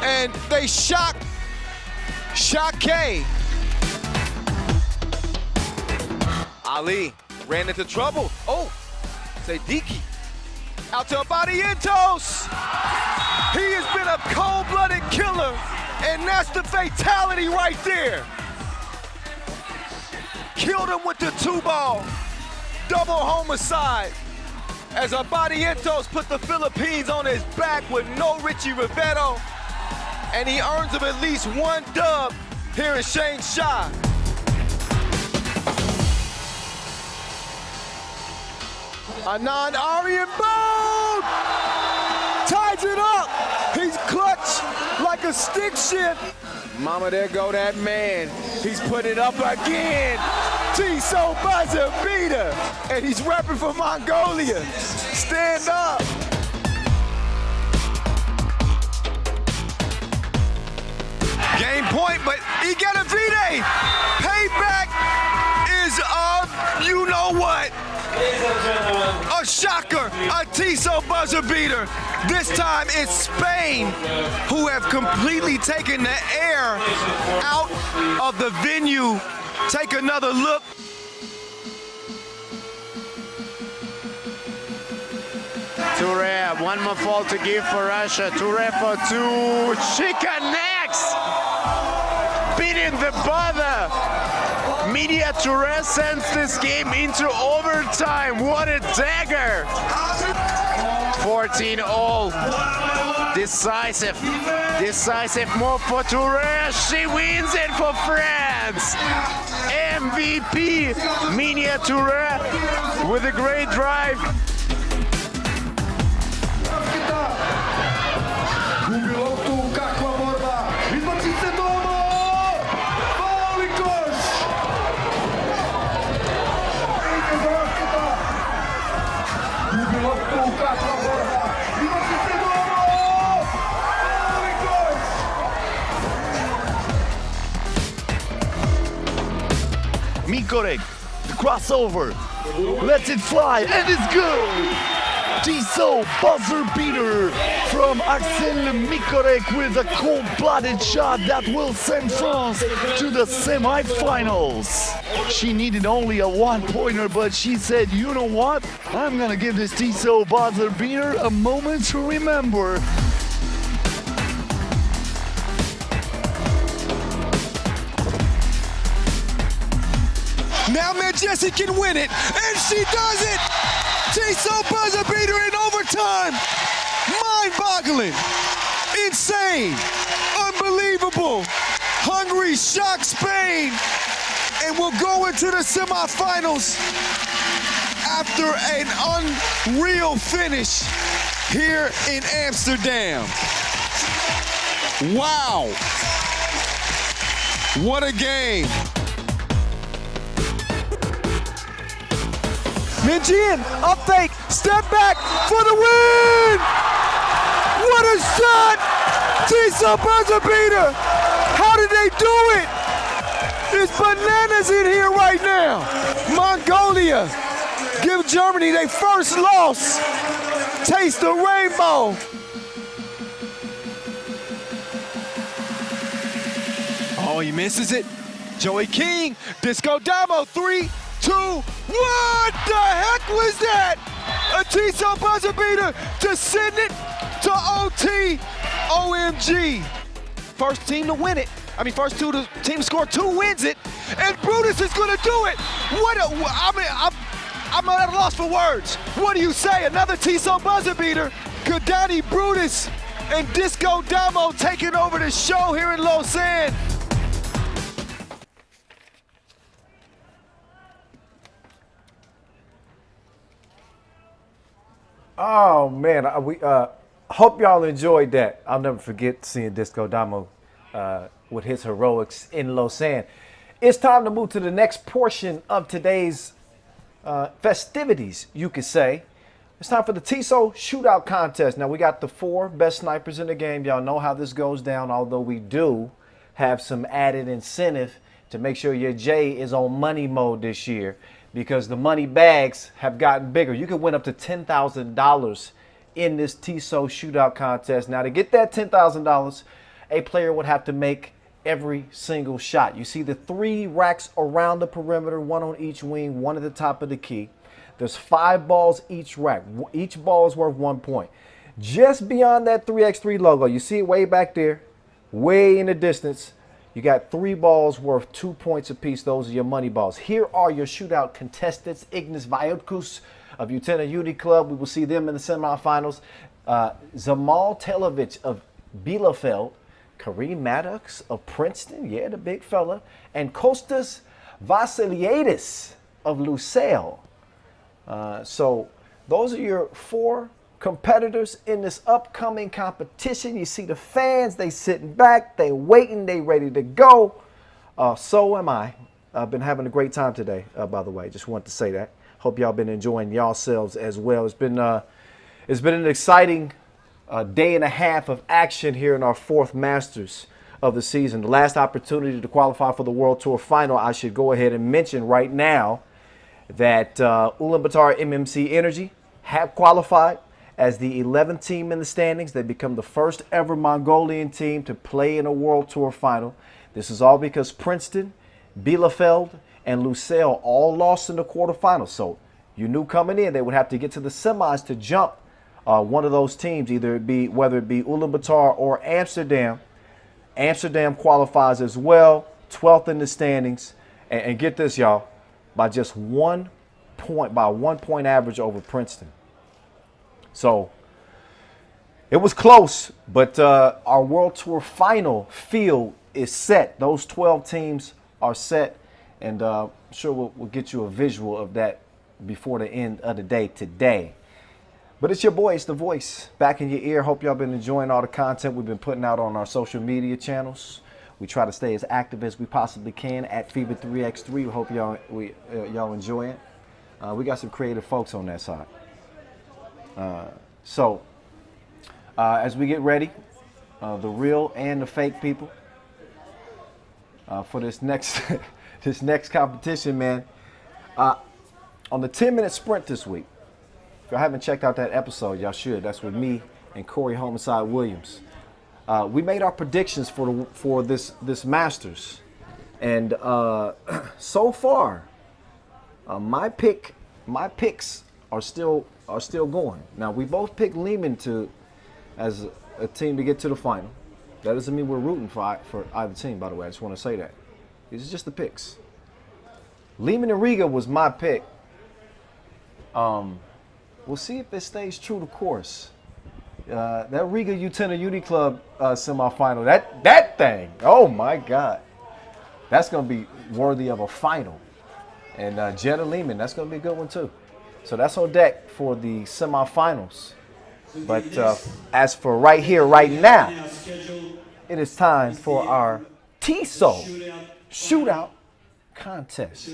And they shock K. Ali ran into trouble. Oh, Sadiki out to Abadientos. He has been a cold-blooded killer, and that's the fatality right there. Killed him with the 2-ball, double homicide, as Abadientos put the Philippines on his back with no Richie Rivetto, and he earns him at least one dub here in Shanghai. Anand Aryan Bold ties it up. He's clutch like a stick shift. Mama, there go that man. He's put it up again. T-So buzzer beater. And he's repping for Mongolia. Stand up. Game point, but he got a V-Day. Payback is you know what? A shocker, a T-So buzzer beater. This time it's Spain who have completely taken the air out of the venue. Take another look. Toure, one more fault to give for Russia. Toure for 2. Chicanx beating the buzzer. Media Toure sends this game into overtime. What a dagger! 14-all. Decisive move for Toure. She wins it for France. MVP Media Toure with a great drive. Mikorek, the crossover, lets it fly, and it's good! T-So buzzer beater from Axel Mikorek with a cold-blooded shot that will send France to the semifinals. She needed only a one-pointer, but she said, you know what? I'm gonna give this T-So buzzer beater a moment to remember. Now Jessie can win it, and she does it! T-So buzzer beater in overtime! Mind-boggling! Insane! Unbelievable! Hungary shocks Spain, and will go into the semifinals after an unreal finish here in Amsterdam. Wow! What a game! Minjian, up fake, step back for the win! What a shot! T-So buzzer beater! How did they do it? There's bananas in here right now. Mongolia give Germany their first loss. Taste the rainbow. Oh, he misses it. Joey King, Disco Damo, 3, 2. What the heck was that? A T-Zone buzzer beater to send it to OT. OMG. First team to win it. First team to score 2 wins it. And Brutus is going to do it. I'm at a loss for words. What do you say? Another T-Zone buzzer beater. Kadani Brutus and Disco Damo taking over the show here in Lausanne. Oh man, we hope y'all enjoyed that. I'll never forget seeing Disco Damo with his heroics in Lausanne. It's time to move to the next portion of today's festivities, you could say. It's time for the TISO shootout contest. Now, we got the 4 best snipers in the game. Y'all know how this goes down, although we do have some added incentive to make sure your J is on money mode this year, because the money bags have gotten bigger. You can win up to $10,000 in this TISO shootout contest. Now, to get that $10,000, a player would have to make every single shot. You see the 3 racks around the perimeter, 1 on each wing, 1 at the top of the key. There's 5 balls each rack. Each ball is worth 1 point. Just beyond that 3x3 logo, you see it way back there, way in the distance, you got 3 balls worth 2 points apiece. Those are your money balls. Here are your shootout contestants. Ignis Vaiotkus of Utena Uniclub. We will see them in the semifinals. Zamal Telovic of Bielefeld. Kareem Maddox of Princeton. Yeah, the big fella. And Kostas Vasiliadis of Lusail. So those are your 4 competitors in this upcoming competition. You see the fans, they sitting back, they waiting, they ready to go. So am I. I've been having a great time today, by the way. Just want to say that. Hope y'all been enjoying yourselves as well. It's been an exciting day and a half of action here in our 4th Masters of the season. The last opportunity to qualify for the World Tour Final. I should go ahead and mention right now that Ulaanbaatar MMC Energy have qualified as the 11th team in the standings. They become the first ever Mongolian team to play in a World Tour Final. This is all because Princeton, Bielefeld, and Lusail all lost in the quarterfinals. So you knew coming in they would have to get to the semis to jump one of those teams, whether it be Ulaanbaatar or Amsterdam. Amsterdam qualifies as well, 12th in the standings. And get this, y'all, by just 1 point, by a 1 point average over Princeton. So it was close, but our World Tour Final field is set. Those 12 teams are set, and I'm sure we'll get you a visual of that before the end of the day today. But it's your boy, it's the voice, back in your ear. Hope y'all been enjoying all the content we've been putting out on our social media channels. We try to stay as active as we possibly can at FIBA 3x3. We hope y'all enjoy it. We got some creative folks on that side. So as we get ready, the real and the fake people, for this next this next competition, man. On the 10-minute sprint this week, if y'all haven't checked out that episode, y'all should. That's with me and Corey Homicide Williams. We made our predictions for this Masters, and so far, my picks are still going. Now, we both picked Liman as a team to get to the final. That doesn't mean we're rooting for either team, by the way. I just want to say that. These are just the picks. Liman and Riga was my pick. We'll see if it stays true to course. That Riga Utena Uniclub semifinal, that thing, oh my God. That's going to be worthy of a final. And Jeddah Liman, that's going to be a good one too. So that's on deck for the semifinals. But as for right here, right now, it is time for our TISO shootout contest.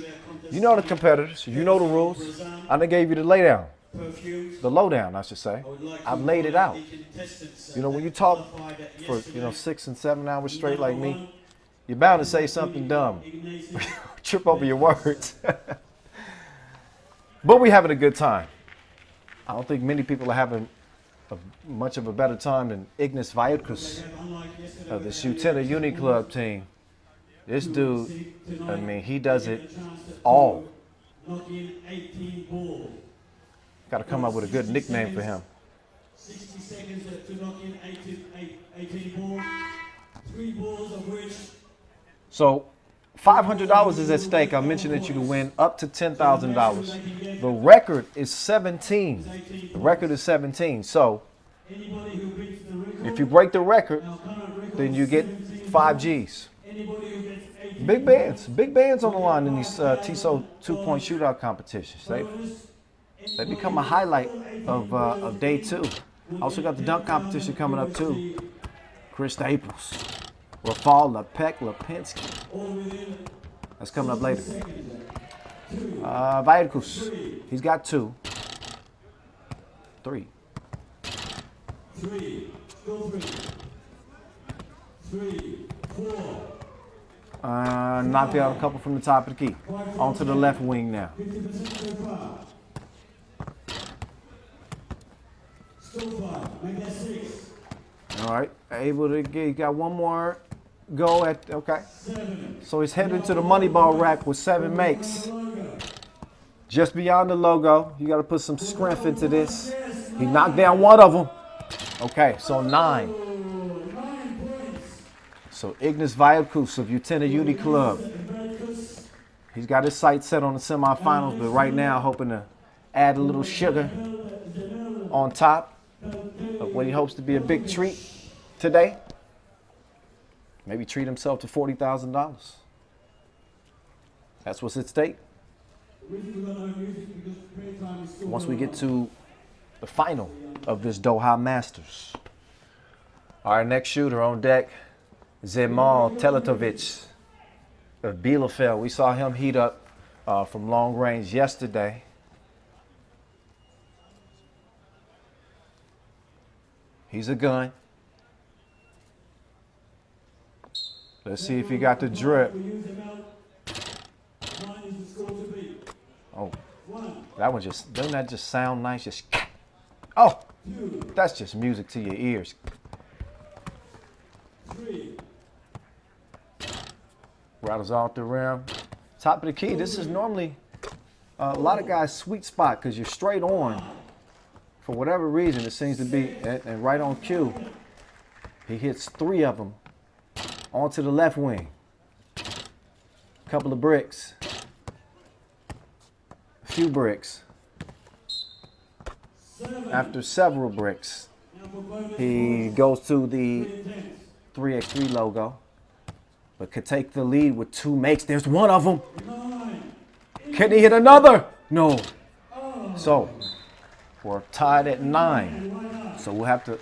You know the competitors, you know the rules. I done gave you the laydown. The lowdown, I should say. I've laid it out. You know, when you talk for 6 and 7 hours straight like me, you're bound to say something dumb. Trip over your words. But we're having a good time. I don't think many people are having much of a better time than Ignis Vaiotkus of the Utena Uniclub team. This dude, I mean, he does it all. knock in 18 balls. Got to come up with a good nickname for him. 60 seconds to knock in 18 balls. 3 balls of which. So $500 is at stake. I mentioned that you can win up to $10,000. The record is 17. The record is 17. So if you break the record, then you get 5 G's. Big bands on the line in these TISO 2-point shootout competitions. They become a highlight of day 2. Also got the dunk competition coming up too. Chris Staples, Rafal Lipinski. That's coming up later. Vaidkus, he's got 2. 3. 3, 4. Knocked out a couple from the top of the key. Onto the left wing now. All right, able to get, got one more go at, okay. So he's heading to the money ball rack with 7 makes. Just beyond the logo, you got to put some strength into this. He knocked down one of them. Okay, so 9. So Ignas Vaidkus of Utena Uniclub. He's got his sights set on the semifinals, but right now hoping to add a little sugar on top of what he hopes to be a big treat today. Maybe treat himself to $40,000. That's what's at stake. Once we get to the final of this Doha Masters. Our next shooter on deck, Zemal Teletovic of Bielefeld. We saw him heat up from long range yesterday. He's a gun. Let's see if he got the drip. Oh, that one just, doesn't that just sound nice? Just, oh, that's just music to your ears. Rattles off the rim. Top of the key. This is normally a lot of guys' sweet spot because you're straight on. For whatever reason, it seems to be, and right on cue, he hits 3 of them onto the left wing. A couple of bricks. A few bricks. After several bricks, he goes to the 3x3 logo, but could take the lead with 2 makes. There's one of them. Can he hit another? No. So we're tied at 9. So we'll have to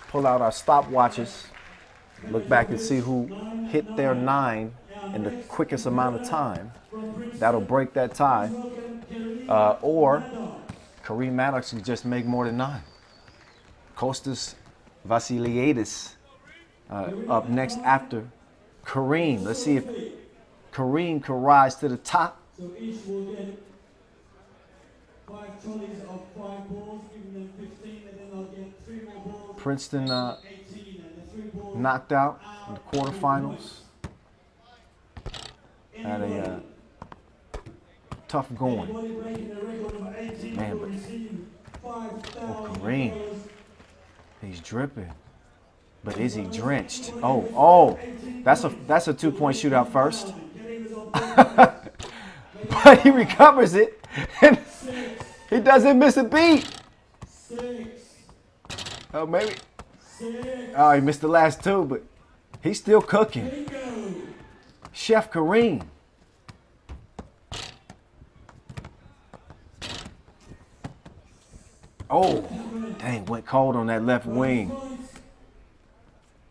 pull out our stopwatches, look back and see who hit their 9 in the quickest amount of time. That'll break that tie. Or Kareem Maddox can just make more than 9. Kostas Vasiliadis up next after Kareem. Let's see if Kareem can rise to the top. So each will get 5 trolleys of 5 balls, giving them 15, and then I'll get 3 more balls. Princeton 18, and the 3 balls knocked out in the quarterfinals. Had a tough going. Man, but Kareem, he's dripping. But is he drenched? Oh, that's a 2-point shootout first. But he recovers it, and he doesn't miss a beat. Oh, maybe. Oh, he missed the last 2, but he's still cooking. Chef Kareem. Oh, dang, went cold on that left wing.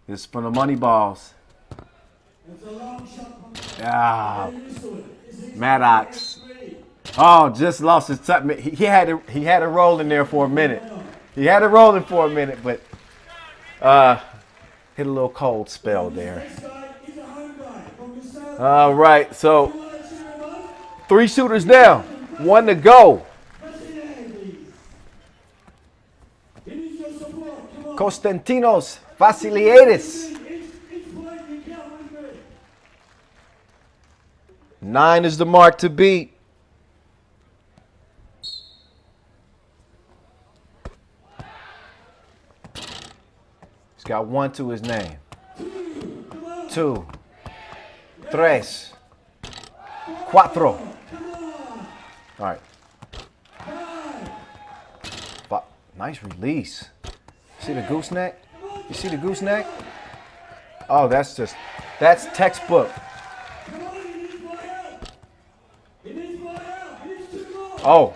This is from the money balls. Ah, Maddox. Oh, just lost his touch. He had it rolling there for a minute. He had it rolling for a minute, but hit a little cold spell there. All right, so 3 shooters down, 1 to go. Konstantinos Vasiliadis. 9 is the mark to beat. He's got 1 to his name. 2, 3, 4. All right. Nice release. See the gooseneck? You see the gooseneck? Oh, that's textbook. Oh.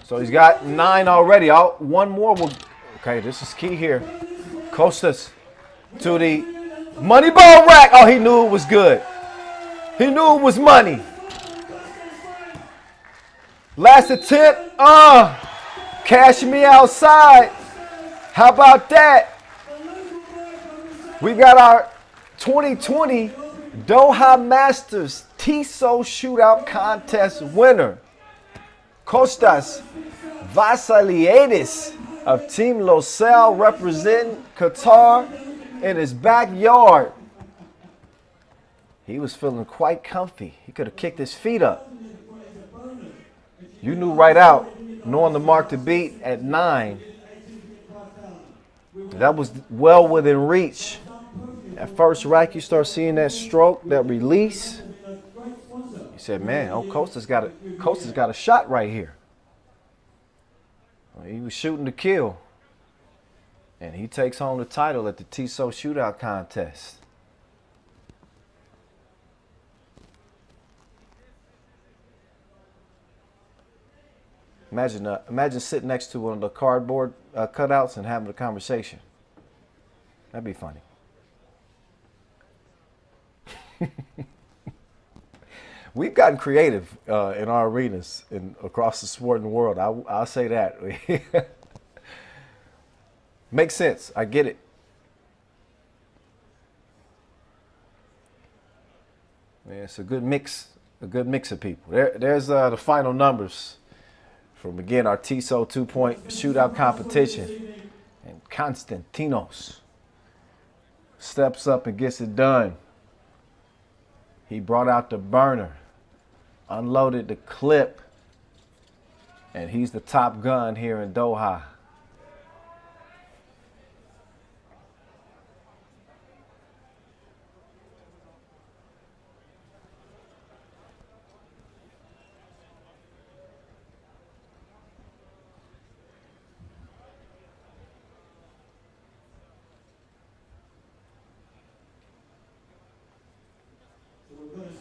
So he's got 9 already. Oh, 1 more will. Okay, this is key here. Costas to the money ball rack. Oh, he knew it was good. He knew it was money. Last attempt. Cash me outside. How about that? We got our 2020 Doha Masters TISO Shootout Contest winner, Kostas Vassiliadis of Team Lusail, representing Qatar in his backyard. He was feeling quite comfy. He could have kicked his feet up. You knew right out, knowing the mark to beat at 9. That was well within reach. At first rack, you start seeing that stroke, that release. You said, man, oh, Costa's got a shot right here. Well, he was shooting to kill. And he takes home the title at the TISO Shootout Contest. Imagine sitting next to one of the cardboard cutouts and having a conversation. That'd be funny. We've gotten creative in our arenas and across the sporting world. I'll say that. Makes sense. I get it. Yeah, it's a good mix of people. There's the final numbers from, again, our TISO 2-point shootout competition. And Konstantinos steps up and gets it done. He brought out the burner, unloaded the clip, and he's the top gun here in Doha.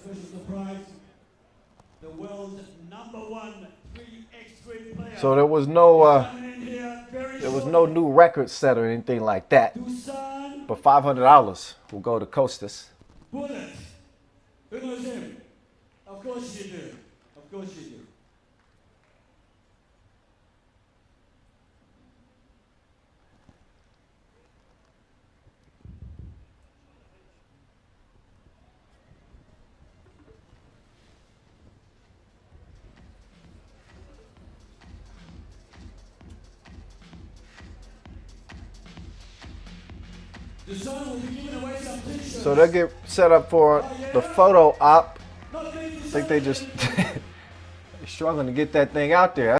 Special surprise, the world's #1 3x3 player. So there was no new record set or anything like that. But $500 will go to Kostas. Bullet. Who knows him? Of course you do. Of course you do. So they'll get set up for the photo op. I think they just struggling to get that thing out there.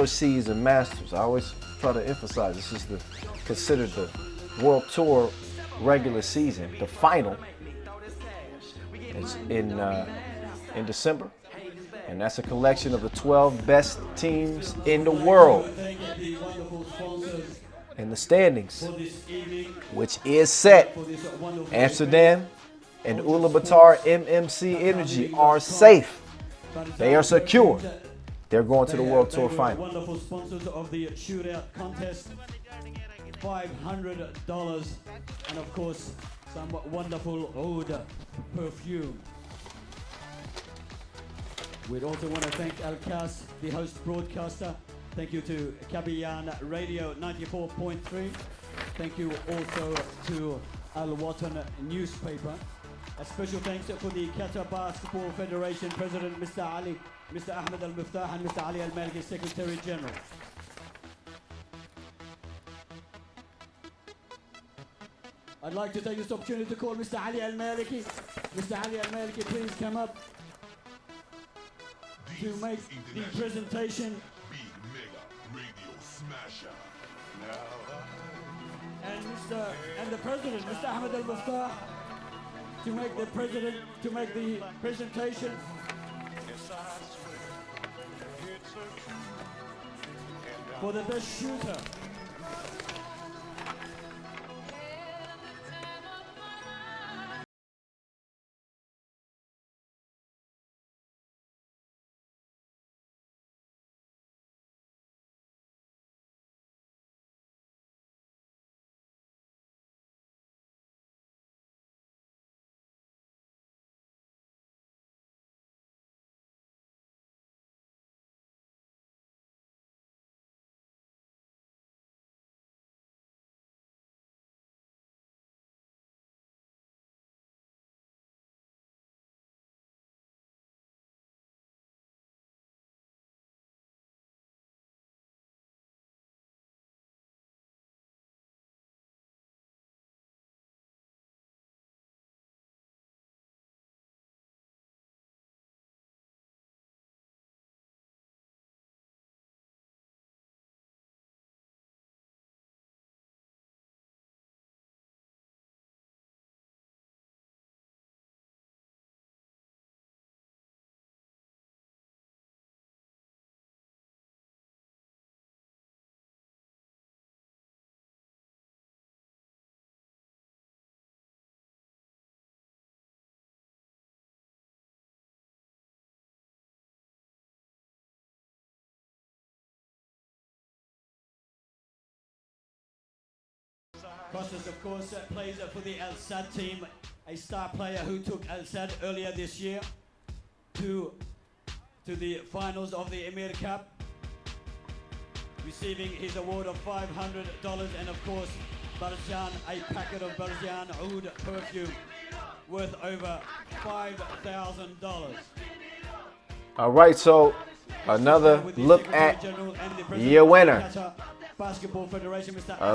Tour season Masters. I always try to emphasize this is considered the World Tour regular season. The final is in December, and that's a collection of the 12 best teams in the world in the standings, which is set. Amsterdam and Ulaanbaatar MMC Energy are safe. They are secure. They're going to the World Tour final. Wonderful sponsors of the shootout contest. $500, and of course some wonderful oud perfume. We'd also want to thank Al-Kas, the host broadcaster. Thank you to Kabiyan Radio 94.3. Thank you also to Al-Watan newspaper. A special thanks for the Qatar Basketball Federation President, Mr. Ahmed Al-Miftah, and Mr. Ali Al-Maliki, Secretary General. I'd like to take this opportunity to call Mr. Ali Al-Maliki. Mr. Ali Al-Maliki, please come up to make the presentation. And the President, Mr. Ahmed Al-Miftah, to make the presentation. For the best shooter. Costas, of course, plays for the Al Sadd team, a star player who took Al Sadd earlier this year to the finals of the Emir Cup, receiving his award of $500, and of course, Barjan, a packet of Barjan oud perfume worth over $5,000. All right, so another look at your winner. Basketball Federation, Mr.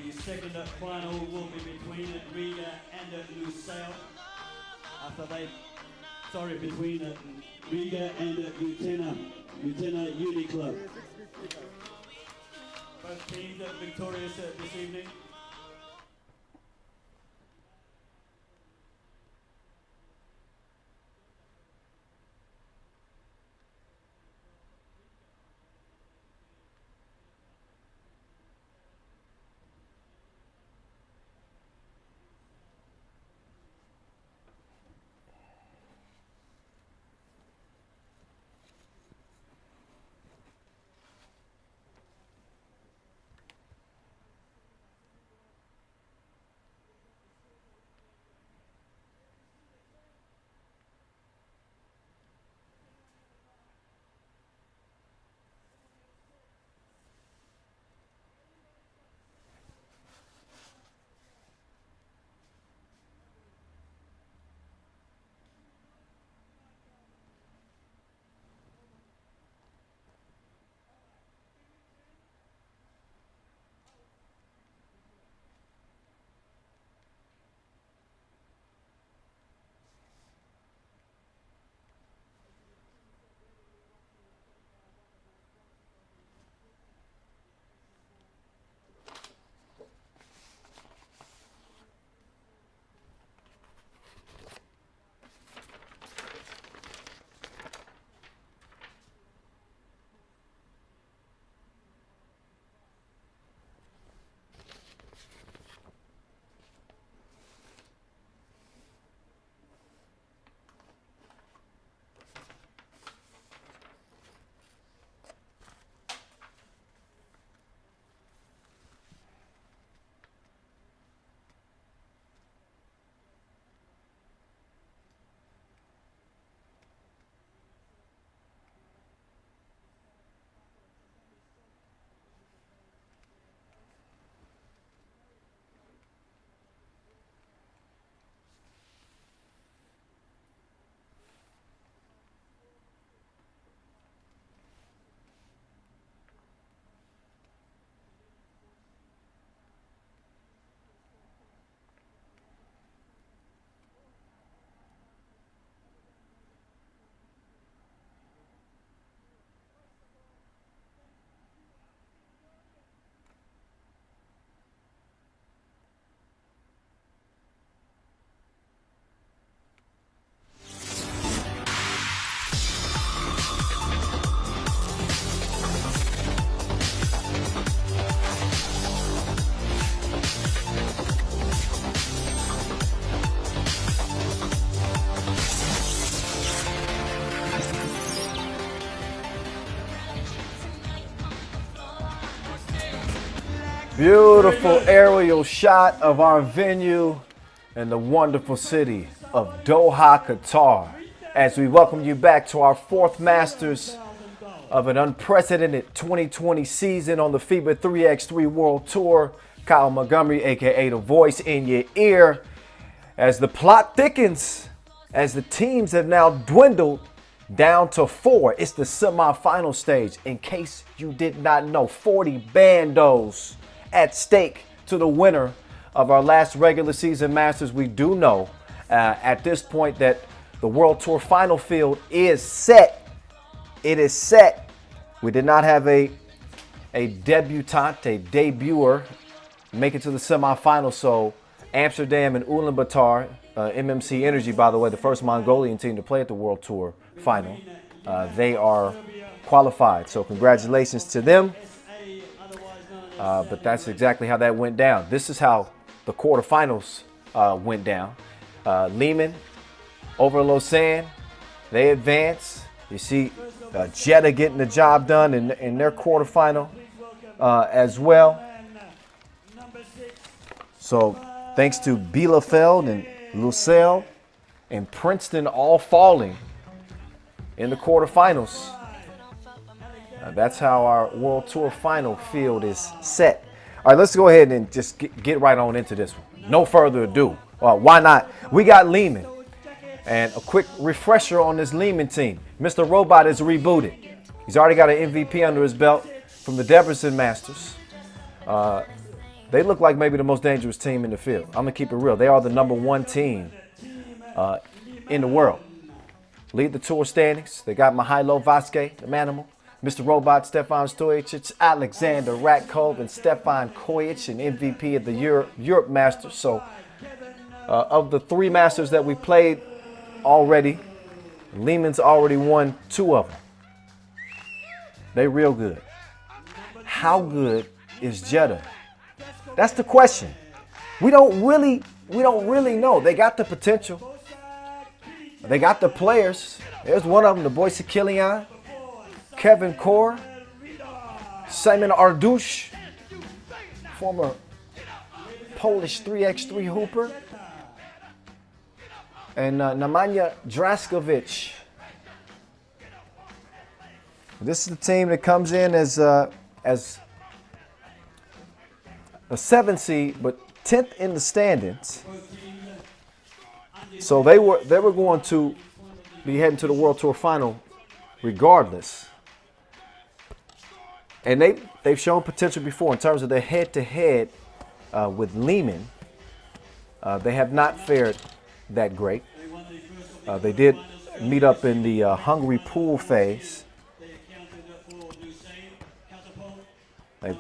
The second final will be between Riga and Lusail. Between Riga and Utena Uniclub. Both teams are victorious this evening. Beautiful aerial shot of our venue in the wonderful city of Doha, Qatar, as we welcome you back to our fourth Masters of an unprecedented 2020 season on the FIBA 3x3 World Tour. Kyle Montgomery, aka the voice in your ear, as the plot thickens, as the teams have now dwindled down to 4. It's the semifinal stage. In case you did not know, 40 bandos at stake to the winner of our last regular season Masters. We do know at this point that the World Tour final field is set. It is set. We did not have a debutante, a debuter, make it to the semifinals. So Amsterdam and Ulaanbaatar, MMC Energy, by the way, the first Mongolian team to play at the World Tour final, they are qualified. So congratulations to them. But that's exactly how that went down. This is how the quarterfinals went down. Liman over Lausanne, they advance. You see Jeddah getting the job done in their quarterfinal as well. So thanks to Bielefeld and Lusail and Princeton all falling in the quarterfinals. That's how our World Tour final field is set. All right, let's go ahead and just get right on into this one. No further ado. Why not? We got Leman. And a quick refresher on this Leman team. Mr. Robot is rebooted. He's already got an MVP under his belt from the Debrecen Masters. They look like maybe the most dangerous team in the field. I'm going to keep it real. They are the #1 team in the world. Lead the tour standings. They got Mihailo Vasquez, the Manimal, Mr. Robot, Stefan Stojic, Alexander Ratkov, and Stefan Kojic, an MVP of the Europe Masters. So of the 3 Masters that we played already, Leman's already won 2 of them. They real good. How good is Jeddah? That's the question. We don't really know. They got the potential. They got the players. There's one of them, the boy Sakilian, Kevin Kor, Simon Ardusz, former Polish 3x3 hooper, and Nemanja Draskovic. This is the team that comes in as a 7th seed, but 10th in the standings. So they were going to be heading to the World Tour final regardless. And they've shown potential before in terms of their head-to-head with Liman. They have not fared that great. They did meet up in the Hungary pool phase. They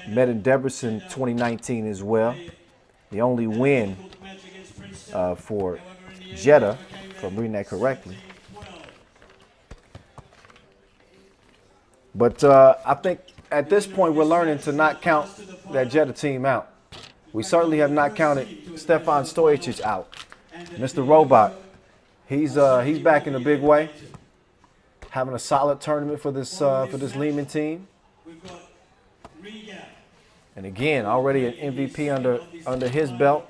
met in Debrecen 2019 as well. The only win for Jeddah, if I'm reading that correctly. But I think at this point we're learning to not count that Jeddah team out. We certainly have not counted Stefan Stojic out. Mr. Robot, he's back in a big way, having a solid tournament for this Liman team. And again, already an MVP under his belt.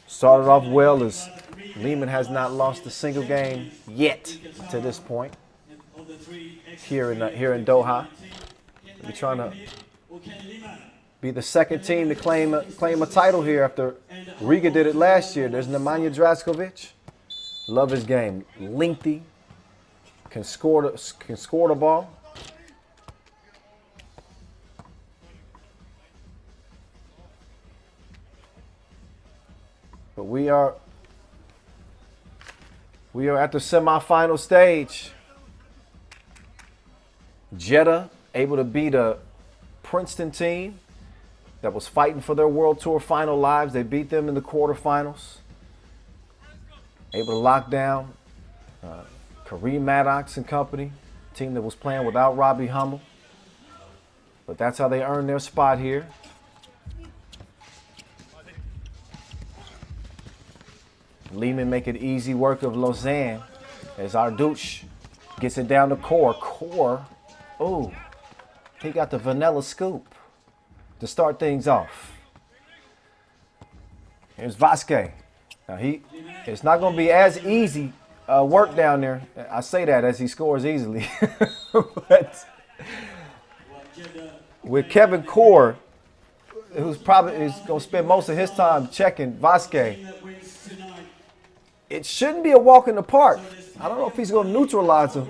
Started off well as Liman has not lost a single game yet to this point here in Doha. We're trying to be the second team to claim a title here after Riga did it last year. There's Nemanja Draskovic. Love his game. Lengthy. Can score the ball. But we are at the semifinal stage. Jeddah able to beat a Princeton team that was fighting for their World Tour final lives. They beat them in the quarterfinals. Able to lock down Kareem Maddox and company, team that was playing without Robbie Hummel. But that's how they earned their spot here. Liman make it easy work of Lausanne as Ardusz Gets it down to Core. Core. Oh, he got the vanilla scoop. to start things off. Here's Vasquez. Now it's not going to be as easy work down there. I say that as he scores easily. But with Kevin Core, who's probably is going to spend most of his time checking Vasquez, it shouldn't be a walk in the park. I don't know if he's going to neutralize him,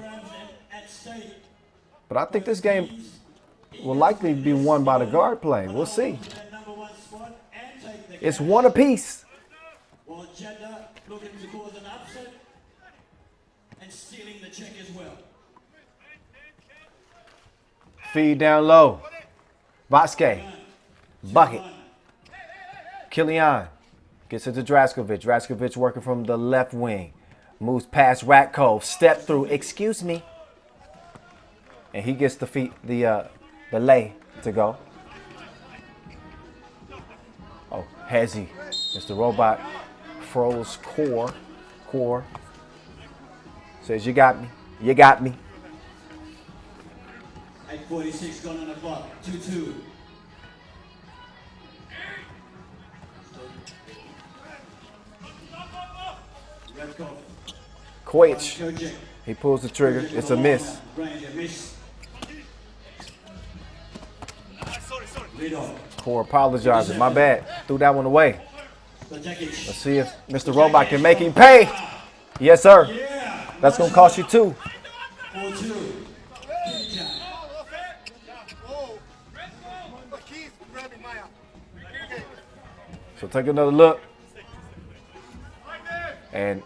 but I think this game will likely be won by the guard play. We'll see. It's one apiece. Well, Jeddah looking to cause an upset and stealing the check as well. Feed down low. Vasquez. Bucket. Kilian gets it to Draskovic. Draskovic working from the left wing. Moves past Ratko. Step through. Excuse me. And he gets the lay to go. Oh, Hezi. It's the robot. Froze Core. Core. Says, you got me. You got me. 8:46 gone on the clock. 2-2. Kojic. He pulls the trigger. It's a miss. Core apologizing. My bad. Threw that one away. Let's see if Mr. Robot can make him pay. Yes, sir. That's going to cost you 2. 4-2. So take another look. And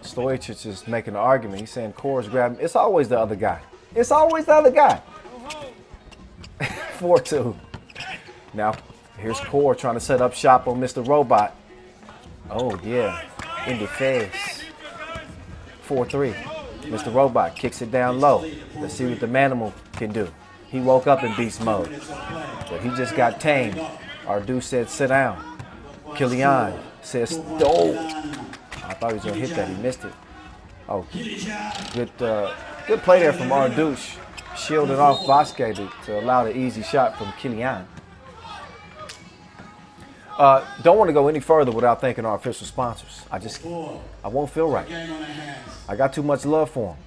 Stojic is making an argument. He's saying Core's grabbing. It's always the other guy. It's always the other guy. 4-2. Now, here's Core trying to set up shop on Mr. Robot. Oh, yeah. In the face. 4-3. Mr. Robot kicks it down low. Let's see what the Manimal can do. He woke up in beast mode. But he just got tamed. Ardu said, sit down. Kilian says, oh. I thought he was going to hit that. He missed it. Oh, good play there from Ardouche. Shielding off Vasquez to allow the easy shot from Kilian. Don't want to go any further without thanking our official sponsors. I won't feel right. I got too much love for them.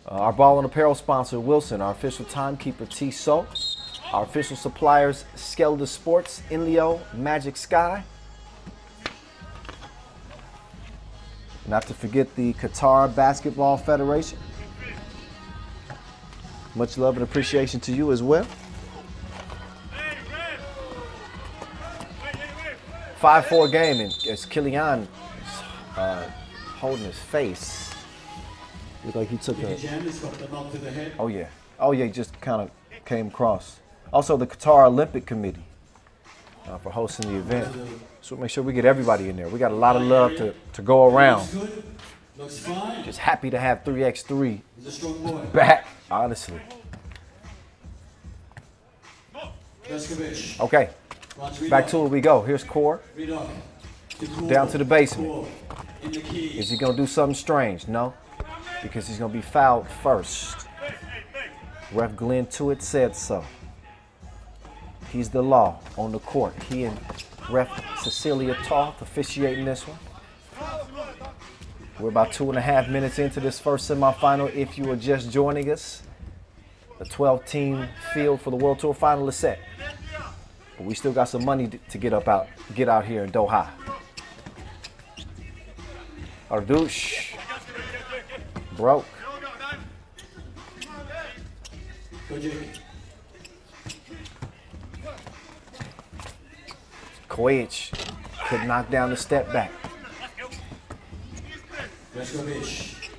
Our ball and apparel sponsor, Wilson. Our official timekeeper, Tissot. Our official suppliers, Skelda Sports, Inleo, Magic Sky. Not to forget the Qatar Basketball Federation. Much love and appreciation to you as well. 5-4 game, and as Kilian is holding his face. Looked like he took a... Oh, yeah. Oh, yeah, he just kind of came across. Also, the Qatar Olympic Committee for hosting the event. So make sure we get everybody in there. We got a lot of love to go around. Just happy to have 3x3 back, honestly. Okay, back to it we go. Here's Core. Down to the basement. Is he going to do something strange? No, because he's going to be fouled first. Ref Glenn Tuitt said so. He's the law on the court. He and Ref Cecilia Toth officiating this one. We're about 2.5 minutes into this first semifinal. If you are just joining us, the 12-team field for the World Tour final is set. But we still got some money to get out here in Doha. Ardouche broke. Kojic could knock down the step back.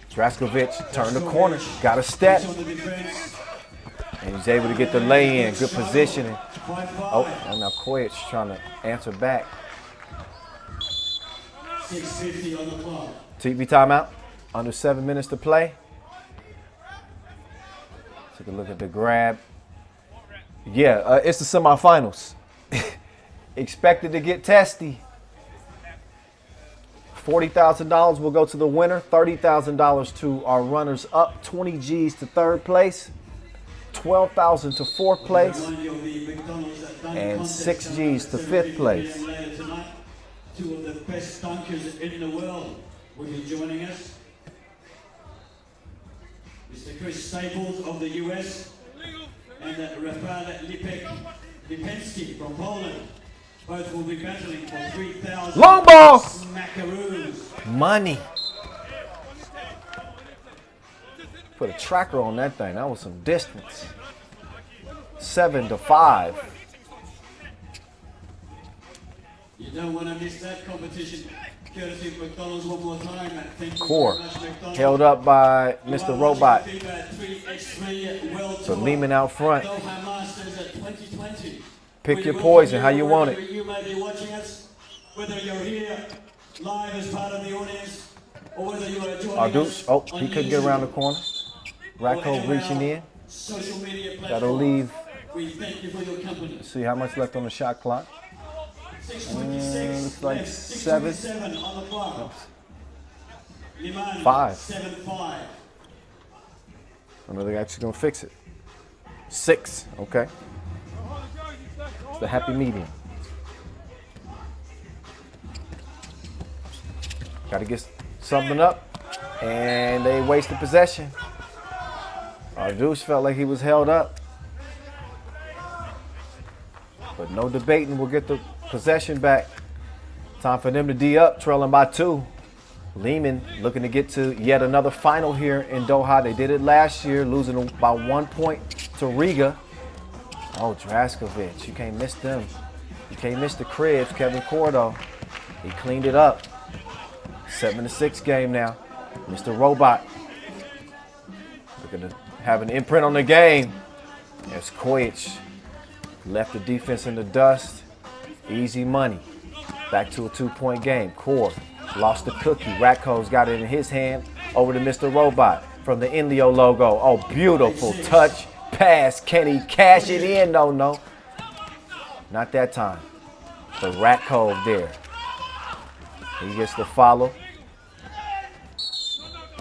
Draskovic turned the corner, got a step. And he's able to get the lay in, good positioning. Oh, and now Kojic trying to answer back. 6:50 on the clock. TV timeout, under 7 minutes to play. Take a look at the grab. Yeah, it's the semifinals. Expected to get testy. $40,000 will go to the winner, $30,000 to our runners up, 20 G's to third place, $12,000 to fourth place, and 6 Gs to 5th place. Two of the best dunkers in the world will be joining us. Mr. Chris Staples of the US and Rafał Lipinski from Poland. Both will be battling for 3,000 long ball. smackaroos. Money. Put a tracker on that thing. That was some distance. 7-5. You don't want to miss that competition. Courtesy of McDonald's one more time. Thank you Core very much, McDonald's. held up by Mr. Robot. FIBA 3x3 World So Tour. Liman out front. Doha Masters 2020. Pick your poison, how you want Wherever it. you may be watching us, whether you're here live as part of the audience, or whether you are joining us Oh, on he couldn't get around the corner. Racco reaching in. social media That'll platforms. leave. We thank you for your company. See how much left on the shot clock. 6:26 looks like left, 7. 6:27 on the clock. Liman, 5. 7-5. I know they're actually gonna fix it. 6, okay. It's the happy medium. Gotta get something up, and they wasted possession. Deuce felt like he was held up. But no debating, we'll get the possession back. Time for them to D up, trailing by 2. Leman looking to get to yet another final here in Doha. They did it last year, losing by 1 point to Riga. Oh, Draskovic, you can't miss them. You can't miss the cribs. Kevin Cordo, he cleaned it up. 7-6 game now. Mr. Robot looking to have an imprint on the game. There's Kojic. Left the defense in the dust. Easy money. Back to a 2-point game. Core lost the cookie. Ratko's got it in his hand. Over to Mr. Robot from the Inleo logo. Oh, beautiful touch. Pass. Can he cash it in? No. Not that time. The Ratko there. He gets the follow.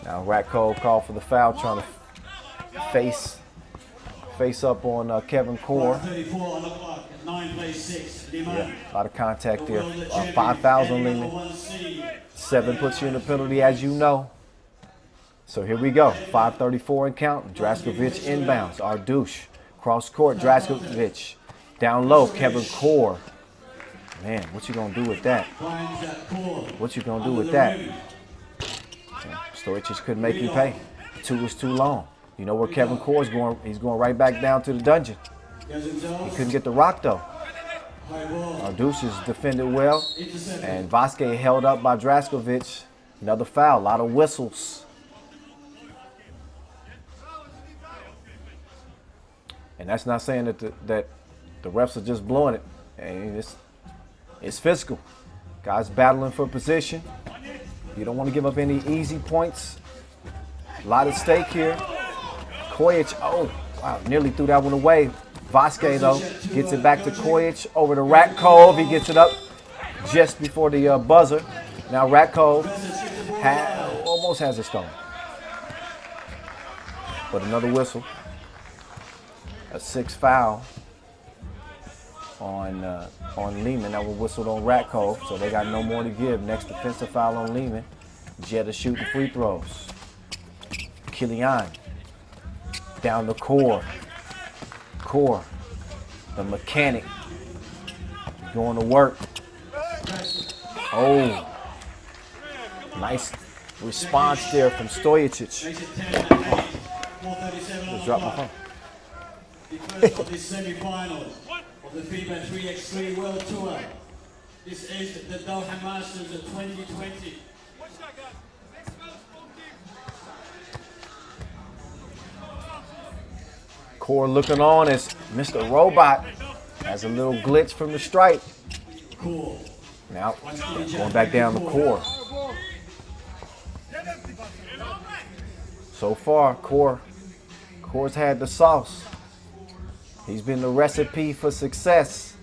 Now Ratko called for the foul, trying to face up on Kevin Core. 34 on the clock. 9 plays 6. Liman. Yeah, a lot of contact there. 5 fouls on Leman. 7 puts you in the penalty, as you know. So here we go. 5:34 and counting. Draskovic inbounds. Ardouche. Cross court. Draskovic. Down low. Kevin Core. Man, what you gonna do with that? What you gonna do with that? Stojic couldn't make him pay. 2 was too long. You know where Kevin Core is going? He's going right back down to the dungeon. He couldn't get the rock though. Ardouche is defended well, and Vasquez held up by Draskovic. Another foul. A lot of whistles. And that's not saying that the refs are just blowing it. And it's physical. Guys battling for position. You don't want to give up any easy points. A lot at stake here. Kojic, oh, wow, nearly threw that one away. Vasquez, though, gets it back to Kojic. Over to Ratko. He gets it up just before the buzzer. Now Ratko almost has it stolen. But another whistle. A 6th foul on Leman. That was whistled on Ratko, so they got no more to give. Next defensive foul on Leman. Jeddah shooting free throws. Kilian down the Core. Core, the mechanic, going to work. Oh, nice response there from Stojic. Just dropped my phone. The first of the semi-final of the FIBA 3x3 World Tour. This is the Doha Masters of 2020. Core looking on as Mr. Robot has a little glitch from the stripe. Now going back down the Core. So far, Core's had the sauce. He's been the recipe for success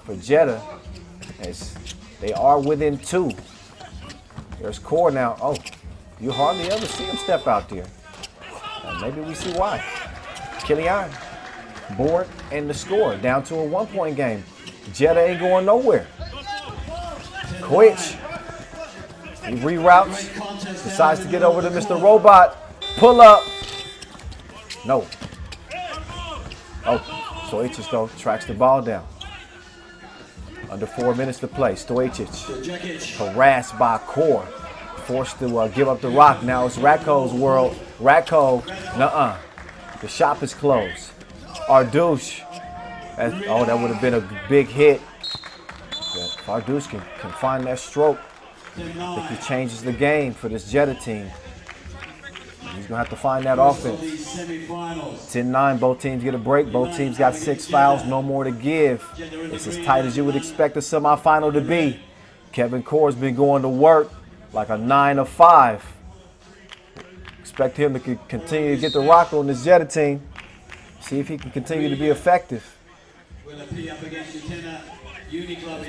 for Jeddah, as they are within 2. There's Core now. Oh, you hardly ever see him step out there. Maybe we see why. Kilian board and the score. Down to a 1-point game. Jeddah ain't going nowhere. Koic, he reroutes, decides to get over to Mr. Robot. Pull up. No. Oh, Stojic though tracks the ball down. Under 4 minutes to play. Stojic harassed by Core. Forced to give up the rock. Now it's Ratko's world. Ratko, nuh-uh. The shop is closed. Ardouche. Oh, that would have been a big hit. If Ardouche can find that stroke, I think he changes the game for this Jeddah team. He's going to have to find that offense. 10-9, both teams get a break. Both teams got 6 fouls, no more to give. It's as tight as you would expect a semifinal to be. Kevin Core's been going to work like a 9 of 5. Expect him to continue to get the rock on this Jeddah team. See if he can continue to be effective.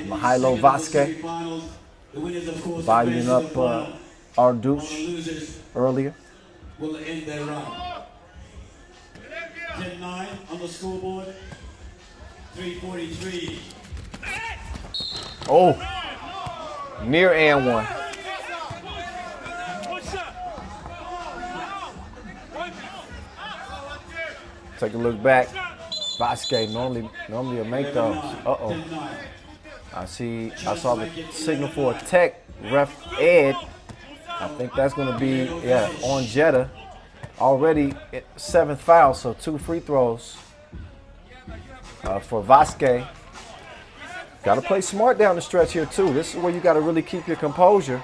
Mihailo Vasquez bodying up Ardouche earlier. Will end their run. 10-9 on the scoreboard. 3:43. Oh, near and one. Take a look back. Vasquez normally will make those. Uh-oh. I saw the signal for a tech. Ref Ed. I think that's going to be, on Jeddah. Already 7th foul, so 2 free throws for Vasquez. Got to play smart down the stretch here, too. This is where you got to really keep your composure.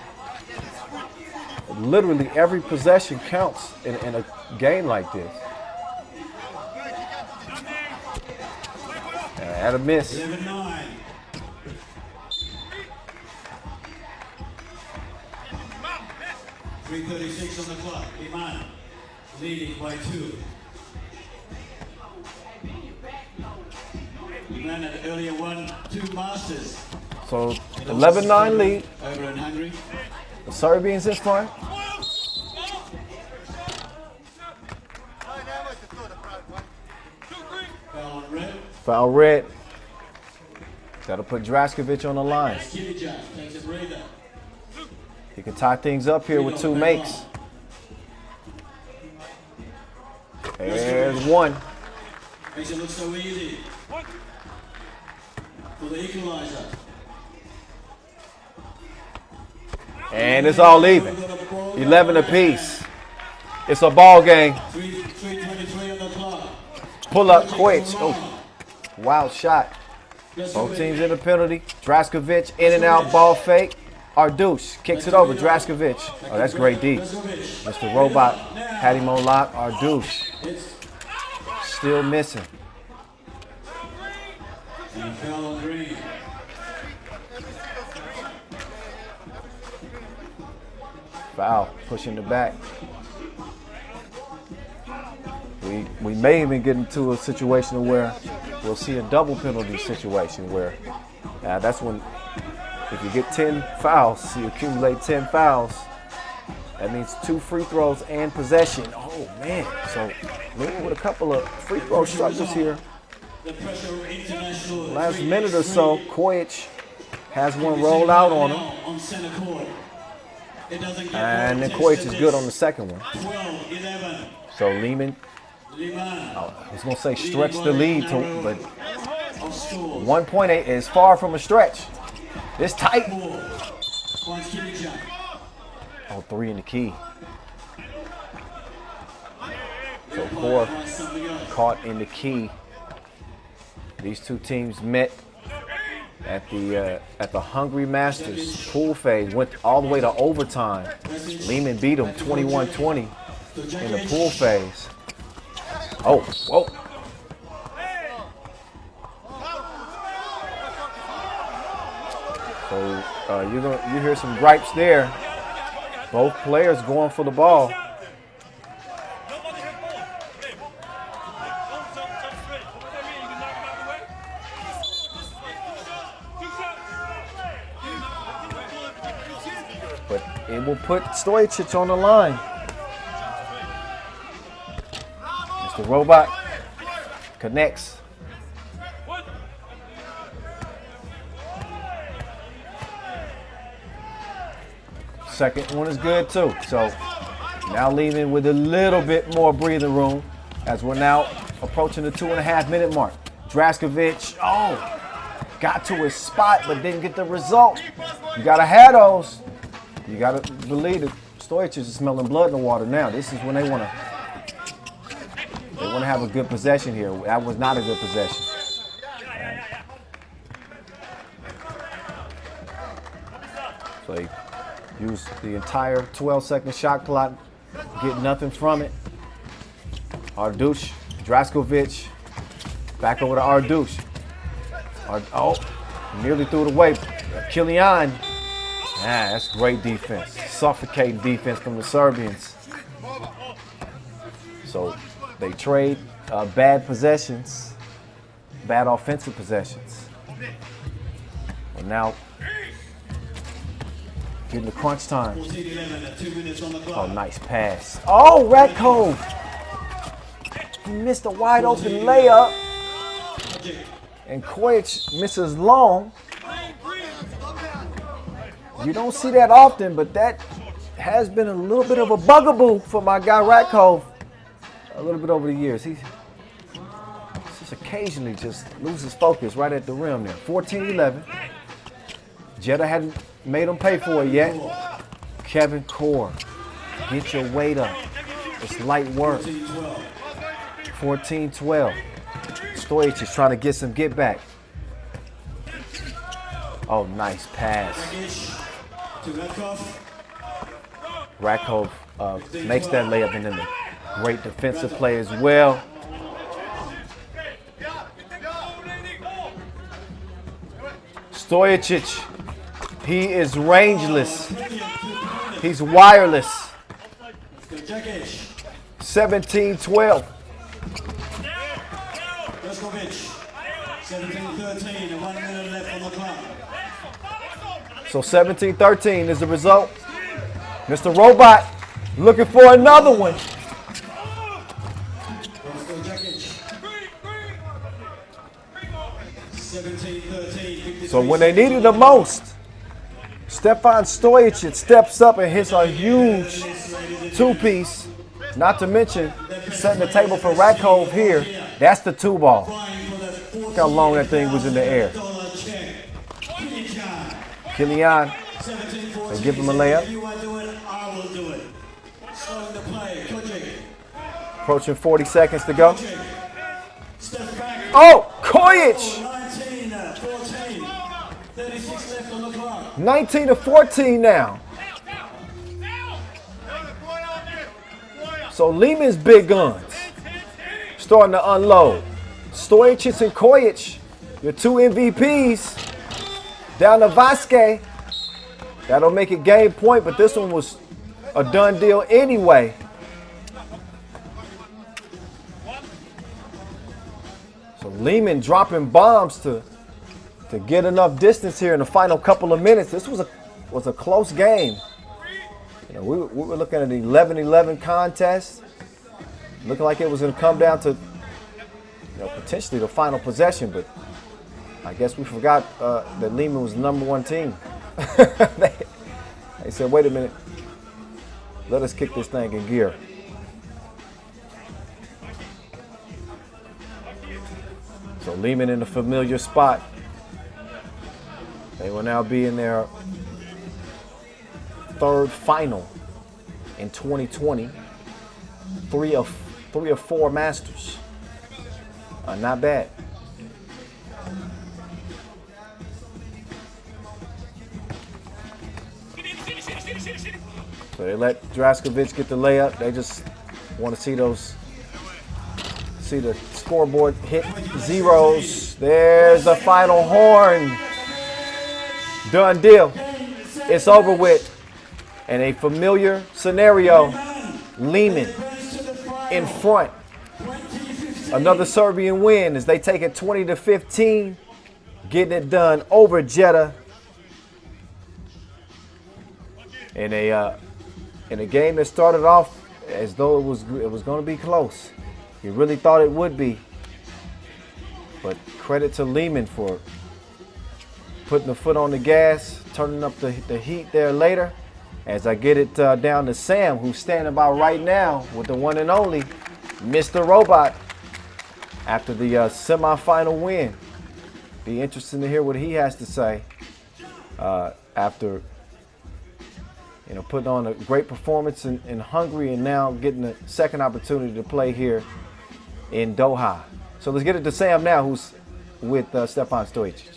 Literally every possession counts in a game like this. Had a miss. 11-9. .336 on the clock. Liman leading by 2. Liman had earlier won 2 Masters. So 11-9 lead. Over in Hungary. The Serbians in front. Foul red. Foul red. That'll put Draskovic on the line. Takes a breather. He can tie things up here with 2 makes. There's one. Makes it look so easy. For the equalizer. And it's all even. 11 apiece. It's a ball game. 3:23 on the clock. Pull up, Koic. Oh, wild shot. Both teams in the penalty. Draskovic in and out, ball fake. Ardouche kicks it over. Draskovic. Oh, that's great D. Mr. Robot had him on lock. Ardouche still missing. And foul on green. Foul, pushing the back. We may even get into a situation where we'll see a double penalty situation where that's when if you get 10 fouls, you accumulate 10 fouls, that means 2 free throws and possession. Oh man, so maybe with a couple of free throw struggles here. Last minute or so, Koic has one roll out on him. And then Koic is good on the second one. So Leman, I was going to say stretch the lead, but 1.8 is far from a stretch. It's tight. Oh, 3 in the key. So Core caught in the key. These two teams met at the Hungry Masters pool phase, went all the way to overtime. Liman beat them 21-20 in the pool phase. Oh, whoa. So you hear some gripes there. Both players going for the ball. But it will put Stojic on the line. Mr. Robot Connects. Second one is good too. So now leaving with a little bit more breathing room as we're now approaching the 2.5 minute mark. Draskovic, got to his spot but didn't get the result. You gotta have those. You gotta believe that Stojic is smelling blood in the water now. This is when they wanna have a good possession here. That was not a good possession. So he used the entire 12-second shot clock, get nothing from it. Ardush, Draskovic, back over to Ardush. Nearly threw it away. Kilian, that's great defense. Suffocating defense from the Serbians. So they trade bad possessions, bad offensive possessions. And now, getting the crunch time. Oh, nice pass. Oh, Ratkov. He missed a wide open layup. And Kojic misses long. You don't see that often, but that has been a little bit of a bugaboo for my guy Ratkov a little bit over the years. He just occasionally just loses focus right at the rim there. 14-11. Jeddah hadn't made him pay for it yet. Kevin Core, get your weight up. It's light work. 14-12. Stojic is trying to get some get back. Oh, nice pass. Ratkov makes that layup and then a great defensive play as well. Stojic, he is rangeless. He's wireless. 17-12. 17-13, 1 minute left on the clock. So 17-13 is the result. Mr. Robot looking for another one. So when they needed the most, Stefan Stojic steps up and hits a huge two-piece. Not to mention setting the table for Ratkov here. That's the two ball. Look how long that thing was in the air. Kilian, they give him a layup. Approaching 40 seconds to go. Oh, Kojic! 19-14 now. So Leman's big guns starting to unload. Stojic and Kojic, your two MVPs. Down to Vasquez. That'll make it game point, but this one was a done deal anyway. So Liman dropping bombs to get enough distance here in the final couple of minutes. This was a close game. You know, we were looking at an 11-11 contest. Looking like it was going to come down to potentially the final possession, but I guess we forgot that Liman was the #1 team. They said, wait a minute, let us kick this thing in gear. So Liman in a familiar spot. They will now be in their third final in 2020. Three of 4 Masters. Not bad. So they let Draskovic get the layup. They just want to see the scoreboard hit zeros. There's the final horn. Done deal. It's over with. And a familiar scenario. Leman in front. Another Serbian win as they take it 20-15. Getting it done over Jeddah. In a game that started off as though it was going to be close. You really thought it would be. But credit to Liman for putting the foot on the gas, turning up the heat there later. As I get it down to Sam, who's standing by right now with the one and only Mr. Robot after the semifinal win. Be interesting to hear what he has to say after putting on a great performance in Hungary and now getting a second opportunity to play here in Doha. So let's get it to Sam now, who's with Stefan Stojic.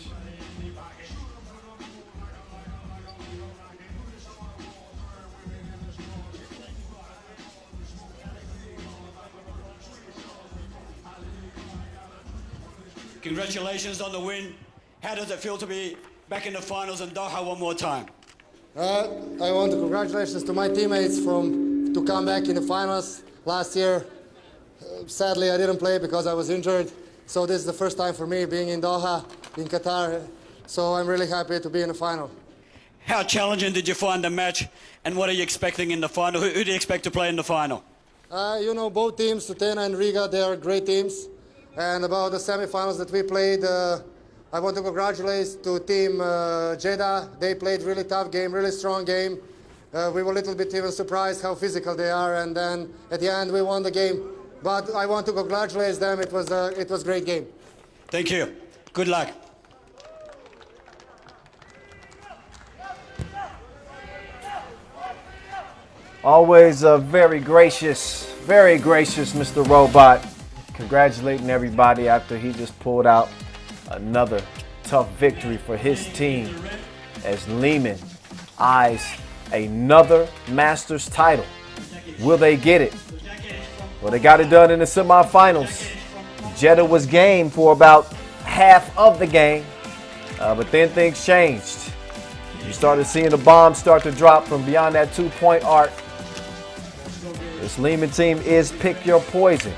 Congratulations on the win. How does it feel to be back in the finals in Doha one more time? I want to congratulations to my teammates to come back in the finals last year. Sadly, I didn't play because I was injured. So this is the first time for me being in Doha, in Qatar. So I'm really happy to be in the final. How challenging did you find the match, and what are you expecting in the final? Who do you expect to play in the final? Both teams, Utena and Riga, they are great teams. And about the semifinals that we played, I want to congratulate to team Jeddah. They played really tough game, really strong game. We were a little bit even surprised how physical they are, and then at the end we won the game. But I want to congratulate them. It was a great game. Thank you. Good luck. Always very gracious, Mr. Robot. Congratulating everybody after he just pulled out another tough victory for his team as Leman eyes another Masters title. Will they get it? Well, they got it done in the semifinals. Jeddah was game for about half of the game, but then things changed. You started seeing the bombs start to drop from beyond that 2-point arc. This Leman team is pick your poison.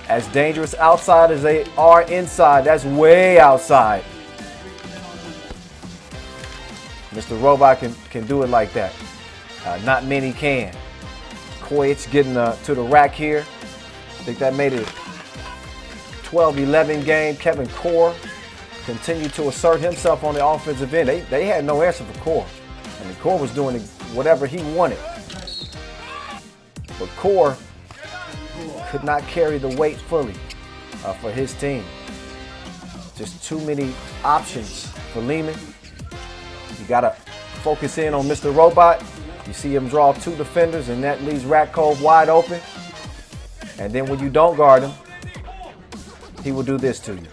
As dangerous outside as they are inside, that's way outside. Mr. Robot can do it like that. Not many can. Kojic getting to the rack here. I think that made it 12-11 game. Kevin Core continued to assert himself on the offensive end. They had no answer for Core. I mean, Core was doing whatever he wanted. But Core could not carry the weight fully for his team. Just too many options for Liman. You gotta focus in on Mr. Robot. You see him draw 2 defenders and that leaves Ratcove wide open. And then when you don't guard him, he will do this to you.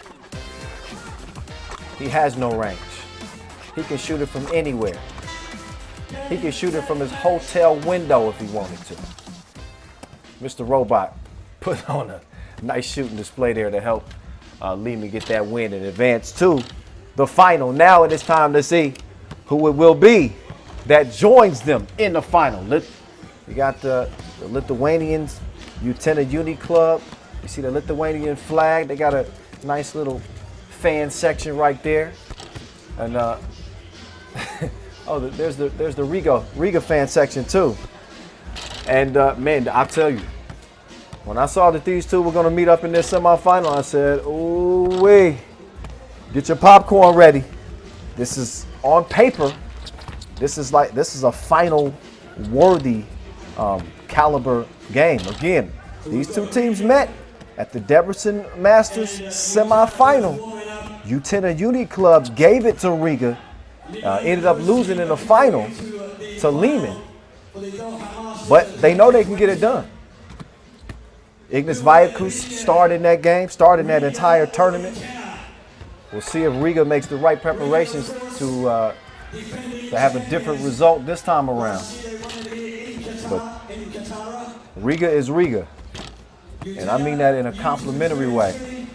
He has no range. He can shoot it from anywhere. He can shoot it from his hotel window if he wanted to. Mr. Robot put on a nice shooting display there to help Liman get that win and advance to the final. Now it is time to see who it will be that joins them in the final. We got the Lithuanians, Utena Uniclub. You see the Lithuanian flag. They got a nice little fan section right there. And there's the Riga fan section too. And man, I'll tell you, when I saw that these two were going to meet up in this semifinal, I said, "Ooh wee, get your popcorn ready." This is on paper. This is a final worthy caliber game. Again, these two teams met at the Debrecen Masters semifinal. Utena Uniclub gave it to Riga, ended up losing in the final to Liman. But they know they can get it done. Ignas Vajakus started in that game, started in that entire tournament. We'll see if Riga makes the right preparations to have a different result this time around. But Riga is Riga, and I mean that in a complimentary way.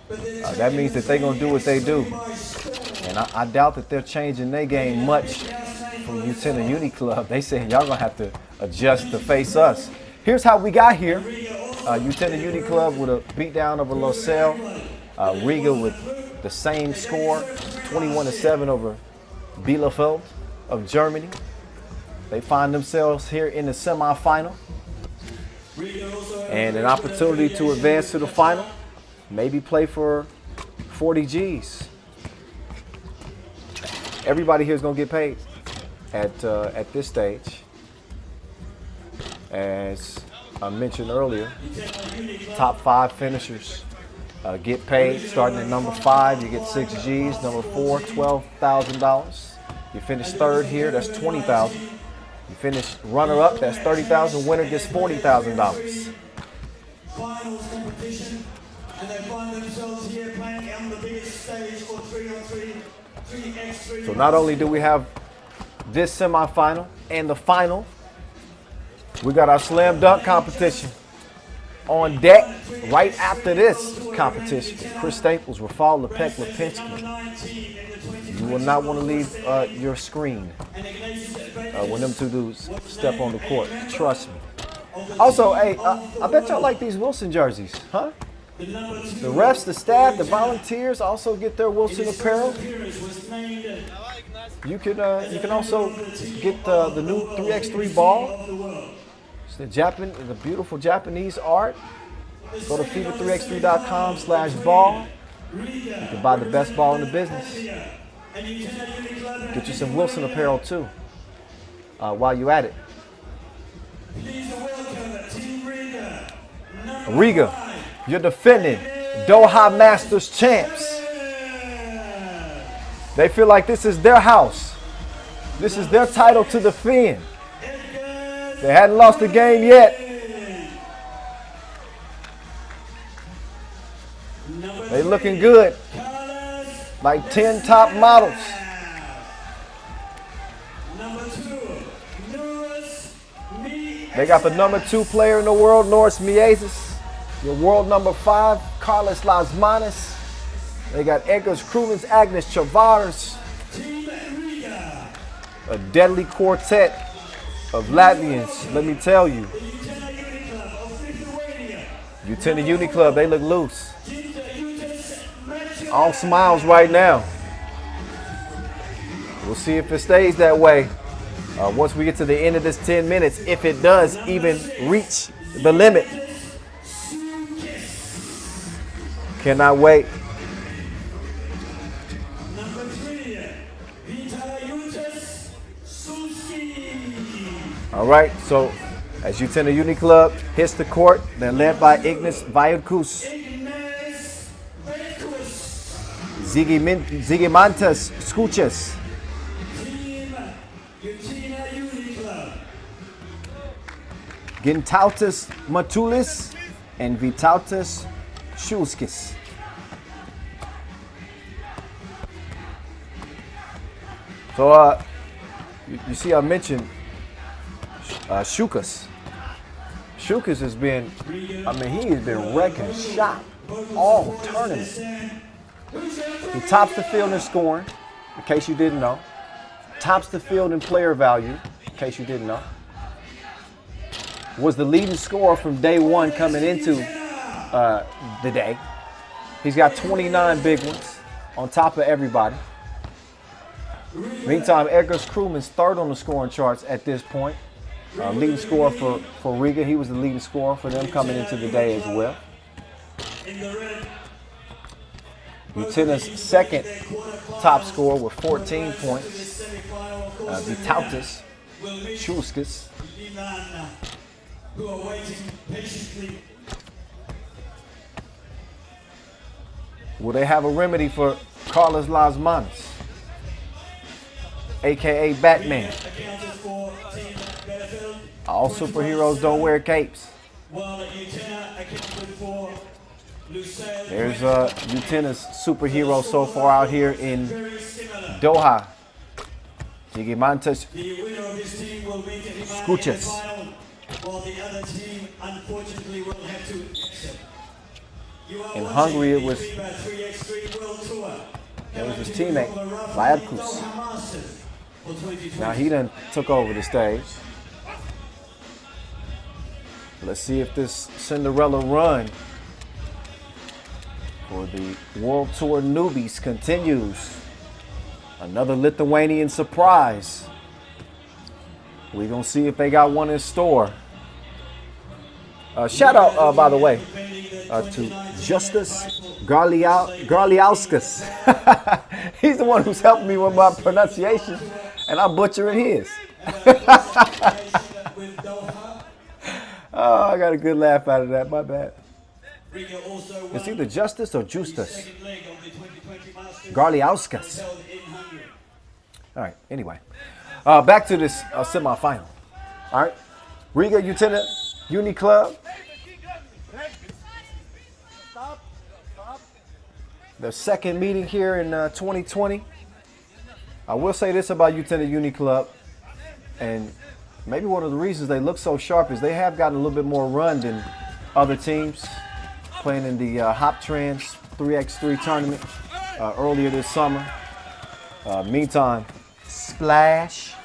That means that they're going to do what they do. And I doubt that they're changing their game much from Utena Uniclub. They said, y'all going to have to adjust to face us. Here's how we got here. Utena Uniclub with a beatdown over Lusail. Riga with the same score, 21-7 over Bielefeld of Germany. They find themselves here in the semifinal. And an opportunity to advance to the final. Maybe play for 40 G's. Everybody here is going to get paid at this stage. As I mentioned earlier, top 5 finishers get paid. Starting at number 5, you get 6 G's. Number 4, $12,000. You finish 3rd here, that's $20,000. You finish runner-up, that's $30,000. Winner gets $40,000. Finals competition, and they find themselves here playing on the biggest stage for 3x3, 3x3. So not only do we have this semifinal and the final, we got our slam dunk competition on deck right after this competition. Chris Staples, Rafal Lepek Lipinski. You will not want to leave your screen when them two dudes step on the court. Trust me. Also, hey, I bet y'all like these Wilson jerseys, huh? The refs, the staff, the volunteers also get their Wilson apparel. You can also get the new 3x3 ball. It's the beautiful Japanese art. Go to FIBA3x3.com/ball. You can buy the best ball in the business. Get you some Wilson apparel too while you're at it. Riga, you're defending Doha Masters champs. They feel like this is their house. This is their title to defend. They hadn't lost a game yet. They looking good. Like 10 top models. They got the number 2 player in the world, Norris Miezes. Your world number 5, Carlos Lasmanis. They got Edgar's Krumens, Agnes Chavars. A deadly quartet of Latvians, let me tell you. Utena Uniclub, they look loose. All smiles right now. We'll see if it stays that way. Once we get to the end of this 10 minutes, if it does even reach the limit. Cannot wait. All right, so as Utena Uniclub hits the court, they're led by Ignas Vaiudkus, Zigimantas Skuchas, Gintautas Matulis, and Vitautas Shulskis. So you see I mentioned Shukas. Shukas has been, he has been wrecking shot all tournament. He tops the field in scoring, in case you didn't know. Tops the field in player value, in case you didn't know. Was the leading scorer from day one coming into the day. He's got 29 big ones on top of everybody. Meantime, Edgar's Krumens 3rd on the scoring charts at this point. Leading scorer for Riga. He was the leading scorer for them coming into the day as well. Utena's 2nd top scorer with 14 points. Vitautas Shulskis. Who are waiting patiently. Will they have a remedy for Carlos Lasmanis, aka Batman? All superheroes don't wear capes. There's Utena's superhero so far out here in Doha. Gigimantas Skuchas. While the other team, unfortunately, will have to accept. In Hungary, it was his teammate, Vaiudkus. Now he done took over the stage. Let's see if this Cinderella run for the World Tour newbies continues. Another Lithuanian surprise. We're going to see if they got one in store. Shout out, by the way, to Justus Garliauskas. He's the one who's helping me with my pronunciation, and I'm butchering his. Oh, I got a good laugh out of that. My bad. It's either Justice or Justus. Garliauskas. All right, anyway. Back to this semifinal. All right. Riga, Utena, Uniclub. The second meeting here in 2020. I will say this about Utena Uniclub, and maybe one of the reasons they look so sharp is they have gotten a little bit more run than other teams playing in the Hop Trans 3x3 tournament earlier this summer. Meantime, splash,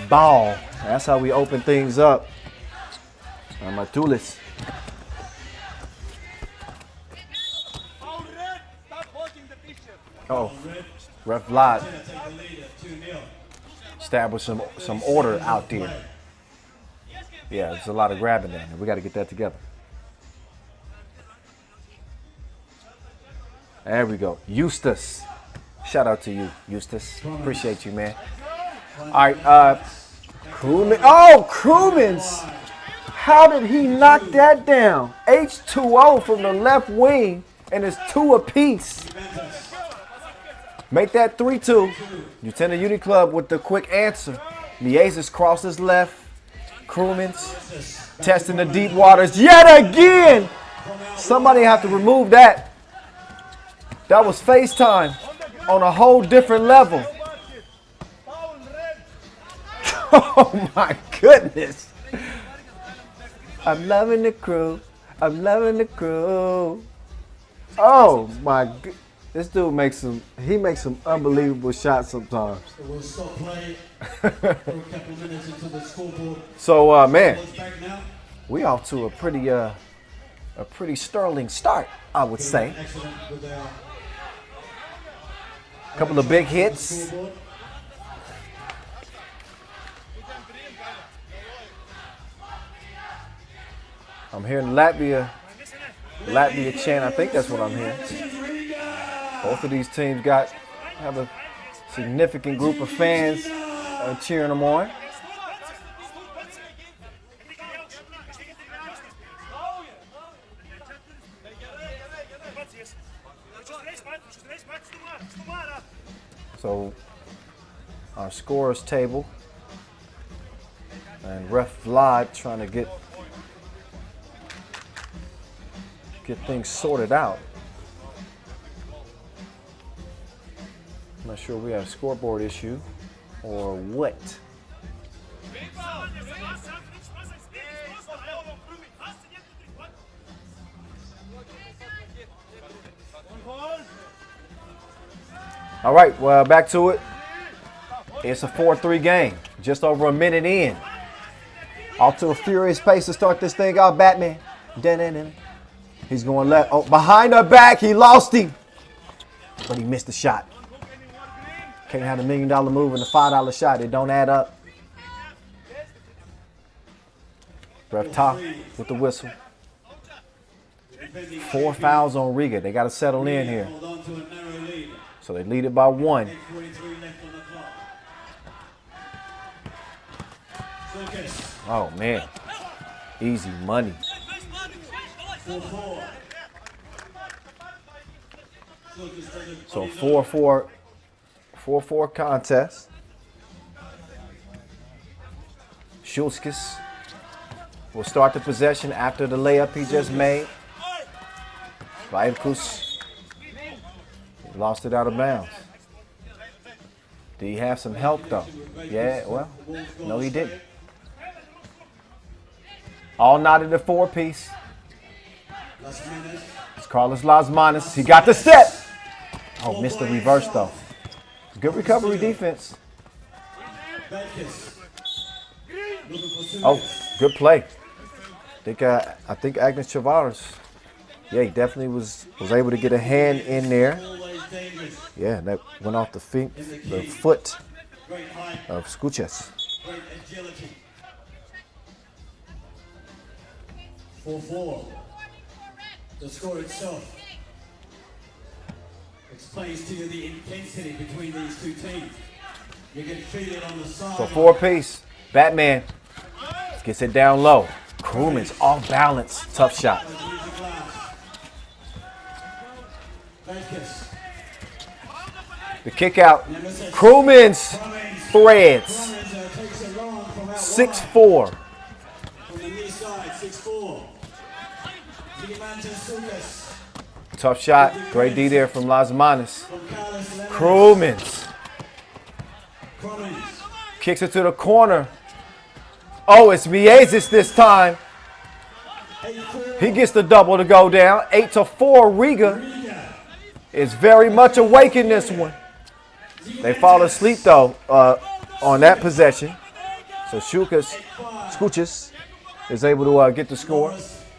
ball. That's how we open things up. Matulis. Oh, Ref Vlad established some order out there. Yeah, there's a lot of grabbing there. We got to get that together. There we go. Eustace. Shout out to you, Eustace. Appreciate you, man. All right. Crewman. Oh, Crewman's. How did he knock that down? H2O from the left wing, and it's 2 apiece. Make that 3-2. Utena Uniclub with the quick answer. Miezes crosses left. Crewman's testing the deep waters yet again. Somebody have to remove that. That was FaceTime on a whole different level. Oh my goodness. I'm loving the crew. I'm loving the crew. Oh my goodness. This dude makes some unbelievable shots sometimes. We'll stop play for a couple of minutes into the scoreboard. So man, we off to a pretty sterling start, I would say. A couple of big hits. I'm hearing Latvia chant. I think that's what I'm hearing. Both of these teams have a significant group of fans cheering them on. So our scorers table and Ref Vlad trying to get things sorted out. I'm not sure we have a scoreboard issue or what. All right, well, back to it. It's a 4-3 game, just over a minute in. Off to a furious pace to start this thing out, Batman. He's going left. Oh, behind her back, he lost him. But he missed the shot. Can't have $1 million move and a $5 shot. It don't add up. Ref top with the whistle. 4 fouls on Riga. They got to settle in here. So they lead it by 1. Oh, man. Easy money. So 4-4 contest. Shulskis will start the possession after the layup he just made. Vaivkus lost it out of bounds. Did he have some help though? Yeah, well, no he didn't. All knotted the 4-piece. It's Carlos Lasmanis. He got the step. Oh, missed the reverse though. Good recovery defense. Oh, good play. I think Agnes Chavares. Yeah, he definitely was able to get a hand in there. Yeah, that went off the foot of Skuches. 4-4. the score itself explains to you the intensity between these two teams. You can feel it on the side. So 4-piece. Batman gets it down low. Crewman's off balance. Tough shot. The kick out. Crewman's threads. 6'4". From the near side, 6'4". Tough shot. Great D there from Lazmanis. Crewman's. Kicks it to the corner. Oh, it's Miezis this time. He gets the double to go down. 8-4 Riga is very much awake in this one. They fall asleep though on that possession. So Skuchis is able to get the score.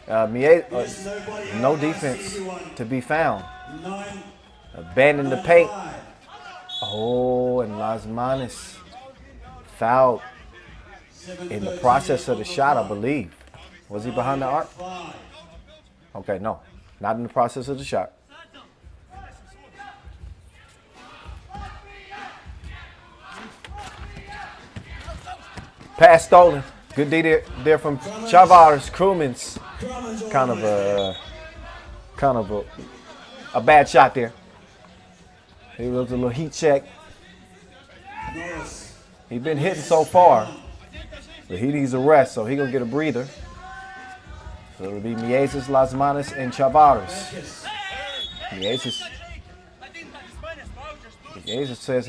No defense to be found. Abandon the paint. Oh, and Lazmanis fouled in the process of the shot, I believe. Was he behind the arc? Okay, no. Not in the process of the shot. Pass stolen. Good D there from Chavars. Crewman's kind of a bad shot there. He was a little heat check. He's been hitting so far, but he needs a rest, so he gonna get a breather. So it'll be Miezis, Lazmanis, and Chavars. Miezis says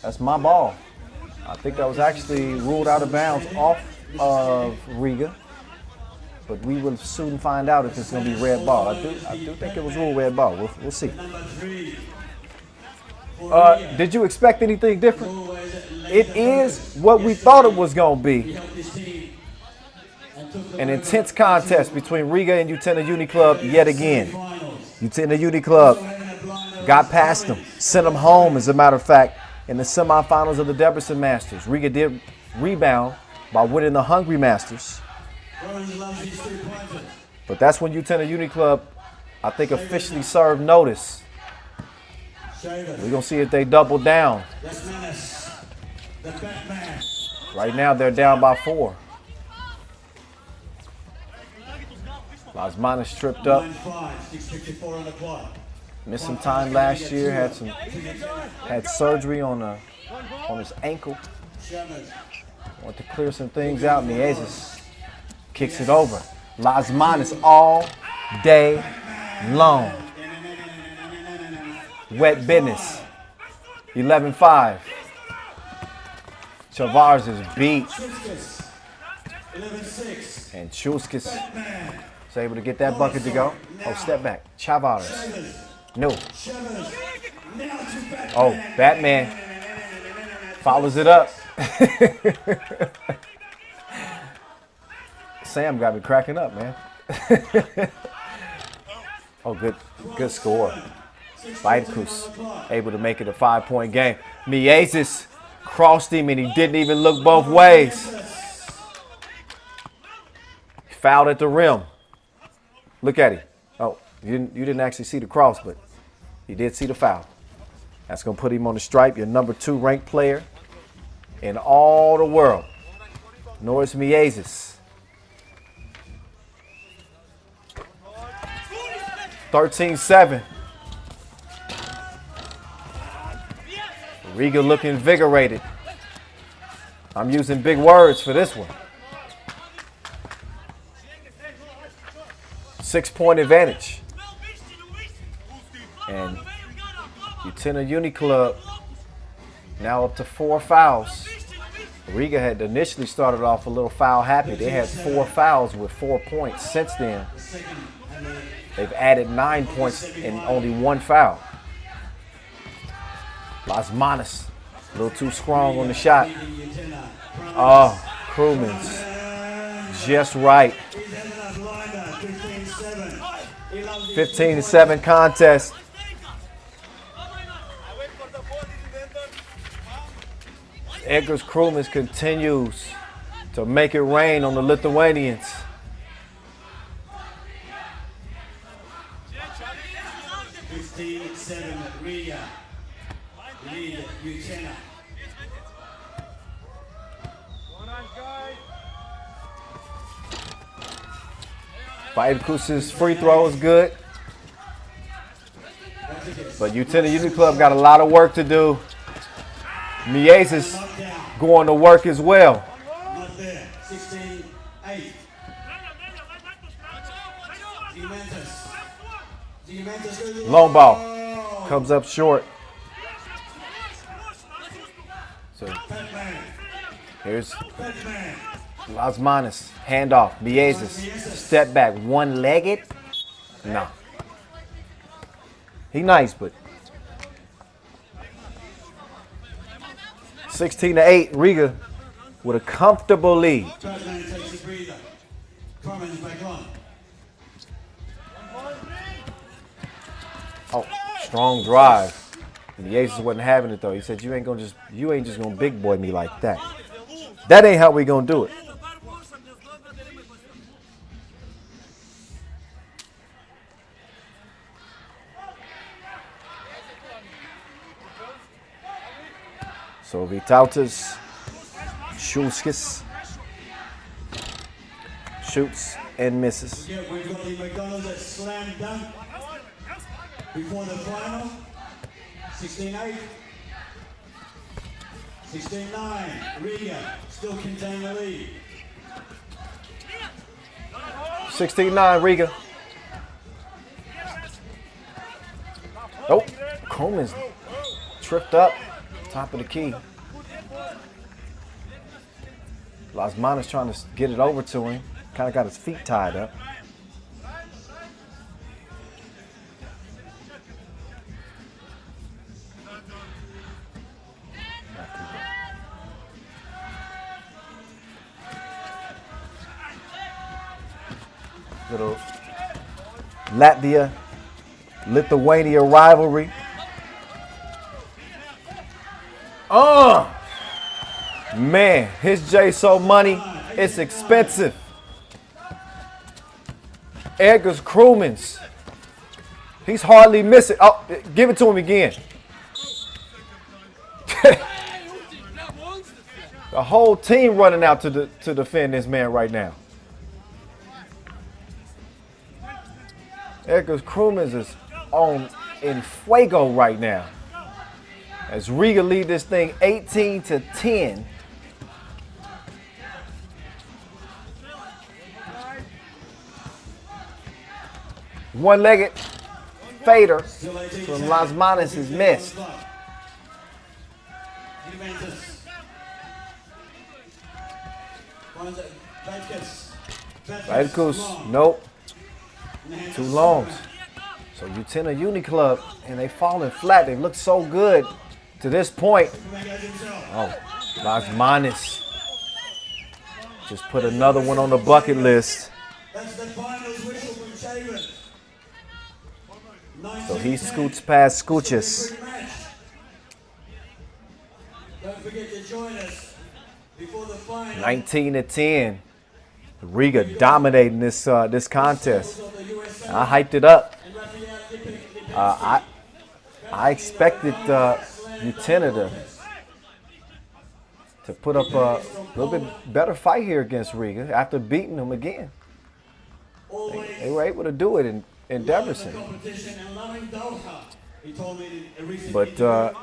that's my ball. I think that was actually ruled out of bounds off of Riga, but we will soon find out if it's going to be red ball. I do think it was ruled red ball. We'll see. Did you expect anything different? It is what we thought it was going to be. An intense contest between Riga and Utena Uniclub yet again. Utena Uniclub got past them, sent them home, as a matter of fact, in the semifinals of the Debrecen Masters. Riga did rebound by winning the Hungary Masters. But that's when Utena Uniclub, I think, officially served notice. We're going to see if they double down. Right now, they're down by 4. Lazmanis tripped up. Missed some time last year. Had surgery on his ankle. Want to clear some things out. Miezis kicks it over. Lazmanis all day long. Wet business. 11-5. Chavars is beat. And Chuskis is able to get that bucket to go. Oh, step back. Chavars. No. Oh, Batman follows it up. Sam got me cracking up, man. Oh, good score. Vaidkus able to make it a 5-point game. Miezis crossed him and he didn't even look both ways. He fouled at the rim. Look at him. Oh, you didn't actually see the cross, but you did see the foul. That's going to put him on the stripe. Your number 2 ranked player in all the world, Norris Miezis. 13-7. Riga looking invigorated. I'm using big words for this one. 6-point advantage. And Utena Uniclub now up to 4 fouls. Riga had initially started off a little foul happy. They had 4 fouls with 4 points. Since then, they've added 9 points and only 1 foul. Lazmanis, a little too strong on the shot. Oh, Crewman's just right. 15-7 contest. Edgar's Crewman's continues to make it rain on the Lithuanians. 16-7 Riga. Lead Utena. Bielefeld free throw is good. But Utena Uniclub got a lot of work to do. Mies is going to work as well. Not there. 16-8. Long ball comes up short. So here's Las Manos, handoff. Mies, step back, one-legged. No. He nice, but 16-8, Riga with a comfortable lead. Oh, strong drive. And the Aces wasn't having it though. He said, you ain't just gonna big boy me like that. That ain't how we gonna do it. So Vitautas Šulskis shoots and misses. Yeah, we've got the McDonald's slam dunk before the final. 16-8. 16-9. Riga still contain the lead. 16-9 Riga. Oh, Coleman's tripped up. Top of the key. Las Manos trying to get it over to him. Kind of got his feet tied up. Little Latvia-Lithuania rivalry. Oh, man, his JSO money, it's expensive. Edgar's Krumans, he's hardly missing. Oh, give it to him again. The whole team running out to defend this man right now. Edgar's Krumans is in fuego right now. As Riga lead this thing 18-10. One-legged fader from Las Manos is missed. Bielefeld, nope. Too long. So Utena Uniclub, and they falling flat. They look so good to this point. Oh, Las Manos just put another one on the bucket list. So he scoots past Scooches. Don't forget to join us before the final. 19-10. Riga dominating this contest. I hyped it up. I expected Utena to put up a little bit better fight here against Riga after beating them again. They were able to do it in Debrecen. But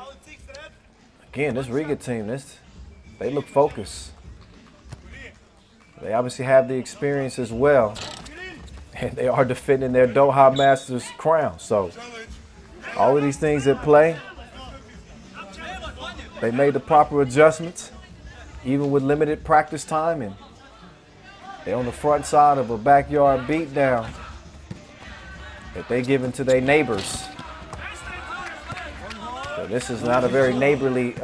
again, this Riga team, they look focused. They obviously have the experience as well. And they are defending their Doha Masters crown. So all of these things at play, they made the proper adjustments, even with limited practice time, and they're on the front side of a backyard beatdown that they given to their neighbors. So this is not a very neighborly,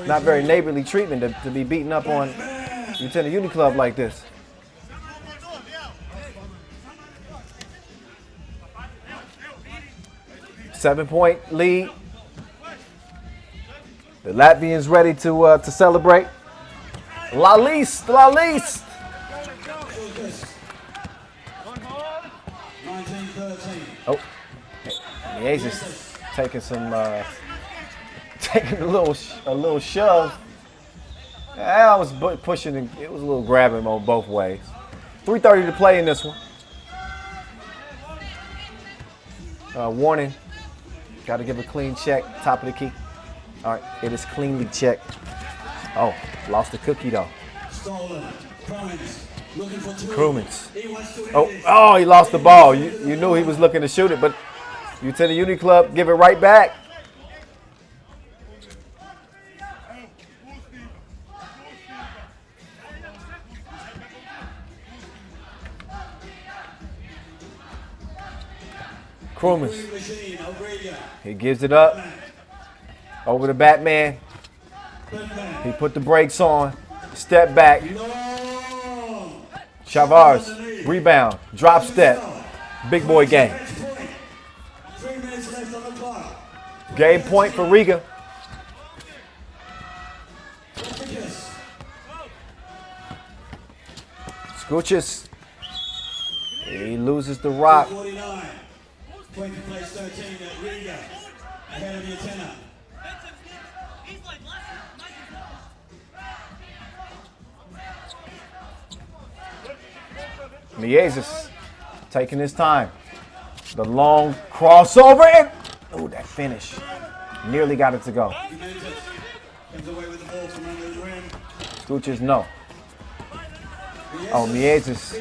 not very neighborly treatment to be beating up on Utena Uniclub like this. Seven-point lead. The Latvians ready to celebrate. La Liste, La Liste. 19-13. Oh. He's just taking some, taking a little shove. I was pushing, it was a little grabbing on both ways. 3:30 to play in this one. Warning, got to give a clean check, top of the key. All right, it is cleanly checked. Oh, lost the cookie though. Crewmans. Oh, he lost the ball. You knew he was looking to shoot it, but Utena Uniclub give it right back. Crewmans. He gives it up. Over to Batman. He put the brakes on. Step back. Chavars, rebound, drop step. Big boy game. Game point for Riga. Scooches. He loses the rock. 20 place 13 at Riga, ahead of Utena. Mieses taking his time. The long crossover and oh, that finish. Nearly got it to go. Scooches, no. Oh, Mieses,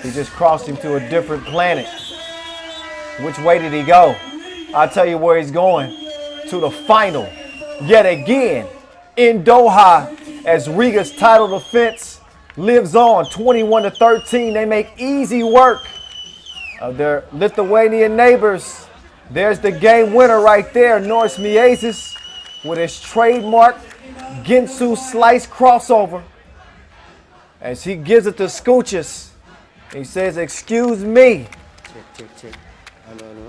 he just crossed him to a different planet. Which way did he go? I'll tell you where he's going. To the final. Yet again in Doha as Riga's title defense lives on 21-13. They make easy work of their Lithuanian neighbors. There's the game winner right there. Norris Mieses with his trademark Ginsu slice crossover. As he gives it to Scooches. He says, excuse me.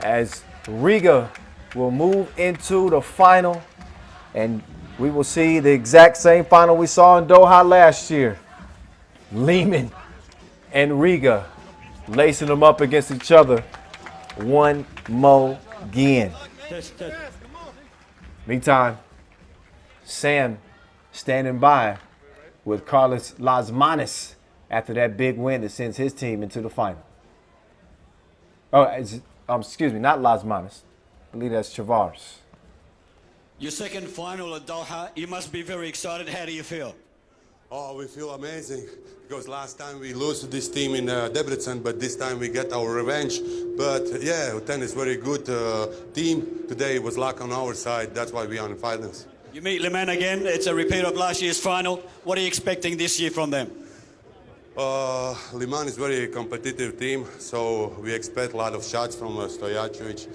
As Riga will move into the final, and we will see the exact same final we saw in Doha last year. Liman and Riga lacing them up against each other one more again. Meantime, Sam standing by with Carlos Lasmanis after that big win that sends his team into the final. Oh, excuse me, not Lasmanis. I believe that's Chavars. Your second final at Doha, you must be very excited. How do you feel? Oh, we feel amazing because last time we lose to this team in Debrecen, but this time we get our revenge. But yeah, Utena is very good team. Today was luck on our side. That's why we are in finals. You meet Leman again. It's a repeat of last year's final. What are you expecting this year from them? Liman is very competitive team, so we expect a lot of shots from Stojacevic.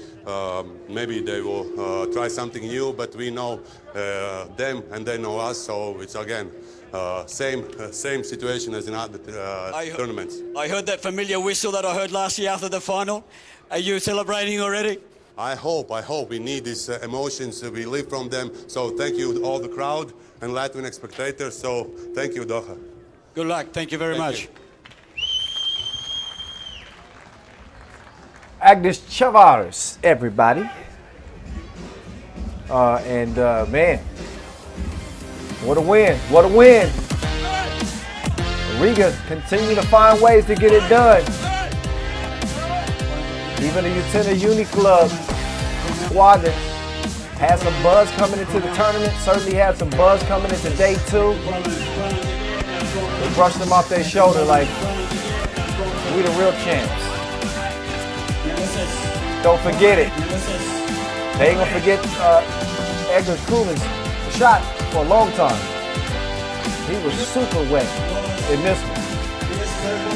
Maybe they will try something new, but we know them and they know us, so it's again same situation as in other tournaments. I heard that familiar whistle that I heard last year after the final. Are you celebrating already? I hope. We need these emotions. We live from them. So thank you all the crowd and Latvian spectators. So thank you, Doha. Good luck. Thank you very much. Agnes Chavars, everybody. Man, what a win. What a win. Riga continue to find ways to get it done. Even the Utena Uniclub squad that has some buzz coming into the tournament, certainly had some buzz coming into day two. They brushed them off their shoulder like, we the real champs. Don't forget it. They ain't gonna forget Edgar Kulin's shot for a long time. He was super wet in this one.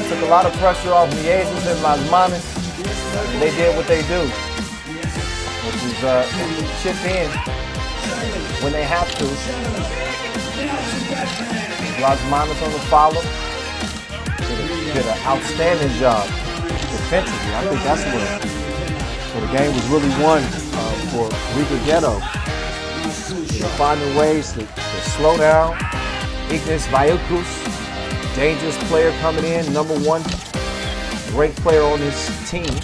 Took a lot of pressure off Mieses and Lasmanis. They did what they do, which is chip in when they have to. Lasmanis on the follow. Did an outstanding job defensively. I think that's where the game was really won for Riga Ghetto. Finding ways to slow down. Ignis Vailkus, dangerous player coming in, #1, great player on his team.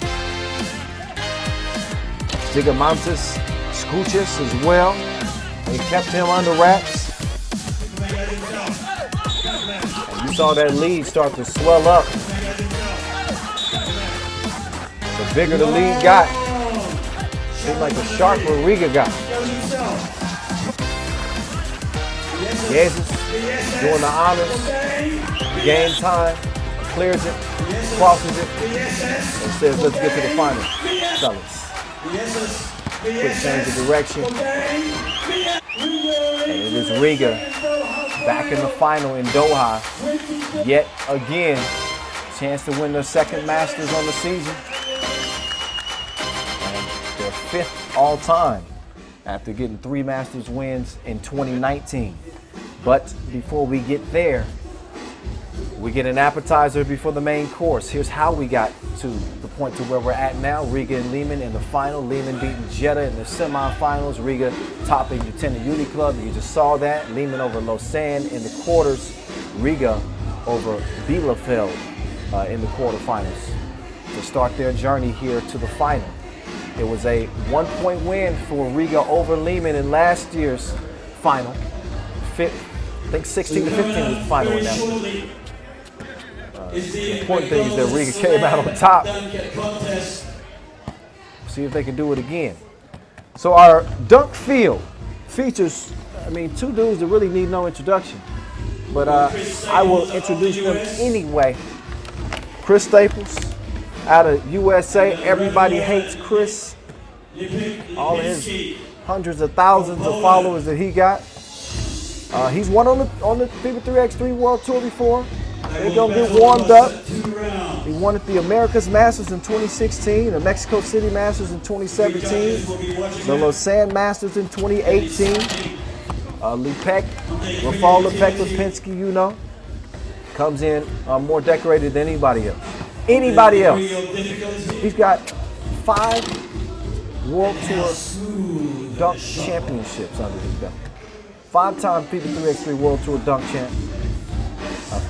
Gigamantis Scoochis as well. They kept him under wraps. And you saw that lead start to swell up. The bigger the lead got, seemed like the sharper Riga got. Jesus doing the honors, game time, clears it, crosses it, and says, let's get to the final, fellas. Quick change of direction. And it is Riga back in the final in Doha. Yet again, chance to win their second Masters on the season. And their 5th all time after getting 3 Masters wins in 2019. But before we get there, we get an appetizer before the main course. Here's how we got to the point to where we're at now. Riga and Liman in the final. Liman beating Jeddah in the semifinals. Riga topping Utena Uniclub. You just saw that. Liman over Lausanne in the quarters. Riga over Bielefeld in the quarterfinals to start their journey here to the final. It was a 1-point win for Riga over Liman in last year's final. I think 16 to 15 was the final in that one. The important thing is that Riga came out on top. See if they can do it again. So our dunk field features, 2 dudes that really need no introduction. But I will introduce them anyway. Chris Staples out of USA. Everybody hates Chris. All of his hundreds of thousands of followers that he got. He's won on the FIBA 3x3 World Tour before. They're going to get warmed up. He won at the Americas Masters in 2016, the Mexico City Masters in 2017, the Lausanne Masters in 2018. Rafal Lipek-Lipinski, you know, comes in more decorated than anybody else. Anybody else. He's got 5 World Tour dunk championships under his belt. 5-time FIBA 3x3 World Tour dunk champ.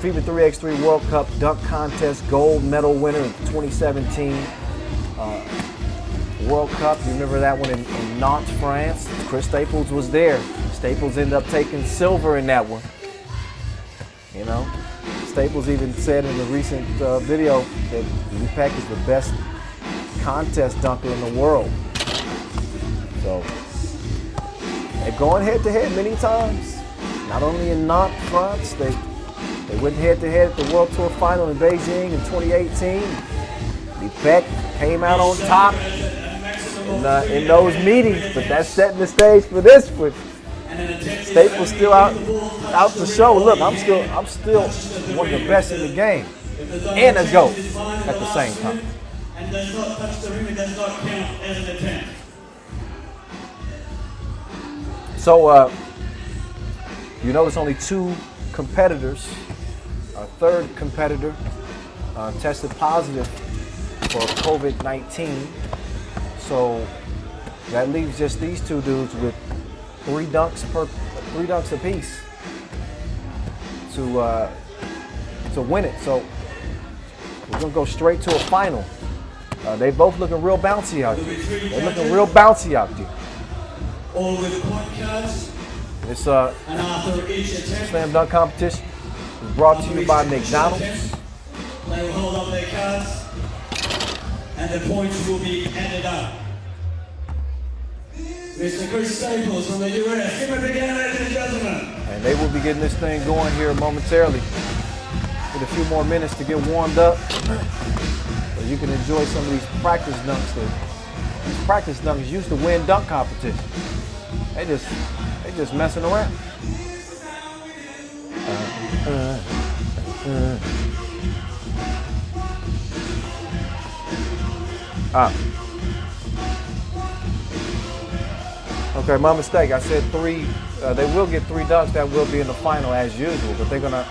FIBA 3x3 World Cup dunk contest gold medal winner in 2017 World Cup. You remember that one in Nantes, France? Chris Staples was there. Staples ended up taking silver in that one. You know, Staples even said in the recent video that Lipek is the best contest dunker in the world. So they've gone head-to-head many times. Not only in Nantes, France, they went head-to-head at the World Tour Final in Beijing in 2018. Lipek came out on top in those meetings, but that's setting the stage for this one. Staples still out to show. Look, I'm still one of the best in the game, and a GOAT at the same time. And does not touch the rim, it does not count as an attempt. So you notice only 2 competitors. Our 3rd competitor tested positive for COVID-19. So that leaves just these 2 dudes with 3 dunks apiece to win it. So we're gonna go straight to a final. They both looking real bouncy out there. They're looking real bouncy out there. All with point cards. This and after each attempt, slam dunk competition is brought to you by McDonald's. They will hold up their cards, and the points will be added up. Mr. Chris Staples from the US. Give it a big hand, ladies and gentlemen. And they will be getting this thing going here momentarily. With a few more minutes to get warmed up, so you can enjoy some of these practice dunks. These practice dunks used to win dunk competition. They just messing around. Okay, my mistake. I said 3. They will get 3 dunks. That will be in the final as usual. But we're gonna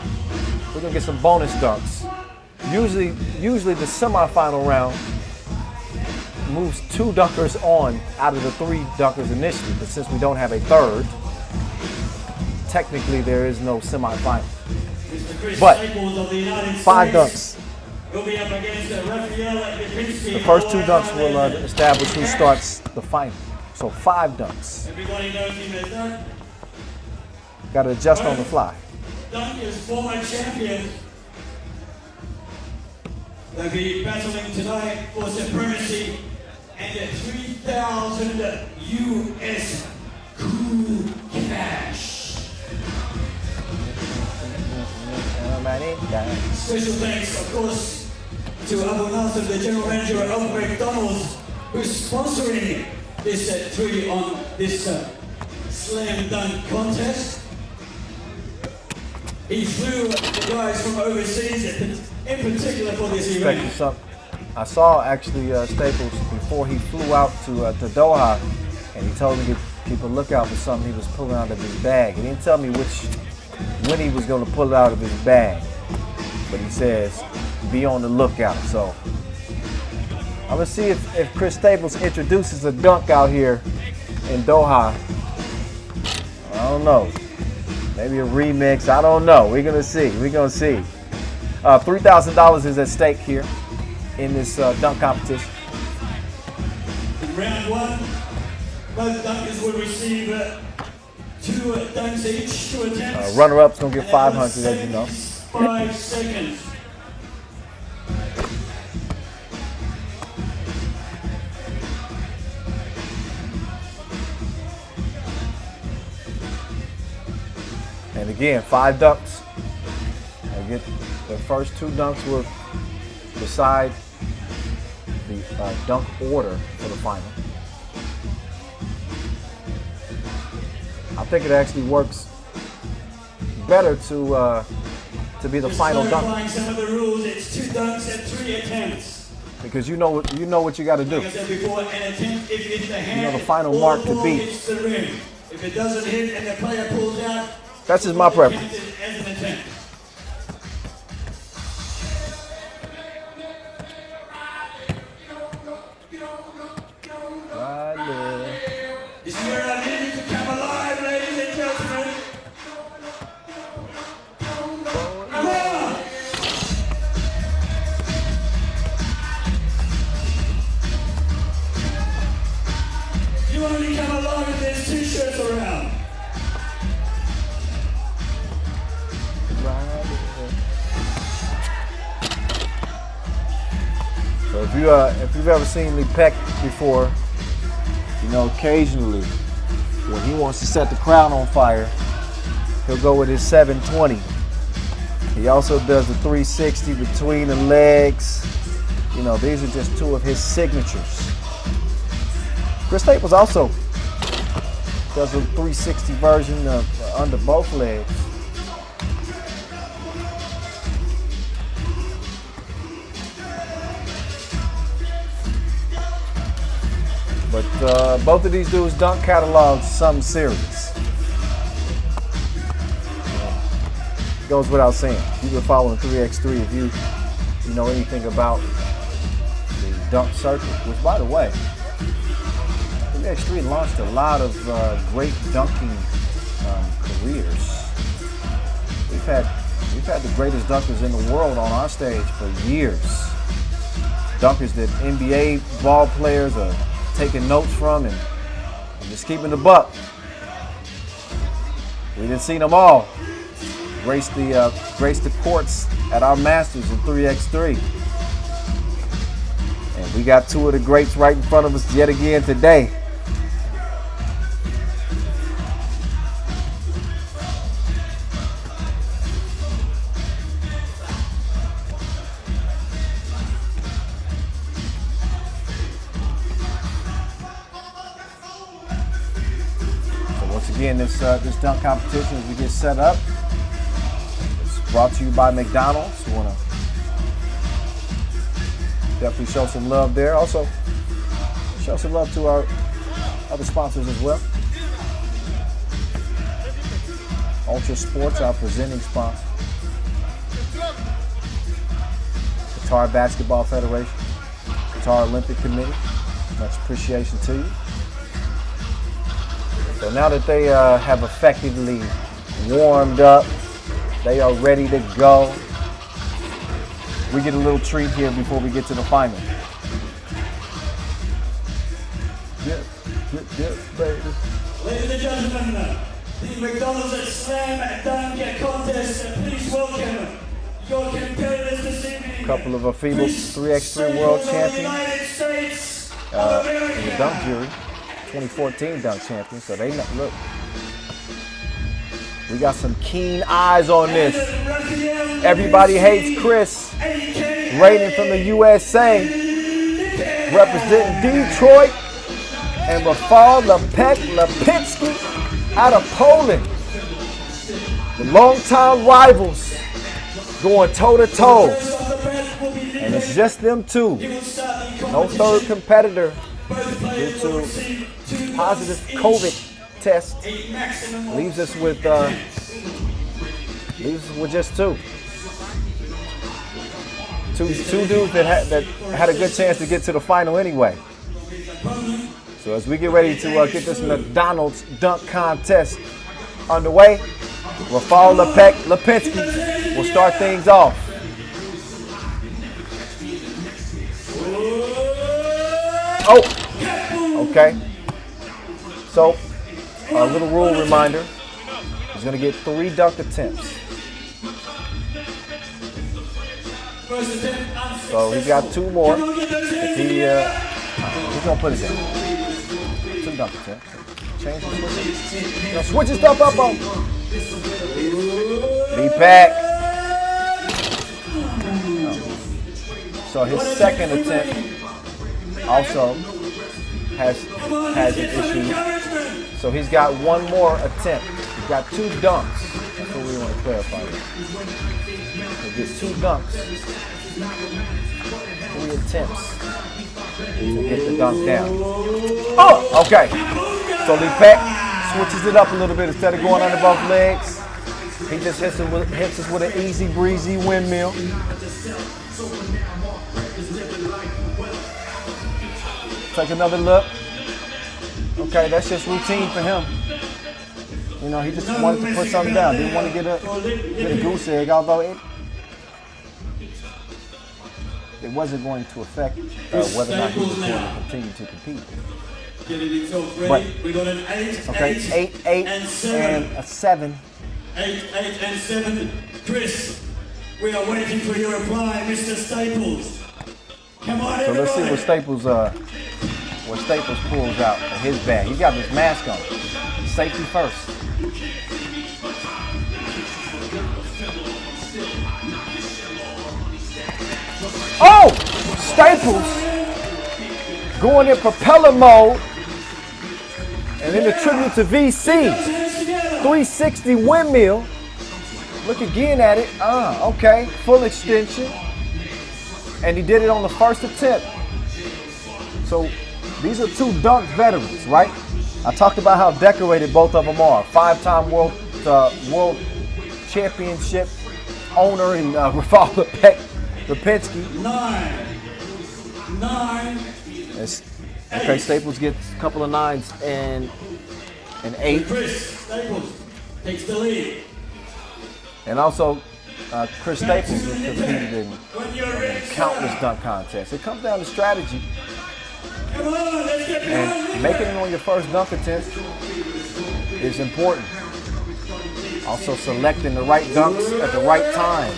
get some bonus dunks. Usually the semifinal round moves 2 dunkers on out of the 3 dunkers initially. But since we don't have a 3rd, technically there is no semifinal. But 5 dunks will be up against Princeton. The first 2 dunks will establish who starts the final. So 5 dunks. Everybody knows him as Dunk. Got to adjust on the fly. Dunk is former champion. They'll be battling tonight for supremacy and the 3,000 US cool cash. Special thanks, of course, to Abu Nasser, the general manager of McDonald's, who's sponsoring this 3 on this slam dunk contest. He flew the guys from overseas, in particular for this event. I saw actually Staples before he flew out to Doha, and he told me to keep a lookout for something he was pulling out of his bag. He didn't tell me when he was going to pull it out of his bag, but he says be on the lookout. So I'm gonna see if Chris Staples introduces a dunk out here in Doha. I don't know. Maybe a remix. I don't know. We're gonna see. We're gonna see. $3,000 is at stake here in this dunk competition. In round 1, both dunkers will receive 2 dunks each, 2 attempts. Runner-up's gonna get 500, as you know. 5 seconds. And again, 5 dunks. They get the first 2 dunks will decide the dunk order for the final. I think it actually works better to be the final dunk. Some of the rules, it's 2 dunks and 3 attempts. Because you know what you got to do. Like I said before, an attempt, if it hits the hand, You know the final mark to beat. hits the rim. If it doesn't hit and the player pulls out, That's just my preference. as an attempt. This is where I need you to come alive, ladies and gentlemen. You only come alive if there's 2 shirts around. So if you've ever seen me peck before, you know occasionally when he wants to set the crowd on fire, he'll go with his 720. He also does the 360 between the legs. You know, these are just 2 of his signatures. Chris Staples also does a 360 version of under both legs. But both of these dudes dunk catalogs something serious. Goes without saying. If you've been following 3x3, if you know anything about the dunk circuit, which by the way, 3x3 launched a lot of great dunking careers. We've had the greatest dunkers in the world on our stage for years. Dunkers that NBA ball players are taking notes from, and just keeping the buck. We didn't see them all grace the courts at our Masters in 3x3. And we got 2 of the greats right in front of us yet again today. Again, this dunk competition, as we get set up, it's brought to you by McDonald's. We want to definitely show some love there. Also, show some love to our other sponsors as well. Ultra Sports, our presenting sponsor. Qatar Basketball Federation, Qatar Olympic Committee. Much appreciation to you. So now that they have effectively warmed up, they are ready to go. we get a little treat here before we get to the final. Yes, baby. Ladies and gentlemen, the McDonald's Slam Dunk Contest, please welcome your competitors this evening. Couple of FIBA 3x3 world champions. In the dunk jury, 2014 dunk champions. So they look. We got some keen eyes on this. Everybody hates Chris. Rating from the USA. Representing Detroit. And Rafal Lipinski out of Poland. The longtime rivals going toe-to-toe. And it's just them two. No third competitor due to positive COVID test. Leaves us with just two. Two dudes that had a good chance to get to the final anyway. So as we get ready to get this McDonald's dunk contest underway, Rafal Lipinski will start things off. Oh, okay. So a little rule reminder: he's going to get 3 dunk attempts. So he's got 2 more. If he's going to put it in. 2 dunk attempts. Change the switch. Now switch his stuff up on. Be back. So his second attempt also has an issue. So he's got 1 more attempt. He's got 2 dunks. That's what we want to clarify here. He'll get 2 dunks. 3 attempts to get the dunk down. Oh, okay. So Lipek switches it up a little bit. Instead of going under both legs, he just hits us with an easy breezy windmill. Take another look. Okay, that's just routine for him. You know, he just wanted to put something down. Didn't want to get a goose egg, although it wasn't going to affect whether or not he was going to continue to compete. But, okay, 8 and a 7. 8 and 7. Chris, we are waiting for your reply, Mr. Staples. Come on, so let's see what Staples pulls out of his bag. He's got his mask on. Safety first. Oh! Staples going in propeller mode. And in the tribute to VC, 360 windmill. Look again at it. Okay, full extension. And he did it on the first attempt. So these are 2 dunk veterans, right? I talked about how decorated both of them are. 5-time world championship owner in Rafal Lipinski. 9. Okay, Staples gets a couple of 9s and an 8. Chris Staples takes the lead. And also, Chris Staples has competed in countless dunk contests. It comes down to strategy. And making it on your first dunk attempt is important. Also selecting the right dunks at the right times.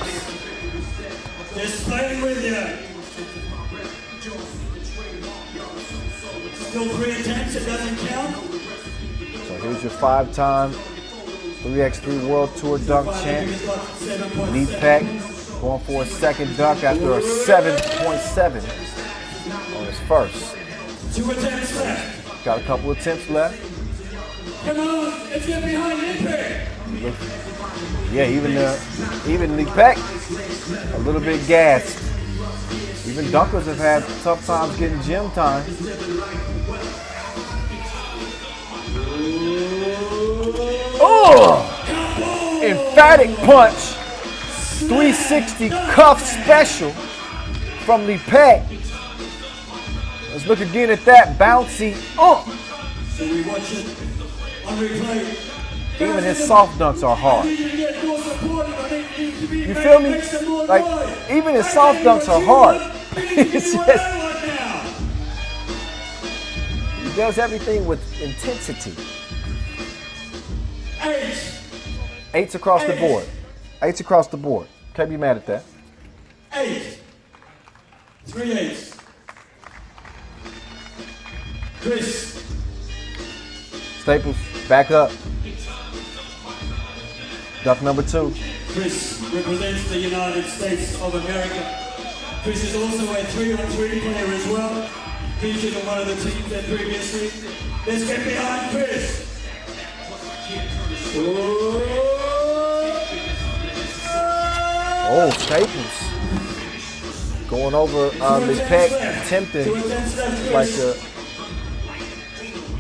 Just playing with you. Still 3 attempts, it doesn't count. So here's your 5-time 3x3 World Tour dunk champ. Lipek going for a second dunk after a 7.7 on his first. 2 attempts left. Got a couple attempts left. Come on, let's get behind Lipek. Yeah, even Lipek a little bit gassed. Even dunkers have had tough times getting gym time. Oh! Emphatic punch. 360 cuff special from Lipek. Let's look again at that bouncy. So we watch it on replay. Even his soft dunks are hard. You feel me? Like, even his soft dunks are hard. It's just, he does everything with intensity. 8s across the board. 8s across the board. Can't be mad at that. 8. 3 8s. Chris. Staples, back up. Dunk number 2. Chris represents the United States of America. Chris is also a 3-on-3 player as well. Featured on one of the teams there previously. Let's get behind Chris. Oh, Staples. Going over the peck, attempting like a...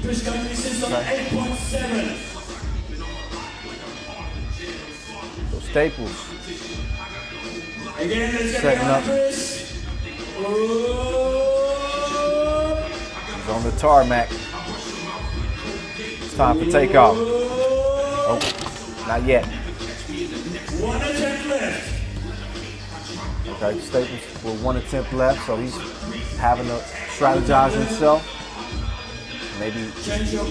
Chris currently sits on 8.7. So Staples. Again, let's get setting up. Chris. He's on the tarmac. It's time for takeoff. Oh, not yet. 1 attempt left. Okay, Staples with 1 attempt left, so he's having to strategize himself. Maybe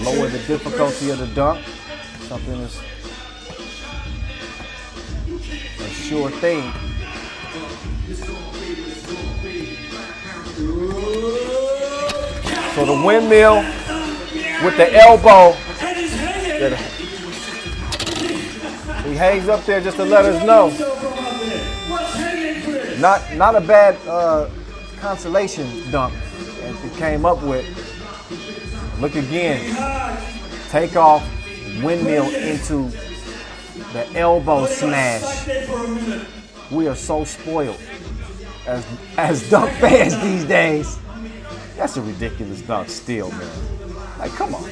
lower the difficulty of the dunk. Something that's a sure thing. So the windmill with the elbow. He hangs up there just to let us know. Not a bad consolation dunk as he came up with. Look again. Take off, windmill into the elbow smash. We are so spoiled as dunk fans these days. That's a ridiculous dunk still, man. Like, come on.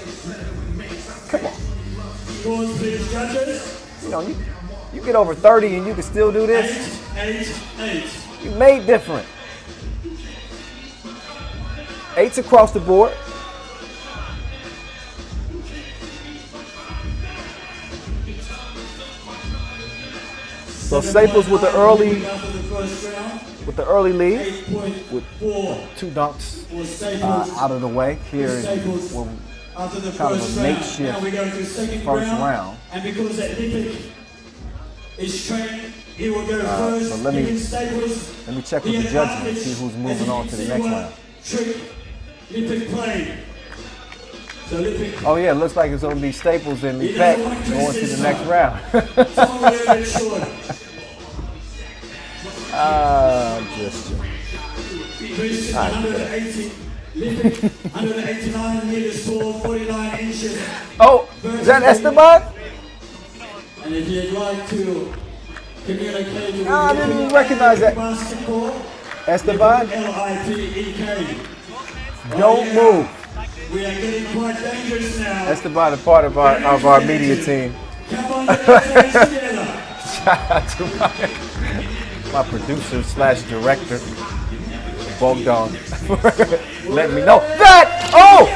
Come on. You know, you get over 30 and you can still do this. 8. You made different. 8s across the board. So Staples with the early lead with 2 dunks out of the way here in kind of a makeshift first round. And because that Lipic is trained, he will go first. So let me check with the judges and see who's moving on to the next round. Lipic playing. So Lipic. Oh yeah, it looks like it's going to be Staples and Lipic going to the next round. Just Chris, 180. Lipic, 189 meters tall, 49 inches. Oh, is that Esteban? And if you'd like to communicate with I didn't even recognize that. Esteban? Lipek. Don't move. We are getting quite dangerous now. Esteban is part of our media team. Come on, let's together. Shout out to my producer / director, Bogdan, let me know that. Oh,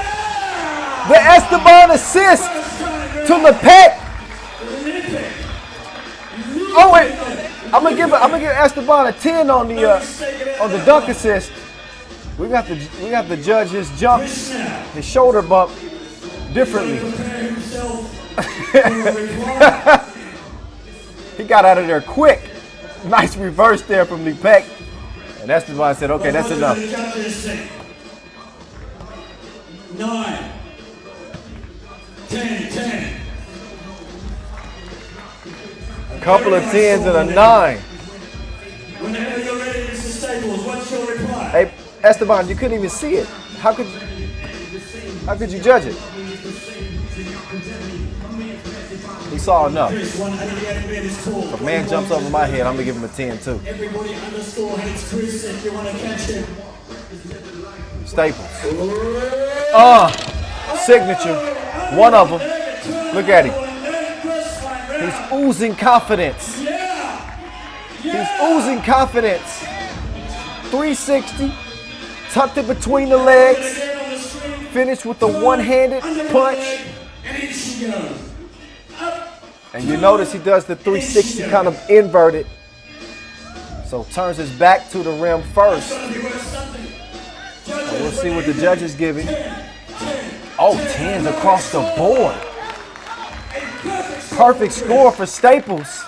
the Esteban assist to Lepek. Oh wait, I'm gonna give Esteban a 10 on the dunk assist. We got to judge his jump, his shoulder bump differently. He got out of there quick. Nice reverse there from Lepek. And Esteban said, okay, that's enough. 9, 10. A couple of 10s and a 9. Whenever you're ready, Mr. Staples, what's your reply? Hey, Esteban, you couldn't even see it. How could you judge it? He saw enough. If a man jumps over my head, I'm gonna give him a 10 too. Everybody underscore hates Chris if you want to catch him. Staples. Signature. One of them. Look at him. He's oozing confidence. He's oozing confidence. 360. Tucked it between the legs. Finished with a one-handed punch. And in she goes. Up. And you notice he does the 360 kind of inverted. So turns his back to the rim first. And we'll see what the judges give him. Oh, 10s across the board. Perfect score for Staples.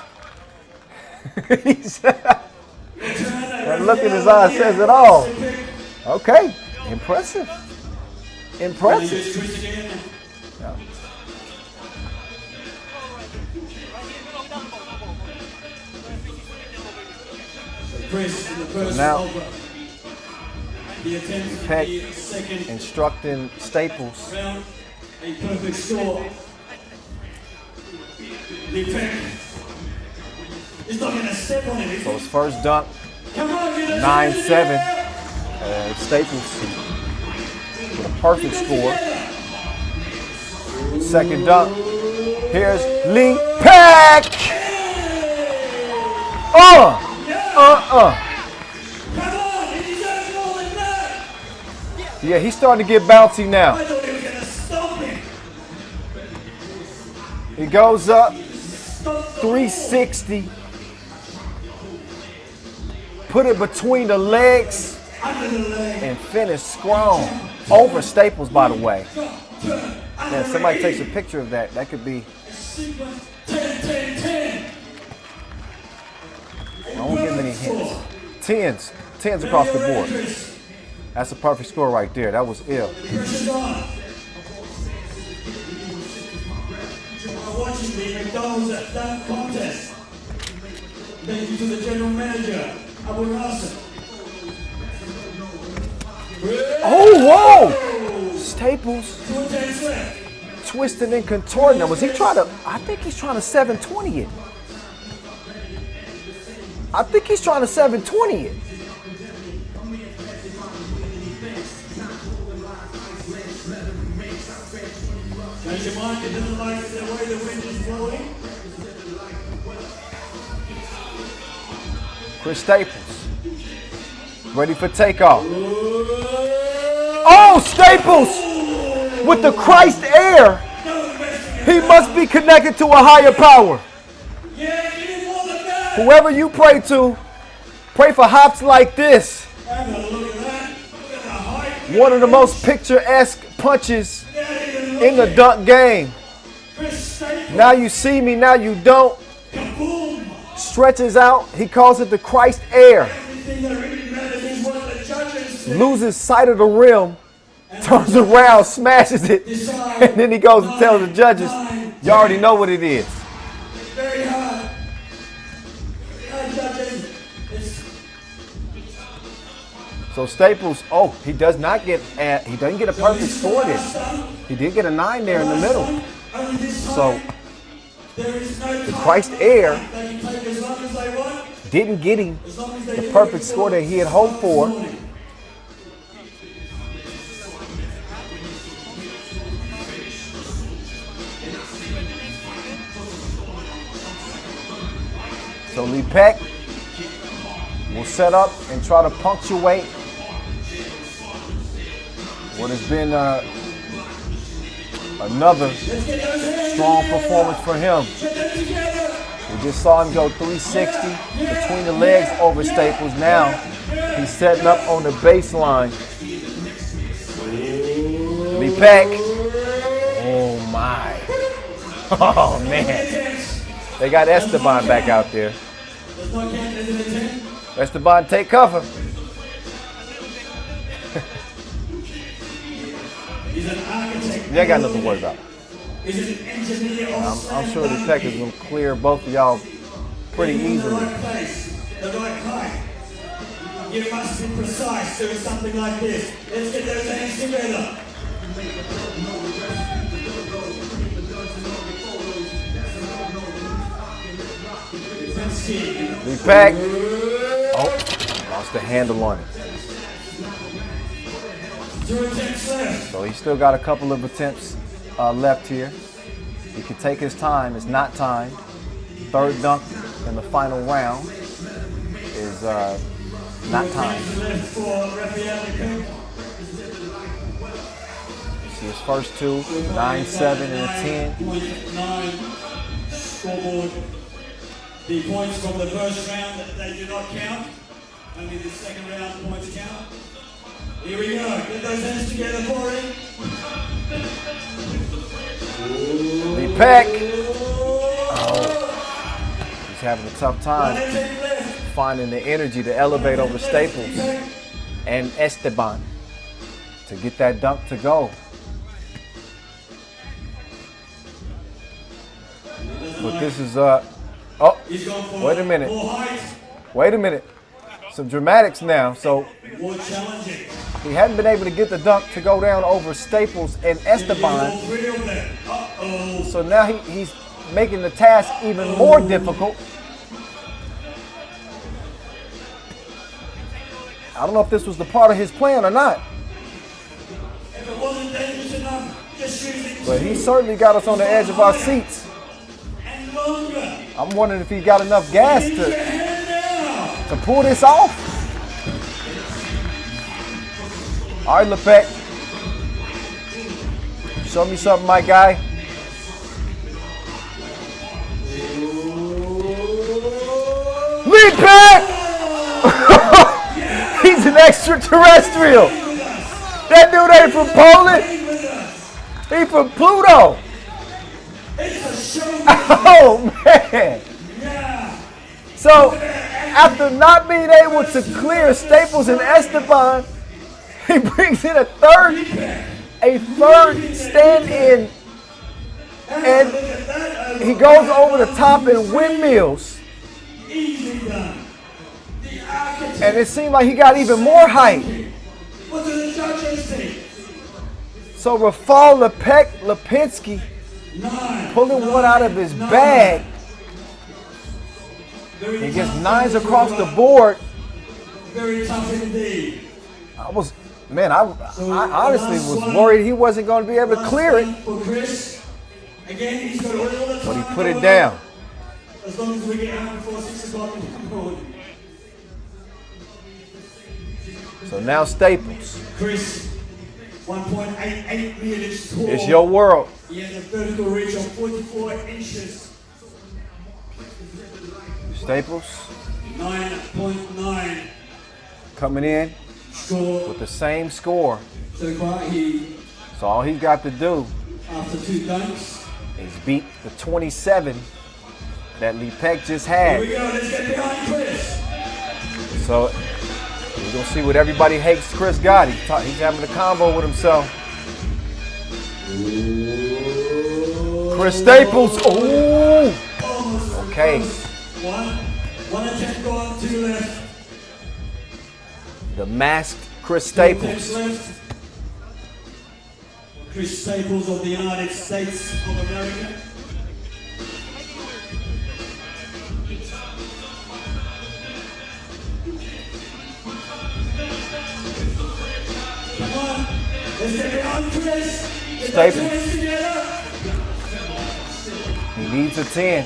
That look in his eyes says it all. Okay, impressive. Impressive. Yeah. So now, Peck instructing Staples. A perfect score. He's not going to step on it. So his first dunk, 9-7. Staples with a perfect score. Second dunk. Here's Lee Peck. Yeah, he's starting to get bouncy now. He goes up 360. Put it between the legs and finish strong. Over Staples, by the way. Yeah, somebody takes a picture of that. That could be. I won't give him any hints. 10s across the board. That's a perfect score right there. That was ill. Watching the McDonald's at that contest. Thank you to the general manager, Abu Hassan. Oh, whoa! Staples twisting and contorting. Now, was he trying to? I think he's trying to 720 it. I think he's trying to 720 it. Change your mind, it doesn't like the way the wind is blowing. Chris Staples, ready for takeoff. Oh, Staples with the Christ air. He must be connected to a higher power. Whoever you pray to, pray for hops like this. One of the most picturesque punches in the dunk game. Now you see me, now you don't. Stretches out, he calls it the Christ air. Loses sight of the rim, turns around, smashes it, and then he goes and tells the judges, you already know what it is. Very hard. So Staples, he doesn't get a perfect score there. He did get a 9 there in the middle. So the Christ air didn't get him the perfect score that he had hoped for. So Lee Peck will set up and try to punctuate what has been another strong performance for him. We just saw him go 360 between the legs over Staples. Now he's setting up on the baseline. Lee Peck. Oh my. Oh man. They got Esteban back out there. Esteban, take cover. You ain't got nothing to worry about. I'm sure the Peck is going to clear both of y'all pretty easily. You must be precise doing something like this. Let's get those hands together. Lee Peck. Oh, lost the handle on it. So he's still got a couple of attempts left here. He can take his time. It's not time. Third dunk in the final round is not time. See his first two, 9-7 and a 10. scoreboard. The points from the first round, they do not count. Only the second round points count. Here we go. Get those hands together for him. Peck. Oh, he's having a tough time finding the energy to elevate over Staples and Esteban to get that dunk to go. But this is oh, wait a minute. Wait a minute. Some dramatics now. So he hadn't been able to get the dunk to go down over Staples and Esteban. So now he's making the task even more difficult. I don't know if this was the part of his plan or not. But he certainly got us on the edge of our seats. I'm wondering if he got enough gas to pull this off. All right, Lepek. Show me something, my guy. Lepek! He's an extraterrestrial. That dude ain't from Poland. He from Pluto. Oh, man. So, after not being able to clear Staples and Esteban, he brings in a third stand-in, and he goes over the top in windmills. And it seemed like he got even more height. So Rafal Lipinski pulling one out of his bag. He gets 9s across the board. Very tough indeed. I honestly was worried he wasn't going to be able to clear it. But he put it down. As long as we get out before 6 o'clock in the morning. So now Staples. Chris, 1.88 meters tall. It's your world. He has a vertical reach of 44 inches. Staples. 9.9. Coming in with the same score. So all he's got to do after 2 dunks is beat the 27 that Lepek just had. Here we go, let's get behind Chris. So we're going to see what everybody hates Chris got. He's having a combo with himself. Chris Staples. Ooh. Okay. One attempt gone, 2 left. The masked Chris Staples. Chris Staples of the United States of America. Come on, let's get it on, Chris. Staples. He needs a 10.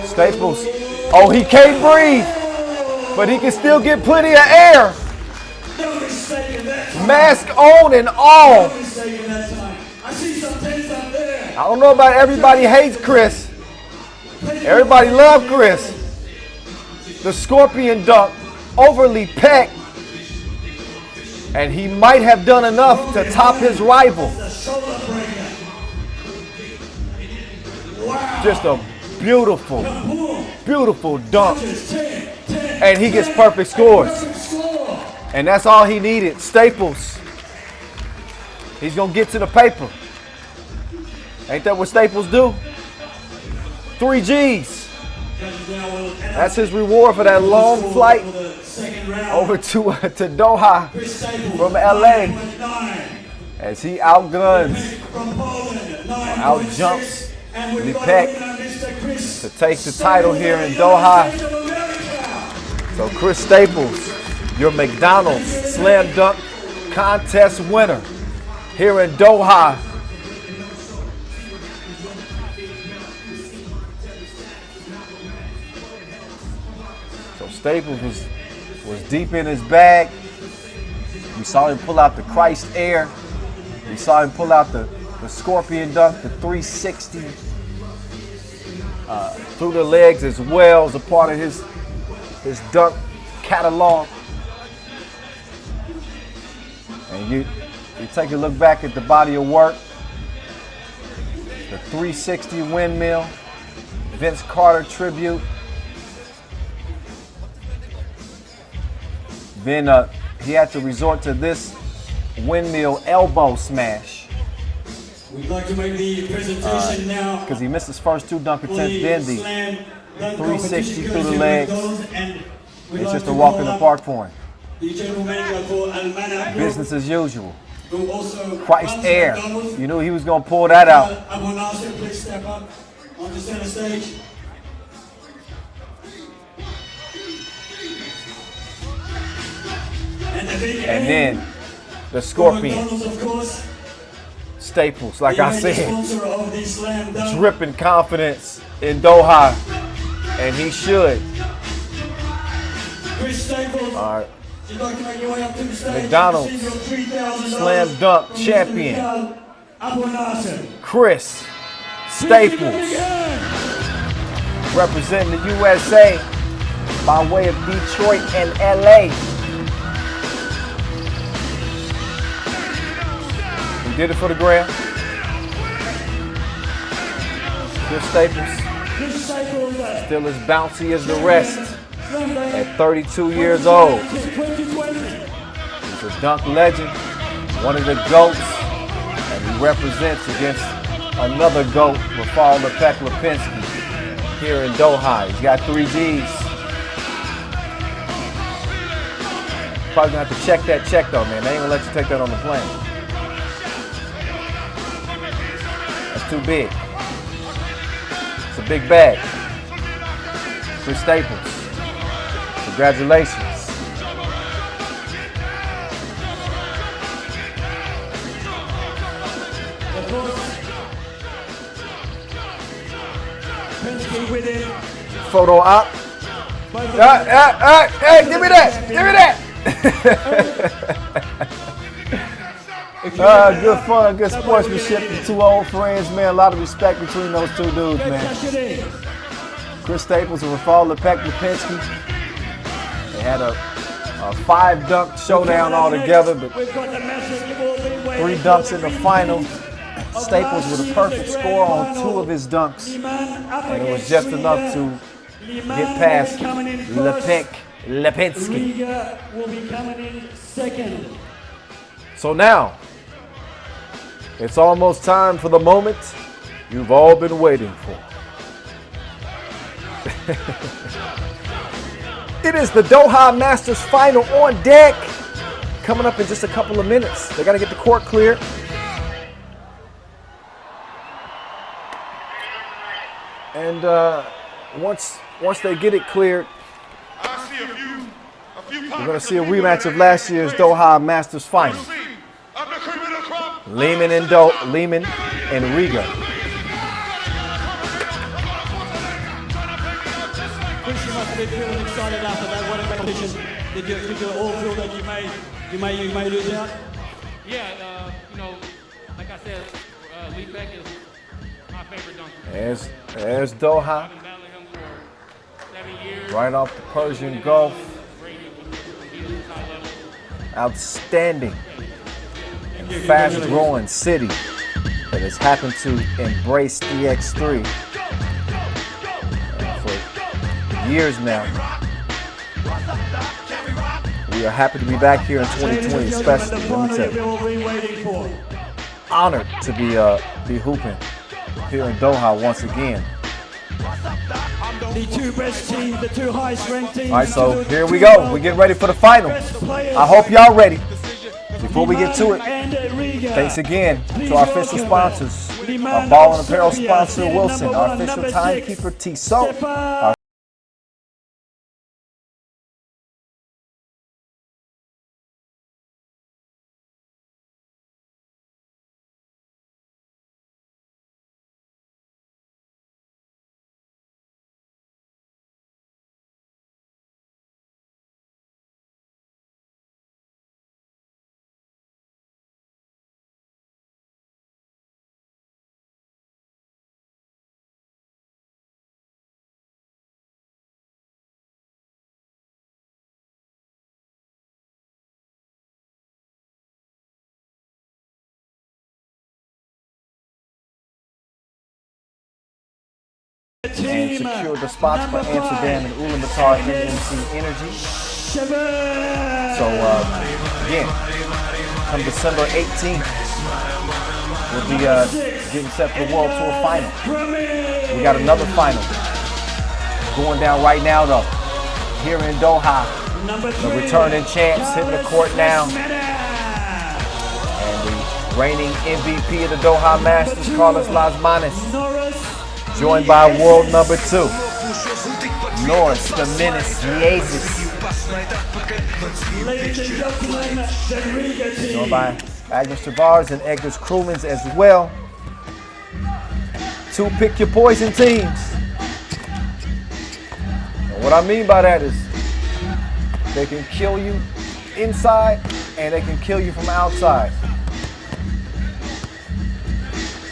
Staples. Oh, he can't breathe, but he can still get plenty of air. Mask on and all. I don't know about everybody hates Chris. Everybody loves Chris. The scorpion dunk over Lepek. And he might have done enough to top his rival. Just a beautiful, beautiful dunk. And he gets perfect scores. And that's all he needed. Staples. He's going to get to the paper. Ain't that what Staples do? 3 G's. That's his reward for that long flight over to Doha from LA. As he outguns, outjumps Lepek to take the title here in Doha. So Chris Staples, your McDonald's Slam Dunk Contest winner here in Doha. So Staples was deep in his bag. We saw him pull out the Christ Air. We saw him pull out the the scorpion dunk, the 360 through the legs as well as a part of his dunk catalog. And you take a look back at the body of work, the 360 windmill, Vince Carter tribute. Then he had to resort to this windmill elbow smash. We'd like to make the presentation now. Because he missed his first 2 dunk attempts, then the 360 through the legs. It's just a walk in the park for him. The general manager for Almana, Business as usual. who also Christ runs Air. McDonald's. You knew he was going to pull that out. Abu Nasser, please step up on the center stage. And then the scorpion. McDonald's, of course. Staples, like the I main said. sponsor of the Slam Dunk. Dripping confidence in Doha. And he should. Chris Staples. All right. You'd like to make your way up to the stage. McDonald's Receive your $3,000 Slam Dunk from champion. Mr. Abu Nasser. Chris Staples. Representing the USA by way of Detroit and LA. He did it for the gram. Chris Staples. Still as bouncy as the rest at 32 years old. He's a dunk legend, one of the GOATs, and he represents against another GOAT, Rafal Lipinski, here in Doha. He's got 3 Gs. Probably gonna have to check that check though, man. They ain't gonna let you take that on the plane. That's too big. It's a big bag. Chris Staples. Congratulations. Photo op. Hey, give me that. Give me that. Good fun, good sportsmanship from 2 old friends, man. A lot of respect between those 2 dudes, man. Chris Staples and Rafal Lipinski. They had a 5 dunk showdown all together, but 3 dunks in the final. Staples with a perfect score on 2 of his dunks. And it was just enough to get past Lipinski. Riga will be coming in second. So now, it's almost time for the moment you've all been waiting for. It is the Doha Masters final on deck. Coming up in just a couple of minutes. They got to get the court cleared. And once they get it cleared, we're going to see a rematch of last year's Doha Masters final. Liman and Riga. Chris, you must have been feeling excited after that one competition. Did you all feel that you may lose out? Yeah, like I said, Lee Beck is my favorite dunker. There's Doha. Right off the Persian Gulf. Outstanding and fast-growing city that has happened to embrace DX3 for years now. We are happy to be back here in 2020, especially. Let me tell you, honored to be hooping here in Doha once again. The 2 best teams, the 2 highest ranked teams. All right, so here we go. We're getting ready for the final. I hope y'all ready. Before we get to it, thanks again to our official sponsors, our ball and apparel sponsor Wilson, our official timekeeper Tissot, and secured the spots for Amsterdam and Ulaanbaatar NMC Energy. So again, come December 18th, we'll be getting set for the World Tour Final. We got another final going down right now though, here in Doha. The returning champs hitting the court now. And the reigning MVP of the Doha Masters, Carlos Lasmanis, joined by world number 2, Norris, the Menace, Miezis. Joined by Agnes Tavares and Edgar's Krumans as well. 2 pick your poison teams. And what I mean by that is they can kill you inside and they can kill you from outside.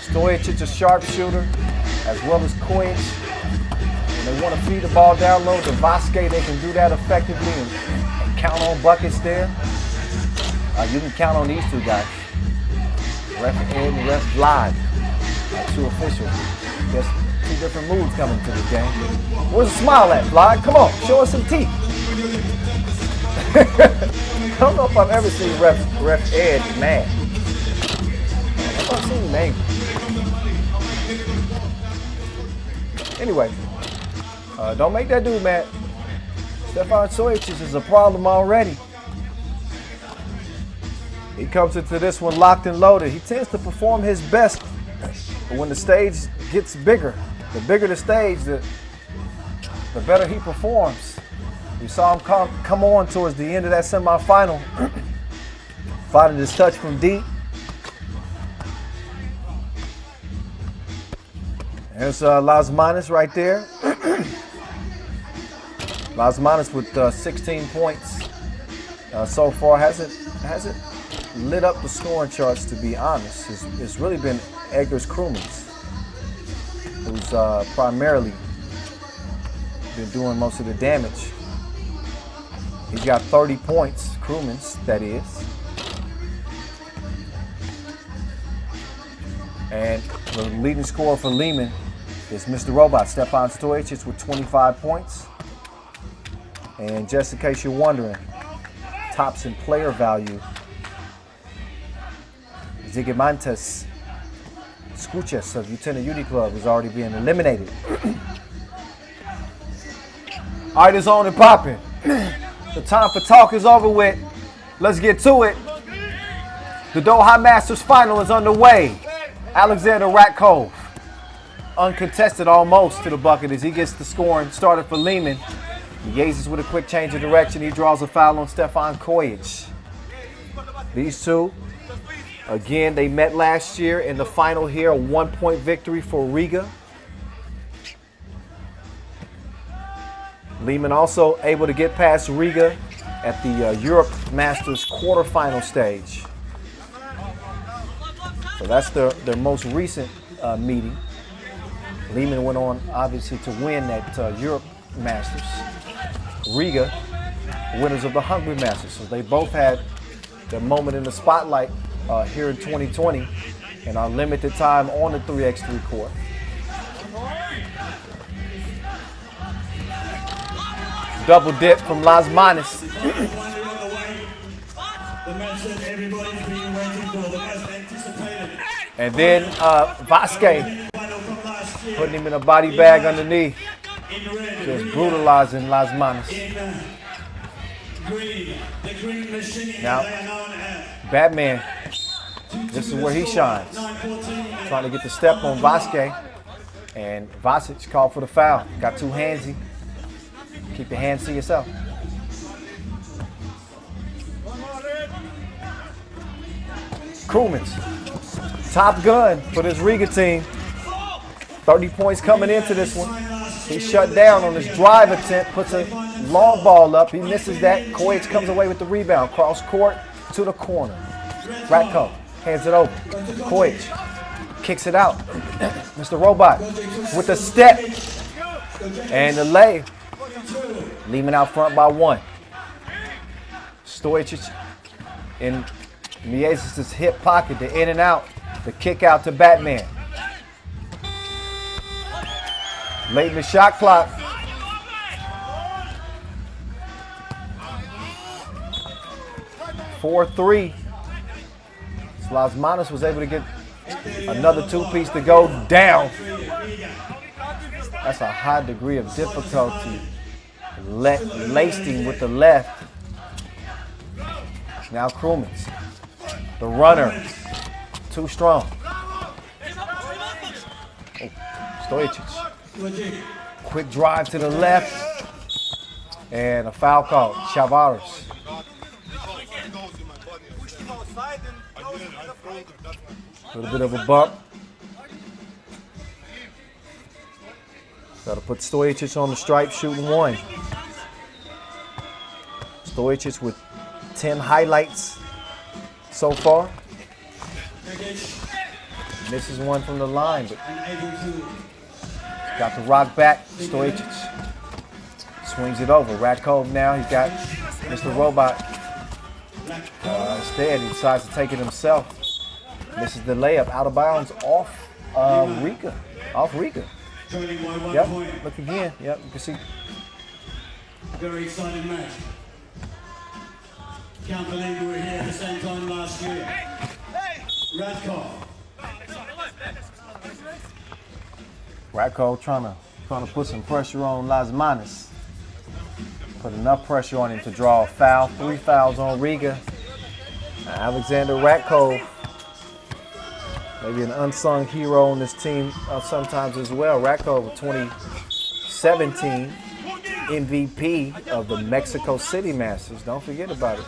Stojic, a sharpshooter, as well as Kojic. When they want to feed the ball down low to Vasquez, they can do that effectively and count on buckets there. You can count on these 2 guys. Ref Ed and Ref Vlad, 2 officials. There's 2 different moods coming to this game. Where's the smile at, Vlad? Come on, show us some teeth. I don't know if I've ever seen Ref Ed mad. I've never seen him angry. Anyway, don't make that dude mad. Stefan Stojic is a problem already. He comes into this one locked and loaded. He tends to perform his best, but when the stage gets bigger, the bigger the stage, the better he performs. We saw him come on towards the end of that semifinal, finding his touch from deep. There's Lasmanis right there. Lasmanis with 16 points so far. Hasn't lit up the scoring charts, to be honest. It's really been Edgar's Krumans, who's primarily been doing most of the damage. He's got 30 points, Krumans, that is. And the leading scorer for Liman is Mr. Robot, Stefan Stojic, with 25 points. And just in case you're wondering, tops in player value, Zigimantas Skuchas of Utena Uniclub is already being eliminated. All right, it's on and popping. The time for talk is over with. Let's get to it. The Doha Masters final is underway. Alexander Ratkov, uncontested almost to the bucket as he gets the scoring started for Leman. Miezis with a quick change of direction. He draws a foul on Stefan Kojic. These 2, again, they met last year in the final here, a 1-point victory for Riga. Liman also able to get past Riga at the Europe Masters quarterfinal stage. So that's their most recent meeting. Liman went on, obviously, to win that Europe Masters. Riga, winners of the Hungary Masters. So they both had their moment in the spotlight here in 2020 and our limited time on the 3x3 court. Double dip from Lasmanis. And then Vasquez putting him in a body bag underneath. Just brutalizing Lasmanis. Now, Batman, this is where he shines. Trying to get the step on Vasquez. And Vasic called for the foul. Got too handsy. Keep your hands to yourself. Krumans, top gun for this Riga team. 30 points coming into this one. He shut down on his drive attempt, puts a long ball up. He misses that. Kojic comes away with the rebound. Cross court to the corner. Ratko hands it over. Kojic kicks it out. Mr. Robot with the step and the lay. Liman out front by 1. Stojic in Miezis' hip pocket, the in and out, the kick out to Batman. Late in the shot clock. (4-3). Lasmanis was able to get another two-piece to go down. That's a high degree of difficulty. Laced him with the left. Now Krumens, the runner, too strong. Oh, Stojicic, quick drive to the left, and a foul call. Chavares. A little bit of a bump. Got to put Stojicic on the stripe, shooting one. Stojicic with 10 highlights so far. Misses one from the line, but got the rock back. Stojicic swings it over. Ratkov now, he's got Mr. Robot. Instead, he decides to take it himself. Misses the layup out of bounds off Riga. Off Riga. Yep, look again. Yep, you can see. Very exciting match. Can't believe we were here at the same time last year. Ratkov. Ratkov trying to put some pressure on Lasmanis. Put enough pressure on him to draw a foul. 3 fouls on Riga. Alexander Ratkov, maybe an unsung hero on this team sometimes as well. Ratkov, 2017 MVP of the Mexico City Masters. Don't forget about it.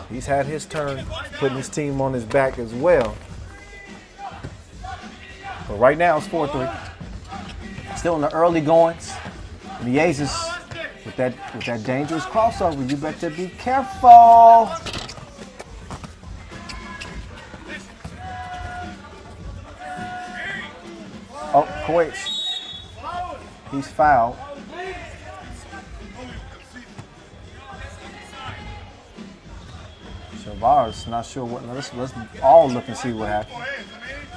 He's had his turn putting his team on his back as well. But right now it's 4-3. Still in the early goings. And the Aces with that dangerous crossover. You better be careful. Oh, Koic. He's fouled. Chavares, not sure what. Let's all look and see what happened.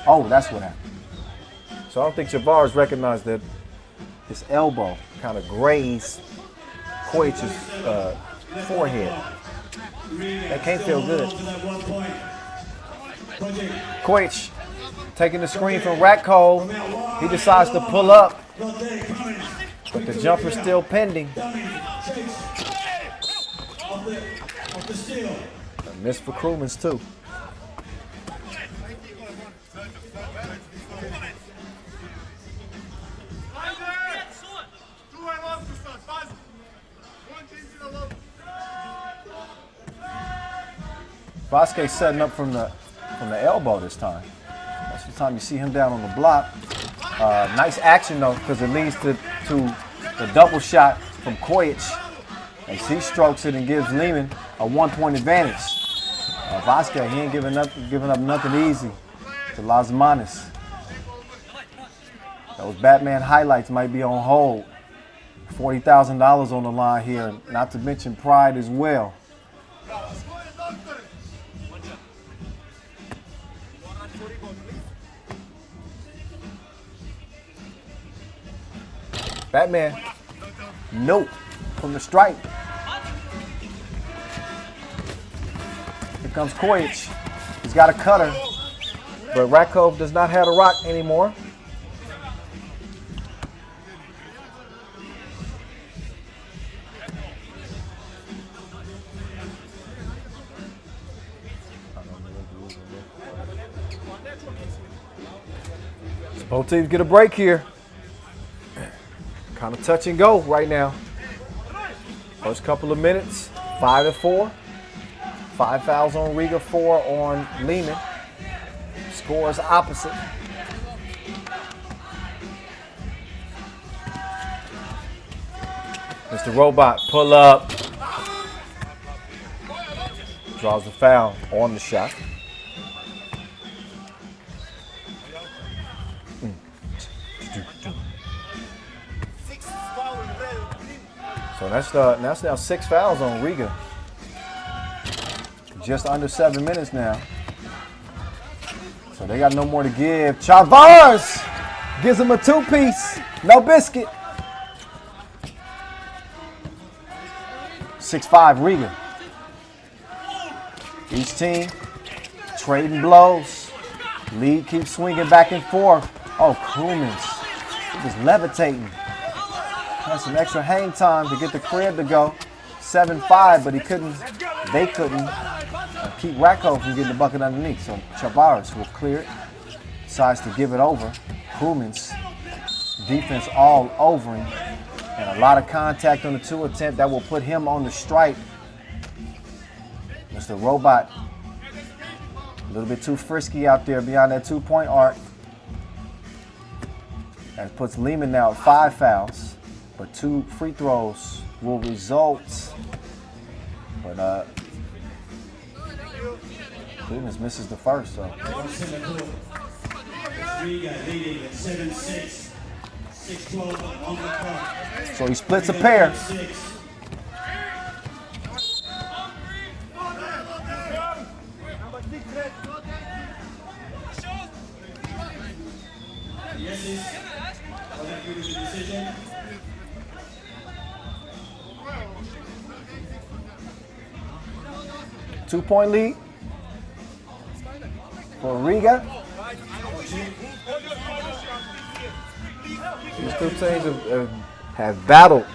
Oh, that's what happened. So I don't think Chavares recognized that his elbow kind of grazed Koic's forehead. That can't feel good. Koic taking the screen from Ratkov. He decides to pull up, but the jumper's still pending. A miss for Krumens too. Vasquez setting up from the elbow this time. That's the time you see him down on the block. Nice action though, because it leads to the double shot from Koic. As he strokes it and gives Leman a 1-point advantage. Vasquez, he ain't giving up nothing easy to Lasmanis. Those Batman highlights might be on hold. $40,000 on the line here, not to mention pride as well. Batman, nope, from the stripe. Here comes Koic. He's got a cutter, but Ratkov does not have a rock anymore. So both teams get a break here. Kind of touch and go right now. First couple of minutes, 5-4. 5 fouls on Riga, 4 on Liman. Scores opposite. Mr. Robot, pull up. Draws the foul on the shot. So that's now 6 fouls on Riga. Just under 7 minutes now. So they got no more to give. Chavares Gives him a two-piece. No biscuit. 6'5", Riga. Each team trading blows. Lead keeps swinging back and forth. Oh, Krumens. He was levitating. Had some extra hang time to get the crib to go. 7-5, but they couldn't keep Ratko from getting the bucket underneath. So Chavares will clear it. Decides to give it over. Krumens, defense all over him. And a lot of contact on the 2 attempt that will put him on the strike. Mr. Robot, a little bit too frisky out there beyond that 2-point arc. That puts Liman now at 5 fouls, but 2 free throws will result. But Clemens misses the first, so. Riga leading at 7-6, 6-12 on the clock. So he splits a pair. Two-point lead for Riga. These two teams have battled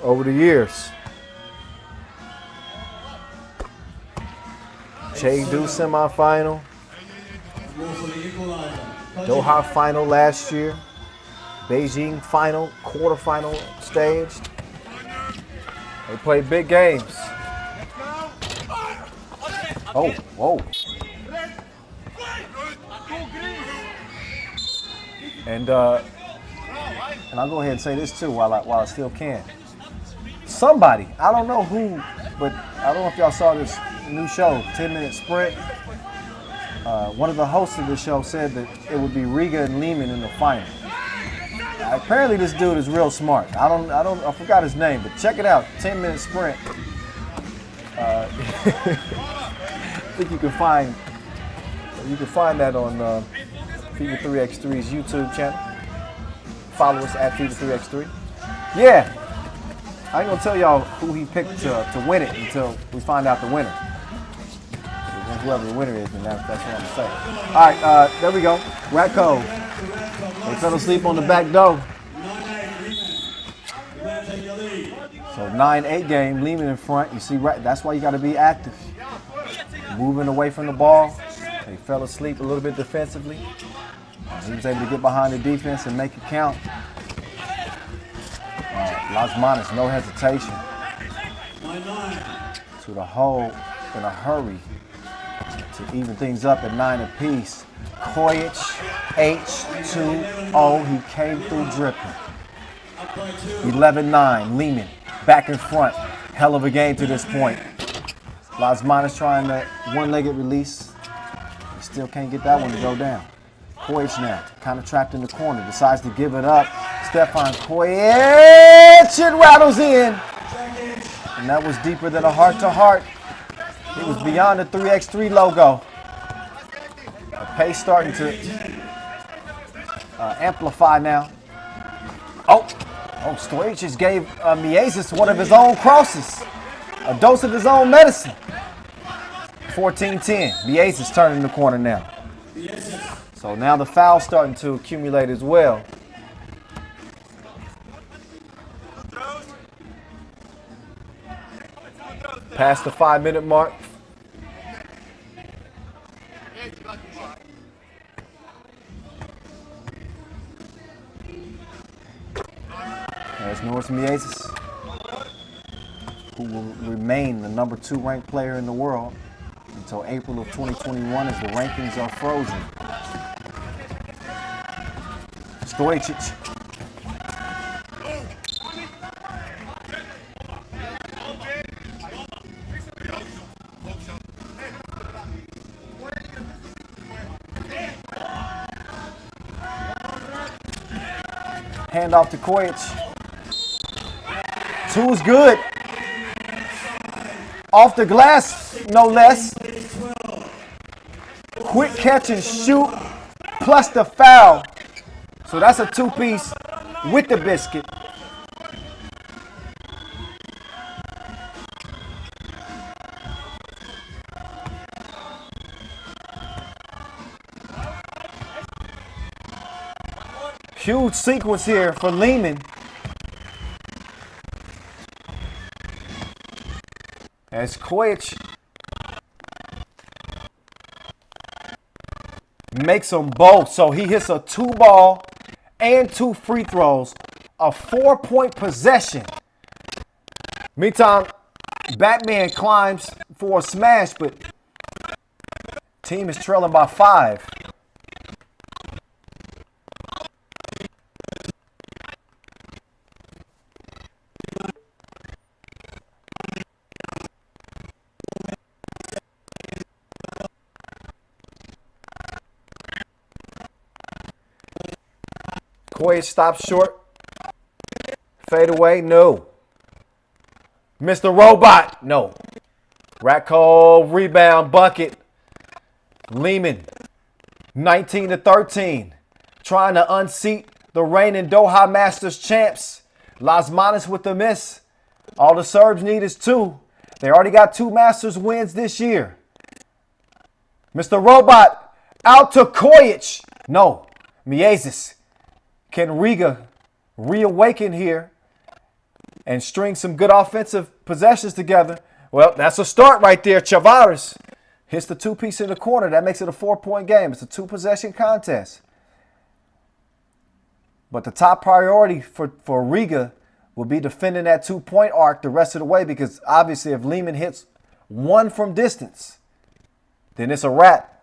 over the years. Chengdu semifinal, Doha final last year, Beijing final, quarterfinal staged. They played big games. Oh, whoa. And I'll go ahead and say this too while I still can. Somebody, I don't know who, but I don't know if y'all saw this new show, 10-Minute Sprint. One of the hosts of the show said that it would be Riga and Leman in the final. Apparently this dude is real smart. I forgot his name, but check it out, 10-Minute Sprint. I think you can find that on FIBA 3x3's YouTube channel. Follow us at FIBA 3x3. Yeah, I ain't gonna tell y'all who he picked to win it until we find out the winner. And whoever the winner is, then that's what I'm gonna say. All right, there we go. Ratko. They fell asleep on the back door. So 9-8 game, Liman in front. You see, that's why you got to be active. Moving away from the ball. They fell asleep a little bit defensively. He was able to get behind the defense and make it count. Las Manos, no hesitation. To the hole in a hurry to even things up at 9 apiece. Kojic, H2O, he came through dripping. 11-9, Leman back in front. Hell of a game to this point. Las Manos trying that one-legged release. He still can't get that one to go down. Kojic now, kind of trapped in the corner, decides to give it up. Stefan Kojic, it rattles in. And that was deeper than a heart-to-heart. It was beyond the 3x3 logo. The pace starting to amplify now. Oh, Stojic just gave Miezis one of his own crosses. A dose of his own medicine. 14-10. Miezis turning the corner now. So now the foul's starting to accumulate as well. Past the 5-minute mark. There's Norris Miezis, who will remain the number 2 ranked player in the world until April of 2021 as the rankings are frozen. Stojic. Hand off to Kojic. 2 is good. Off the glass, no less. Quick catch and shoot. plus the foul. So that's a two-piece with the biscuit. Huge sequence here for Leman. As Kojic makes them both. So he hits a 2-ball and 2 free throws. A 4-point possession. Meantime, Batman climbs for a smash, but team is trailing by 5. Kojic stops short. Fade away, no. Mr. Robot, no. Ratko, rebound, bucket. Liman, 19-13. Trying to unseat the reigning Doha Masters champs. Las Manos with the miss. All the Serbs need is 2. They already got 2 Masters wins this year. Mr. Robot, out to Kojic. No, Miezis. Can Riga reawaken here and string some good offensive possessions together? Well, that's a start right there. Chavares hits the 2-piece in the corner. That makes it a 4-point game. It's a 2-possession contest. But the top priority for Riga will be defending that 2-point arc the rest of the way, because obviously if Liman hits 1 from distance, then it's a wrap.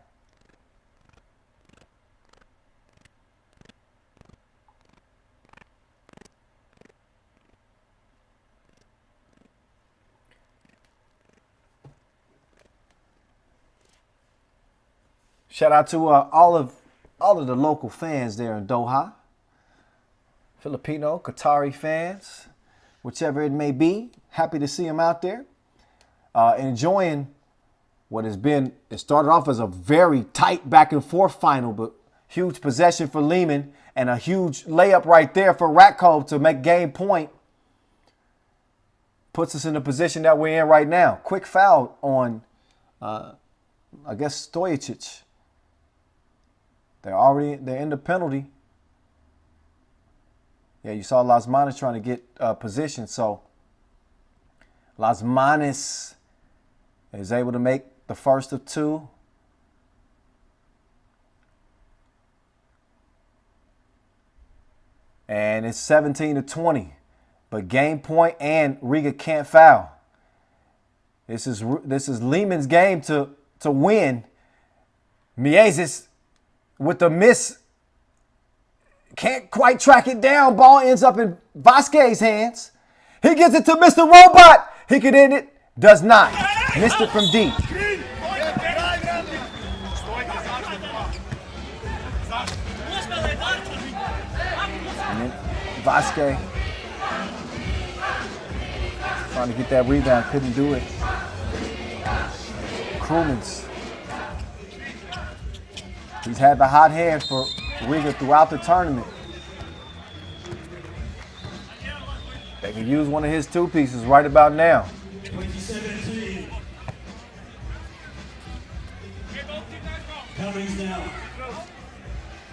Shout out to all of the local fans there in Doha. Filipino, Qatari fans, whichever it may be. Happy to see them out there. Enjoying what has been, it started off as a very tight back and forth final, but huge possession for Leman and a huge layup right there for Ratko to make game point. Puts us in the position that we're in right now. Quick foul on, I guess, Stojacic. They're in the penalty. Yeah, you saw Las Manos trying to get position. So Las Manos is able to make the first of 2. And it's 17-20. But game point and Riga can't foul. This is Leman's game to win. Miezis with the miss, can't quite track it down. Ball ends up in Vasquez's hands. He gets it to Mr. Robot. He could end it. Does not. Missed it from deep. And then Vasquez trying to get that rebound. Couldn't do it. Krumans. He's had the hot hand for Riga throughout the tournament. They can use one of his 2-pieces right about now. 2017.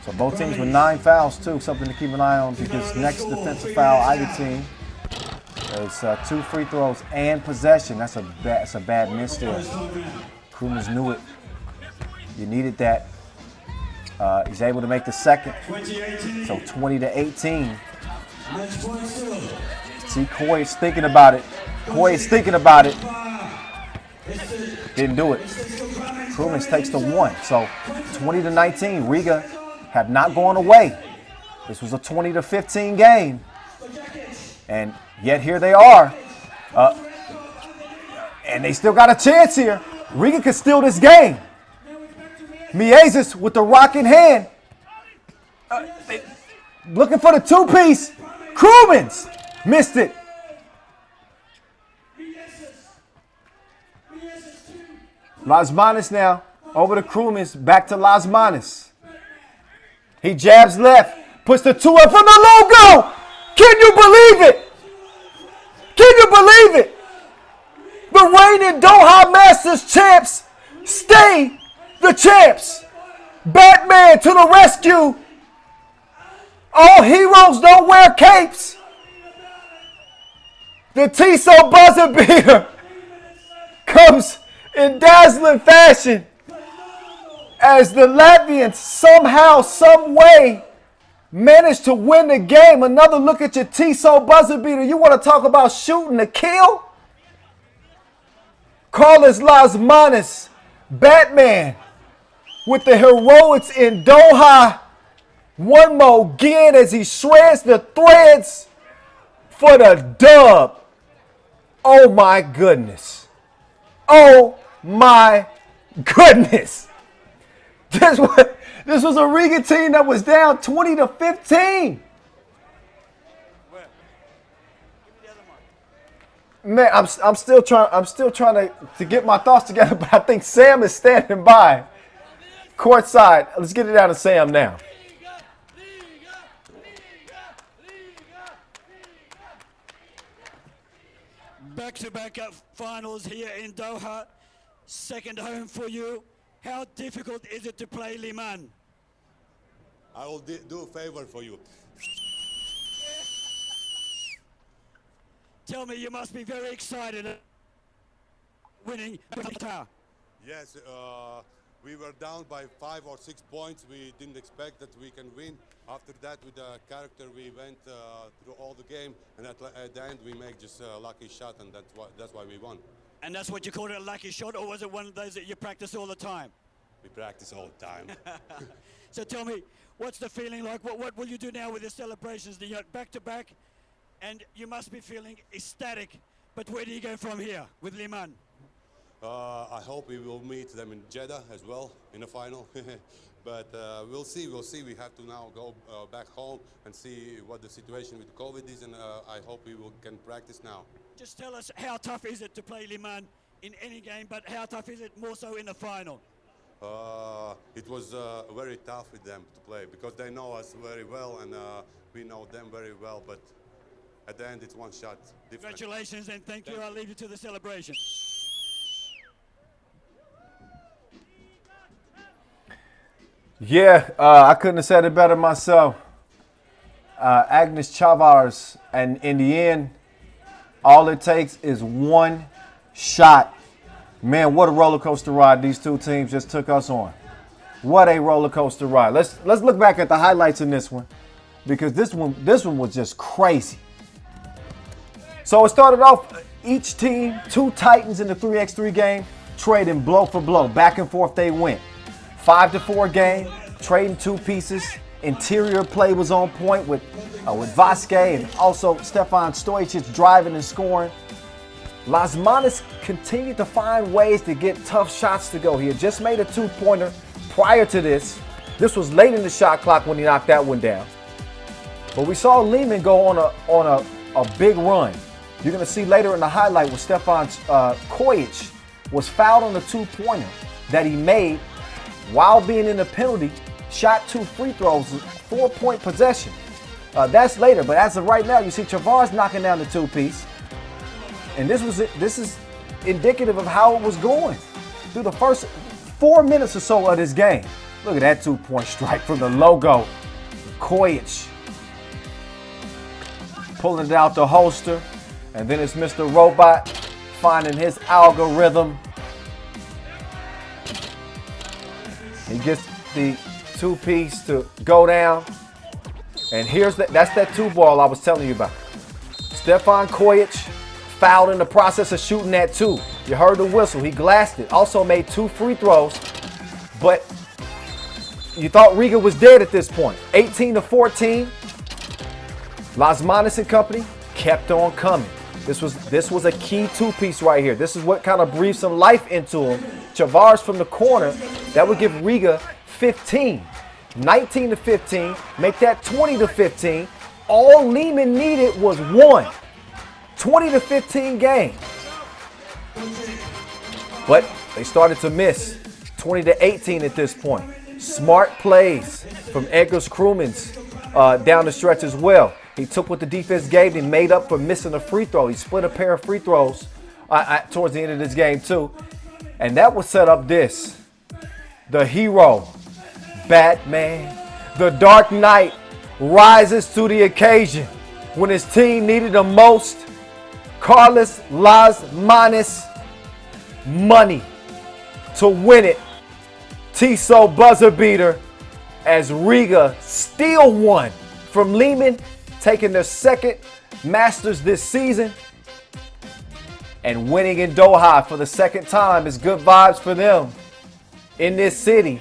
So both teams with 9 fouls too, something to keep an eye on, because next defensive foul, either team, is 2 free throws and possession. That's a bad miss there. Krumans knew it. You needed that. He's able to make the second. So 20-18. See, Kojic thinking about it. Kojic thinking about it. Didn't do it. Krumans takes the 1. So 20-19. Riga have not gone away. This was a 20-15 game. And yet here they are. And they still got a chance here. Riga could steal this game. Miezis with the rock in hand. Looking for the 2-piece. Krumans missed it. Las Manos now over to Krumans. Back to Las Manos. He jabs left, puts the 2 up from the logo. Can you believe it? Can you believe it? The reigning Doha Masters champs stay the champs. Batman to the rescue. All heroes don't wear capes. The Tissot buzzer beater comes in dazzling fashion as the Latvians somehow, some way managed to win the game. Another look at your Tissot buzzer beater. You want to talk about shooting to kill? Carlos Lasmanis, Batman, with the heroics in Doha. One more again as he shreds the threads for the dub. Oh my goodness. Oh my goodness. This was a Riga team that was down 20-15. Man, I'm still trying to get my thoughts together, but I think Sam is standing by courtside. Let's get it down to Sam now. Back-to-back finals here in Doha. Second home for you. How difficult is it to play Liman? I will do a favor for you. Tell me, you must be very excited winning Qatar. Yes, we were down by 5 or 6 points. We didn't expect that we can win. After that, with the character, we went through all the game, and at the end, we make just a lucky shot, and that's why we won. And that's what you called it, a lucky shot, or was it one of those that you practice all the time? We practice all the time. So tell me, what's the feeling like? What will you do now with the celebrations? You're back-to-back, and you must be feeling ecstatic. But where do you go from here with Liman? I hope we will meet them in Jeddah as well in the final. But we'll see. We have to now go back home and see what the situation with COVID is, and I hope we can practice now. Just tell us, how tough is it to play Liman in any game, but how tough is it more so in the final? It was very tough with them to play because they know us very well, and we know them very well, but at the end it's one shot different. Congratulations and thank you. I'll leave you to the celebration. Yeah, I couldn't have said it better myself. Agnes Chavars, and in the end, all it takes is one shot. Man, what a roller coaster ride these two teams just took us on. What a roller coaster ride. Let's look back at the highlights in this one, because this one was just crazy. So it started off, each team, 2 Titans in the 3x3 game, trading blow for blow. Back and forth they went. 5-4 game, trading 2 pieces. Interior play was on point with Vasquez and also Stefan Stojicic driving and scoring. Lasmanis continued to find ways to get tough shots to go. He had just made a 2-pointer prior to this. This was late in the shot clock when he knocked that one down. But we saw Leman go on a big run. You're going to see later in the highlight where Stefan Kojic was fouled on the 2-pointer that he made while being in the penalty, shot 2 free throws, 4-point possession. That's later, but as of right now, you see Chavars knocking down the 2-piece. And this is indicative of how it was going through the first 4 minutes or so of this game. Look at that 2-point strike from the logo. Kojic pulling it out the holster. And then it's Mr. Robot finding his algorithm. He gets the 2-piece to go down. And that's that 2-ball I was telling you about. Stefan Kojic fouled in the process of shooting that 2. You heard the whistle. He glassed it. Also made 2 free throws. But you thought Riga was dead at this point. 18-14. Lasmanis and company kept on coming. This was a key 2-piece right here. This is what kind of breathed some life into him. Chavars from the corner, that would give Riga 15. 19-15, make that 20-15. All Leman needed was 1. 20-15 game. But they started to miss. 20-18 at this point. Smart plays from Edgar Krumans down the stretch as well. He took what the defense gave him, made up for missing a free throw. He split a pair of free throws towards the end of this game too. And that would set up this. The hero, Batman, the Dark Knight rises to the occasion when his team needed the most. Carlos Lasmanis money to win it. Tissot buzzer beater as Riga still won from Liman, taking their second Masters this season and winning in Doha for the second time is good vibes for them in this city,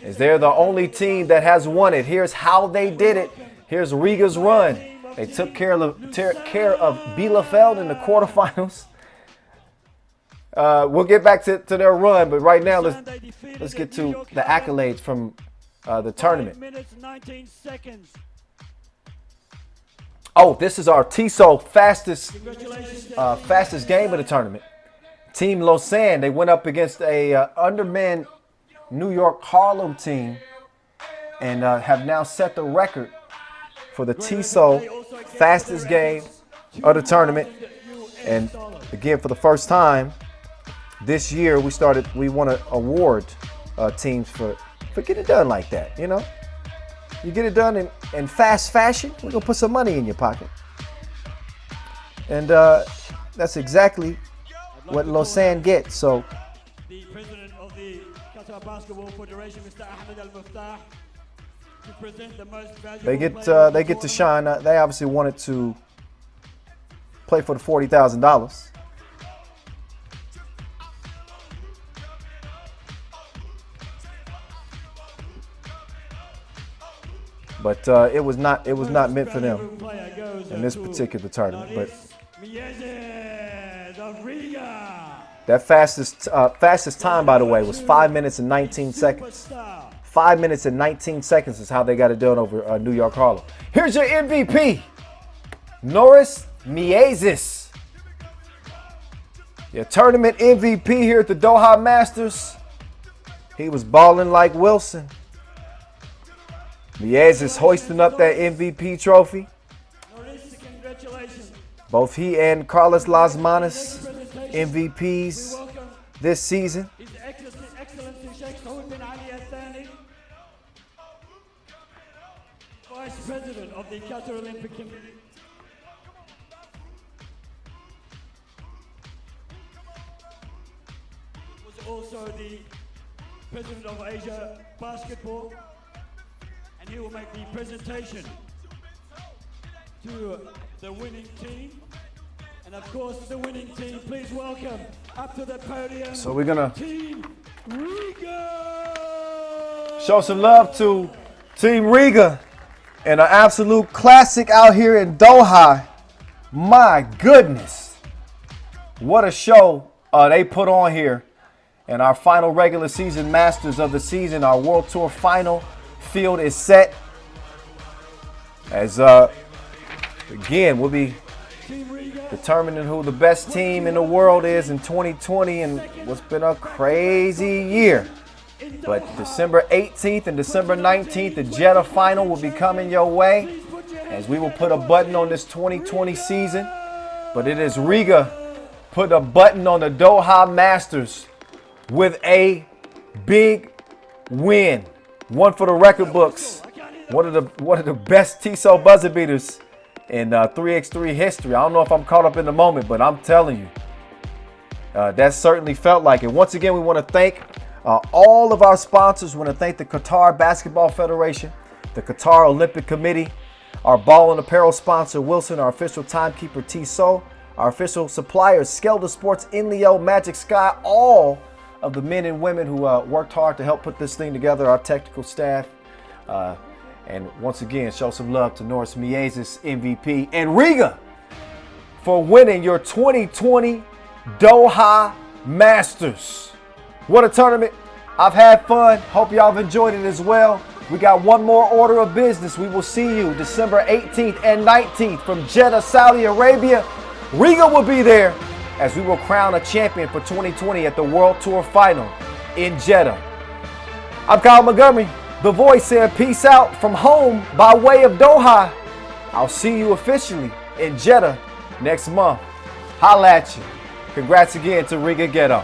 as they're the only team that has won it. Here's how they did it. Here's Riga's run. They took care of Bielefeld in the quarterfinals. We'll get back to their run, but right now let's get to the accolades from the tournament. Oh, this is our Tissot fastest game of the tournament. Team Lausanne, they went up against a undermanned New York Harlem team and have now set the record for the Tissot fastest game of the tournament. And again, for the first time this year, we want to award teams for getting it done like that, you know? You get it done in fast fashion, we're going to put some money in your pocket. And that's exactly what Lausanne gets. So the president of the Qatar Basketball Federation, Mr. Ahmed Al-Muftah, to present the most valuable they get to shine. They obviously wanted to play for the $40,000. But it was not meant for them in this particular tournament. But that fastest time, by the way, was 5 minutes and 19 seconds. 5 minutes and 19 seconds is how they got it done over New York Harlem. Here's your MVP, Norris Miezis. Your tournament MVP here at the Doha Masters. He was balling like Wilson. Miezis hoisting up that MVP trophy. Both he and Carlos Lasmanis MVPs this season. Vice President of the Qatar Olympic Committee. Was also the President of Asia Basketball. And he will make the presentation to the winning team. And of course, the winning team, please welcome up to the podium. So we're gonna Team Riga. Show some love to Team Riga and an absolute classic out here in Doha. My goodness, what a show they put on here. And our final regular season Masters of the season, our World Tour final field is set. As again, we'll be determining who the best team in the world is in 2020 and what's been a crazy year. But December 18th and December 19th, the Jeddah final will be coming your way as we will put a button on this 2020 season. But it is Riga put a button on the Doha Masters with a big win. One for the record books. One of the best Tissot buzzer beaters in 3x3 history. I don't know if I'm caught up in the moment, but I'm telling you, that certainly felt like it. Once again, we want to thank all of our sponsors. We want to thank the Qatar Basketball Federation, the Qatar Olympic Committee, our ball and apparel sponsor, Wilson, our official timekeeper, Tissot, our official suppliers, Skelda Sports, Inleo, Magic Sky, all of the men and women who worked hard to help put this thing together, our technical staff. And once again, show some love to Norris Miezis, MVP, and Riga for winning your 2020 Doha Masters. What a tournament. I've had fun. Hope y'all have enjoyed it as well. We got one more order of business. We will see you December 18th and 19th from Jeddah, Saudi Arabia. Riga will be there as we will crown a champion for 2020 at the World Tour Final in Jeddah. I'm Kyle Montgomery, the voice, saying peace out from home by way of Doha. I'll see you officially in Jeddah next month. Holla at you. Congrats again to Riga Ghetto.